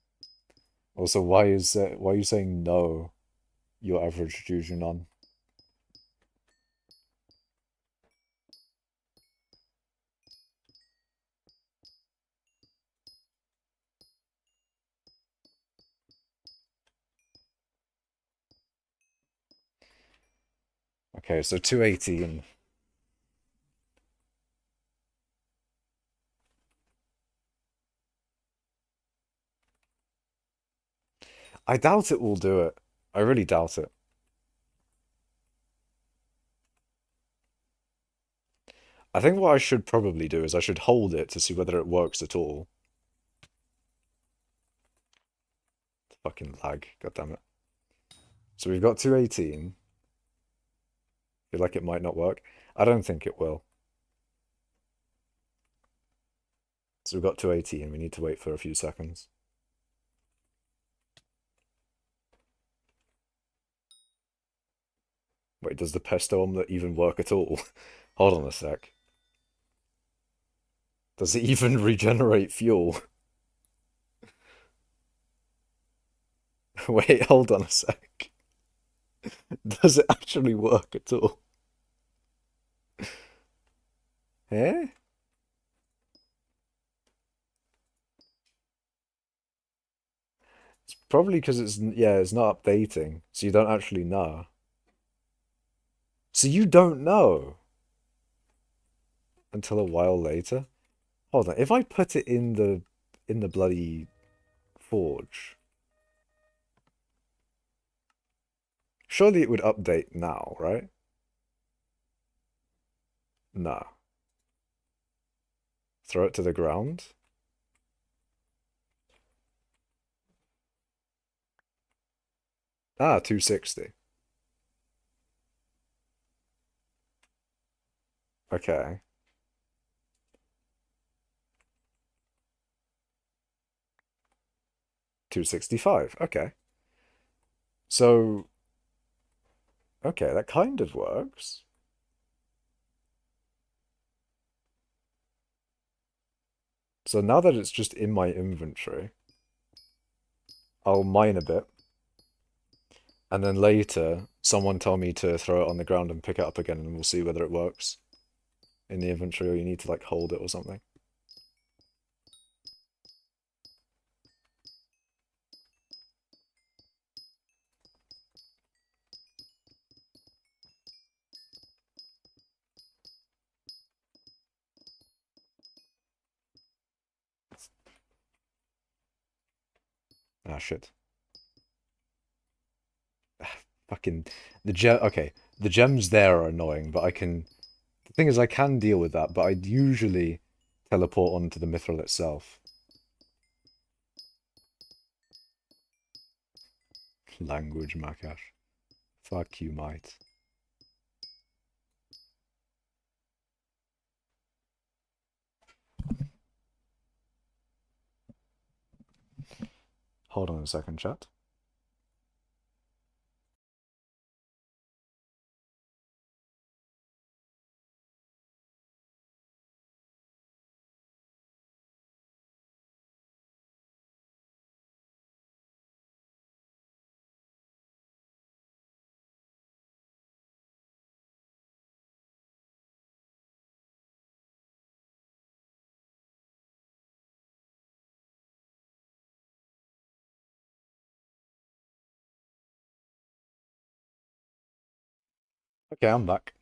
Also, why are you saying no? Your average Juju none. Okay, so 218. I doubt it will do it. I really doubt it. I think what I should probably do is I should hold it to see whether it works at all. Fucking lag, god damn it. So we've got 218. Feel like it might not work. I don't think it will. So we've got 218. We need to wait for a few seconds. Wait, does the pesto omelette even work at all? Hold on a sec. Does it even regenerate fuel? Wait, hold on a sec. Does it actually work at all? Eh? It's probably because it's not updating, so you don't actually know. So you don't know until a while later. Hold on, if I put it in the bloody forge, surely it would update now, right? No. Throw it to the ground. Ah, 260. Okay. 265. Okay. So, okay, that kind of works. So now that it's just in my inventory, I'll mine a bit. And then later, someone tell me to throw it on the ground and pick it up again, and we'll see whether it works in the inventory or you need to like hold it or something. Ah, shit. Fucking the gem. Okay, the gems there are annoying, but I can. The thing is, I can deal with that, but I usually teleport onto the mithril itself. Language, Makash. Fuck you, mate. Hold on a second, chat. Okay, I'm back.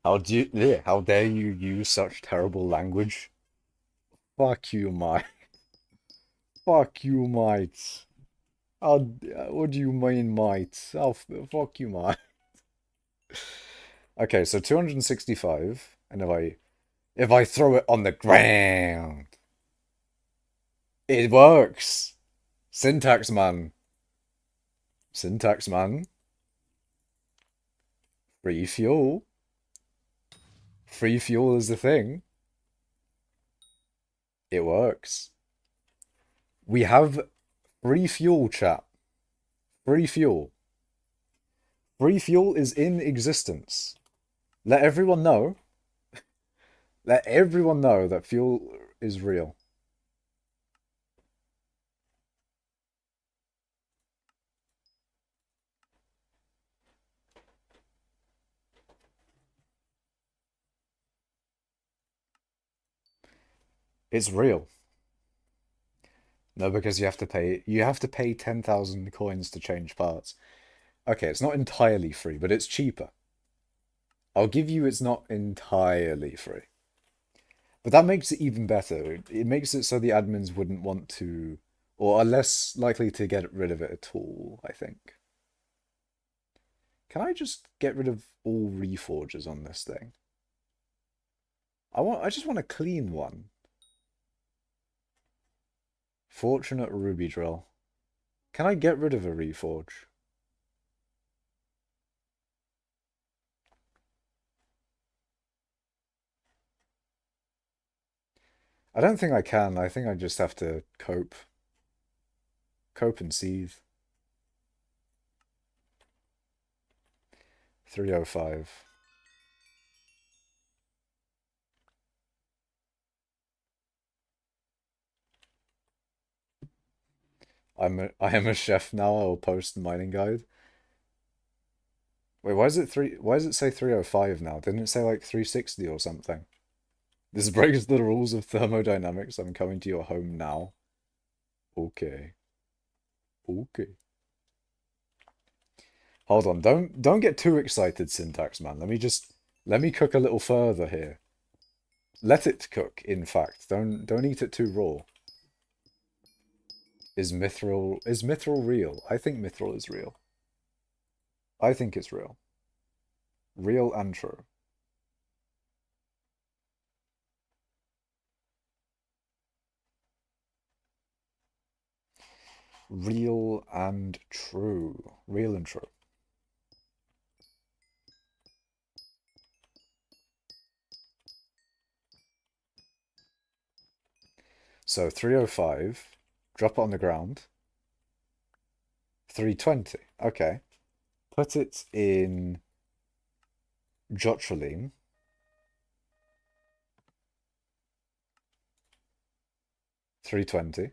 How dare you use such terrible language? Fuck you, mate. Fuck you, mate. What do you mean, mate? Fuck you, mate. Okay, so 265, and if I throw it on the ground, it works. Syntax man. Syntax man. Free fuel. Free fuel is the thing. It works. We have free fuel, chat. Free fuel. Free fuel is in existence. Let everyone know. Let everyone know that fuel is real. It's real. No, because you have to pay 10,000 coins to change parts. Okay, it's not entirely free, but it's cheaper. I'll give you it's not entirely free. But that makes it even better. It makes it so the admins wouldn't want to, or are less likely to get rid of it at all, I think. Can I just get rid of all reforges on this thing? I just want a clean one. Fortunate ruby drill. Can I get rid of a reforge? I don't think I can. I think I just have to cope. Cope and seethe. 305. I am a chef now. I will post the mining guide. Wait, why does it say 305 now? Didn't it say like 360 or something? This breaks the rules of thermodynamics. I'm coming to your home now. Okay. Okay. Hold on. Don't get too excited, syntax man. Let me cook a little further here. Let it cook, in fact. Don't eat it too raw. Is mithril real? I think mithril is real. I think it's real. Real and true. Real and true. Real and true. So 305, drop it on the ground. 320. Okay. Put it in Jotraline. 320.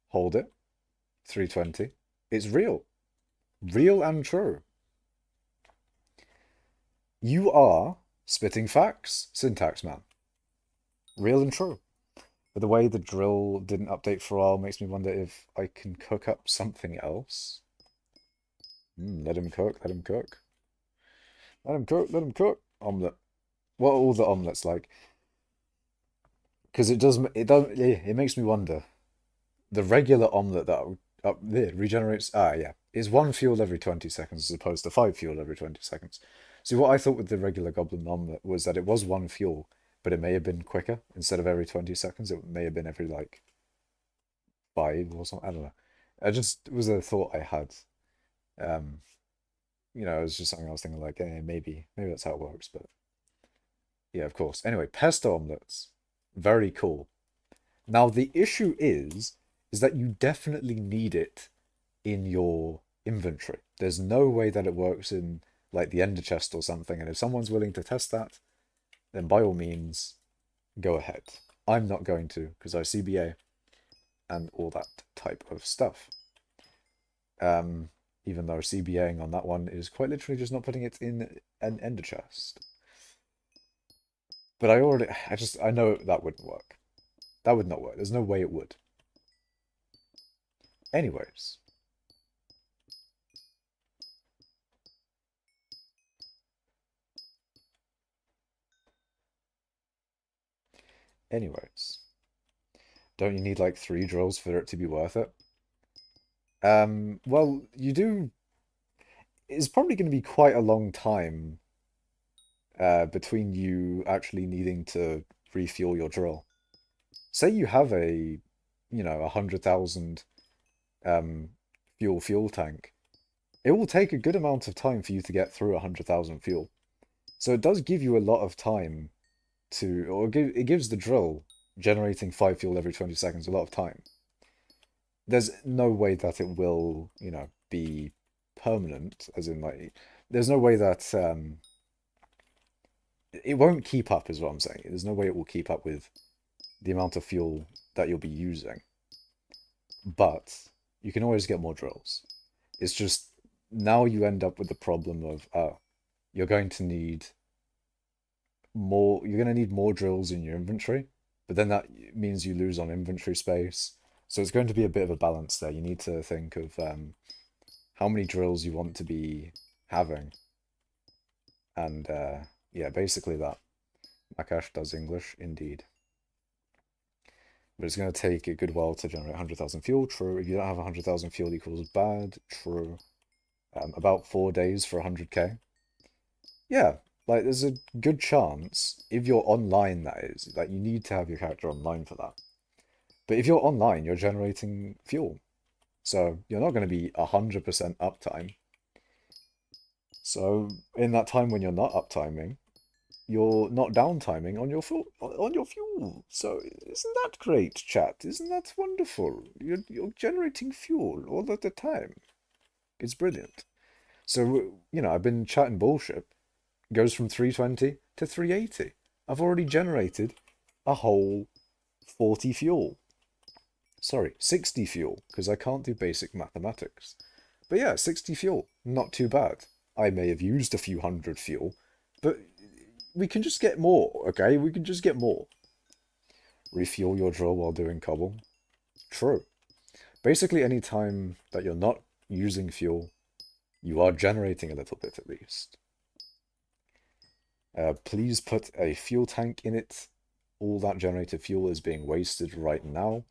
Hold it. 320. It's real. Real and true. You are spitting facts, syntax man. Real and true. But the way the drill didn't update for a while makes me wonder if I can cook up something else. Let him cook, let him cook. Let him cook, let him cook. Omelette. What are all the omelettes like? Because it makes me wonder. The regular omelette that up there regenerates, yeah, is one fuel every 20 seconds as opposed to 5 fuel every 20 seconds. See, what I thought with the regular goblin omelette was that it was one fuel, but it may have been quicker. Instead of every 20 seconds, it may have been every, like, 5 or something. I don't know. It was a thought I had. Um, it was just something I was thinking, like, maybe that's how it works, but yeah, of course. Anyway, pesto omelettes. Very cool. Now, the issue is that you definitely need it in your inventory. There's no way that it works in, like, the ender chest or something, and if someone's willing to test that, then by all means, go ahead. I'm not going to, because I CBA and all that type of stuff. Even though CBAing on that one is quite literally just not putting it in an ender chest. But I know that wouldn't work. That would not work. There's no way it would. Anyways. Anyways, don't you need like 3 drills for it to be worth it? Well, you do. It's probably going to be quite a long time between you actually needing to refuel your drill. Say you have a 100,000 um, fuel tank. It will take a good amount of time for you to get through 100,000 fuel. So it does give you a lot of time it gives the drill generating 5 fuel every 20 seconds a lot of time. There's no way that it will, be permanent, as in like, there's no way that it won't keep up, is what I'm saying. There's no way it will keep up with the amount of fuel that you'll be using. But you can always get more drills. It's just now you end up with the problem of you're going to need you're going to need more drills in your inventory, but then that means you lose on inventory space. So it's going to be a bit of a balance there. You need to think of how many drills you want to be having. And yeah, basically that. Makash does English, indeed. But it's going to take a good while to generate 100,000 fuel, true. If you don't have 100,000 fuel equals bad, true. About 4 days for 100k. Yeah, like there's a good chance, if you're online that is, that you need to have your character online for that. But if you're online, you're generating fuel. So you're not going to be 100% uptime. So in that time when you're not uptiming, you're not downtiming on your fuel. So isn't that great, chat? Isn't that wonderful? You're generating fuel all of the time. It's brilliant. So, I've been chatting bullshit. Goes from 320 to 380. I've already generated a whole 40 fuel. Sorry, 60 fuel, because I can't do basic mathematics. But yeah, 60 fuel, not too bad. I may have used a few hundred fuel, but we can just get more, okay? We can just get more. Refuel your drill while doing cobble. True. Basically, any time that you're not using fuel, you are generating a little bit at least. Please put a fuel tank in it. All that generated fuel is being wasted right now.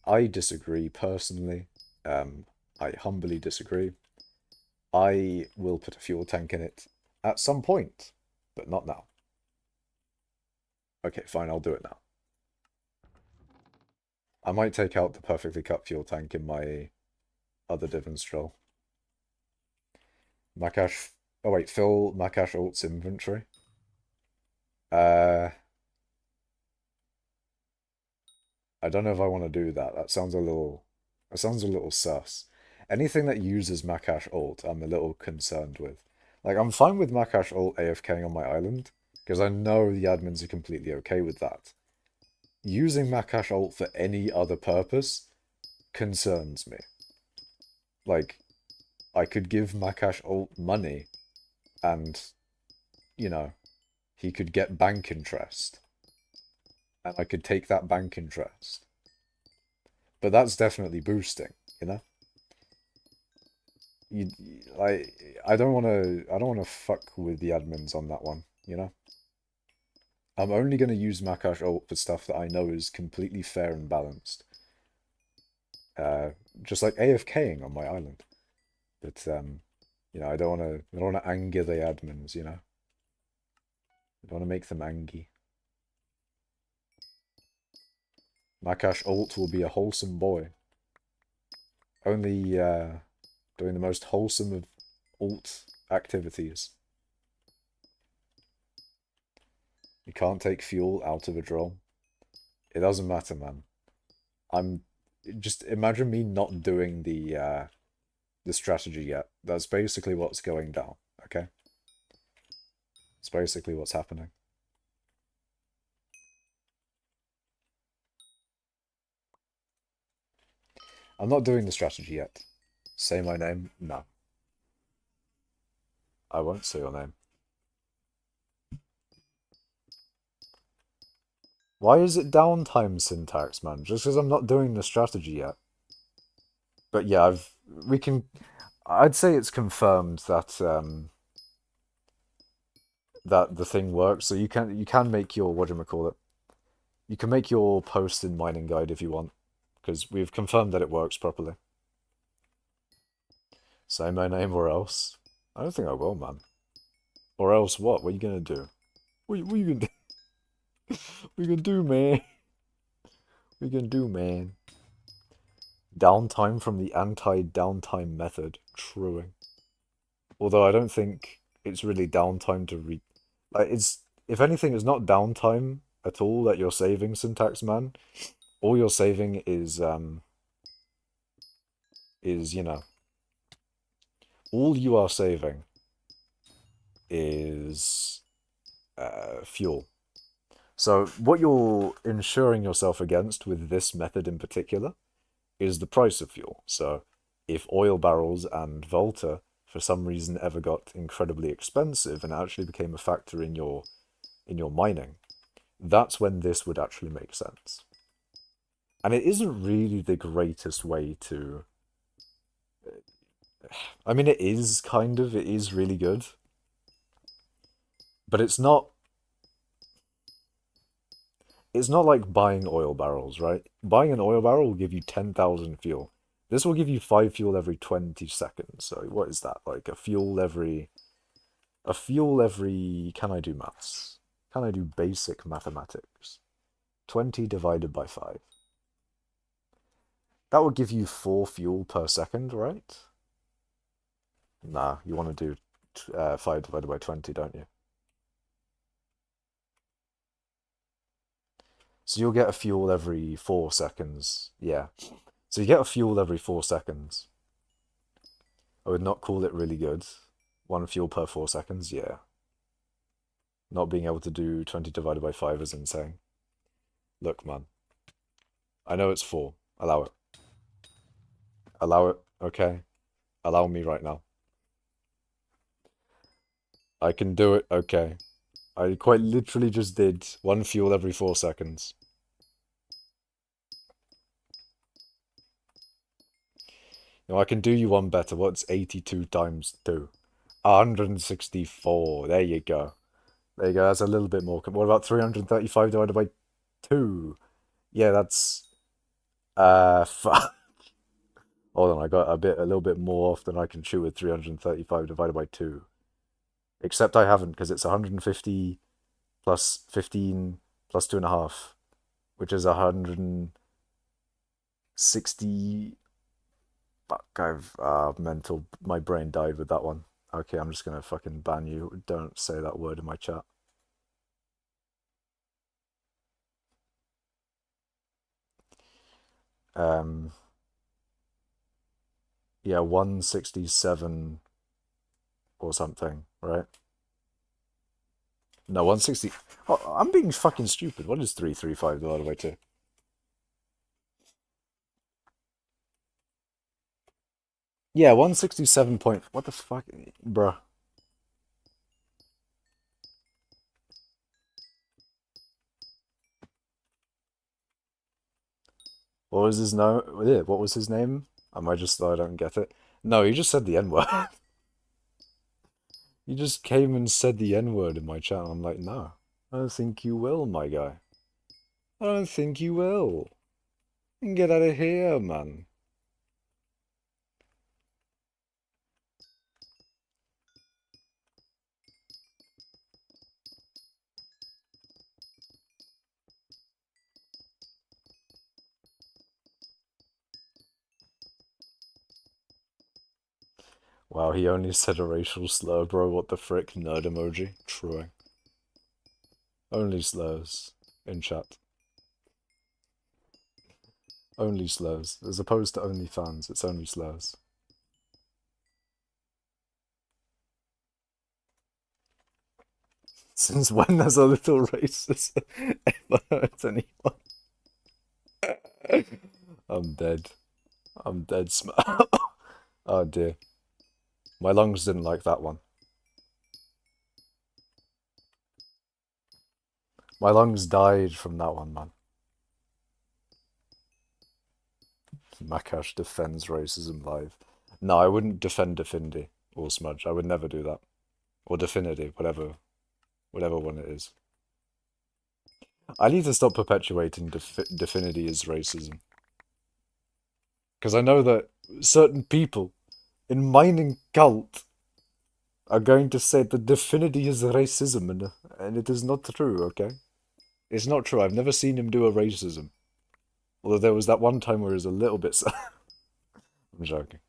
I disagree personally. I humbly disagree. I will put a fuel tank in it at some point, but not now. Okay, fine, I'll do it now. I might take out the perfectly cut fuel tank in my other divans drill. Makash. Oh wait, fill Makash alt's inventory. I don't know if I want to do that. That sounds a little sus. Anything that uses Makash alt, I'm a little concerned with. Like, I'm fine with Makash alt AFKing on my island, because I know the admins are completely okay with that. Using Makash alt for any other purpose concerns me. Like, I could give Makash alt money, and, he could get bank interest. And I could take that bank interest. But that's definitely boosting, you know? You, I don't want to fuck with the admins on that one, you know? I'm only going to use Makash ult for stuff that I know is completely fair and balanced. Just like AFKing on my island. But, I don't want to anger the admins, you know? I don't want to make them angry. Makash ult will be a wholesome boy. Only, doing the most wholesome of alt activities. You can't take fuel out of a drill. It doesn't matter, man. Just imagine me not doing the strategy yet. That's basically what's going down, okay? It's basically what's happening. I'm not doing the strategy yet. Say my name? No. I won't say your name. Why is it downtime syntax, man? Just because I'm not doing the strategy yet. But yeah, I'd say it's confirmed that that the thing works. So you can make your whatchamacallit. You can make your post in mining guide if you want, because we've confirmed that it works properly. Say my name or else. I don't think I will, man. Or else what? What are you gonna do? What you gonna do? What you gonna do, man? What you gonna do, man? Downtime from the anti-downtime method. Truing. Although I don't think it's really downtime to read. Like it's, if anything, it's not downtime at all that you're saving, syntax man. All you're saving is, you know, all you are saving is fuel. So what you're insuring yourself against with this method in particular is the price of fuel. So if oil barrels and Volta for some reason ever got incredibly expensive and actually became a factor in your mining, that's when this would actually make sense. And it isn't really the greatest way to. I mean, it is kind of. It is really good, but it's not. It's not like buying oil barrels, right? Buying an oil barrel will give you 10,000 fuel. This will give you 5 fuel every 20 seconds. So what is that? Like a fuel every. A fuel every. Can I do maths? Can I do basic mathematics? 20 divided by 5. That would give you 4 fuel per second, right? Nah, you want to do 5 divided by 20, don't you? So you'll get a fuel every 4 seconds. Yeah. So you get a fuel every 4 seconds. I would not call it really good. 1 fuel per 4 seconds, yeah. Not being able to do 20 divided by 5 is insane. Look, man. I know it's 4. Allow it. Allow it, okay? Allow me right now. I can do it, okay. I quite literally just did 1 fuel every 4 seconds. Now I can do you one better. What's 82 times 2? 164. There you go. There you go. That's a little bit more. What about 335 divided by 2? Yeah, that's fuck. Hold on, I got a little bit more off than I can chew with 335 divided by 2. Except I haven't, because it's 150 plus 15 plus 2.5, which is 160. Fuck, I've mental. My brain died with that one. Okay, I'm just gonna fucking ban you. Don't say that word in my chat. Um, yeah, 167 or something, right? No, 160. Oh, I'm being fucking stupid. What is 335 divided by 2? Yeah, 167 point. What the fuck, bruh? What was his no? Yeah, what was his name? Am I just? I don't get it. No, he just said the N word. You just came and said the N word in my chat. I'm like, no, I don't think you will, my guy. I don't think you will. Get out of here, man. Wow, he only said a racial slur, bro. What the frick? Nerd emoji. True. Only slurs in chat. Only slurs. As opposed to only fans, it's only slurs. Since when has a little racist ever hurt anyone? I'm dead. I'm dead. Oh dear. My lungs didn't like that one. My lungs died from that one, man. Makash defends racism live. No, I wouldn't defend Defindi or Smudge. I would never do that. Or Definity, whatever one it is. I need to stop perpetuating Definity as racism. Because I know that certain people in mining cult are going to say that Definity is racism, and it is not true, okay? It's not true. I've never seen him do a racism. Although there was that one time where he was a little bit... I'm joking.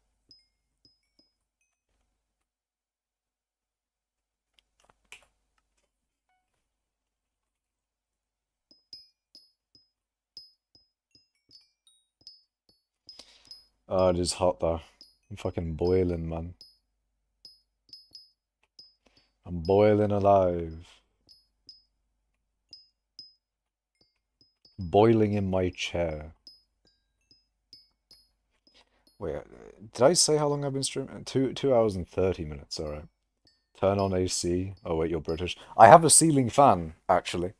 Oh, it is hot though. I'm fucking boiling, man. I'm boiling alive. Boiling in my chair. Wait, did I say how long I've been streaming? 2 hours and 30 minutes, alright. Turn on AC. Oh wait, you're British. I have a ceiling fan, actually.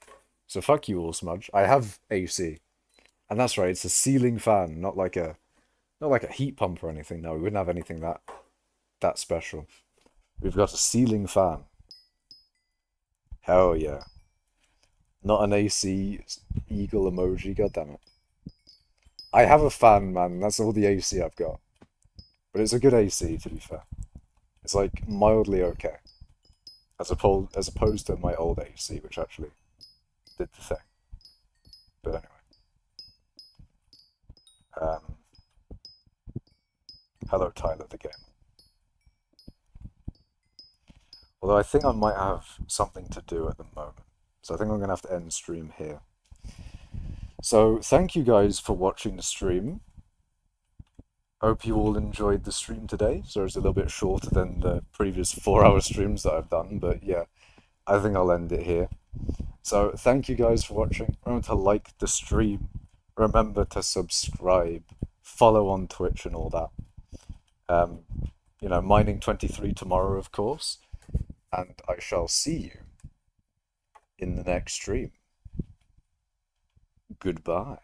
So fuck you all, Smudge. I have AC. And that's right, it's a ceiling fan, not like a heat pump or anything. No, we wouldn't have anything that special. We've got a ceiling fan. Hell yeah. Not an AC eagle emoji, god damn it. I have a fan, man. That's all the AC I've got. But it's a good AC, to be fair. It's like mildly okay. As opposed to my old AC, which actually did the thing. But anyway. Um, hello, Tyler the Game. Although I think I might have something to do at the moment. So I think I'm going to have to end the stream here. So thank you guys for watching the stream. Hope you all enjoyed the stream today. So it's a little bit shorter than the previous 4-hour streams that I've done. But yeah, I think I'll end it here. So thank you guys for watching. Remember to like the stream. Remember to subscribe. Follow on Twitch and all that. Mining 23 tomorrow, of course. And I shall see you in the next stream. Goodbye.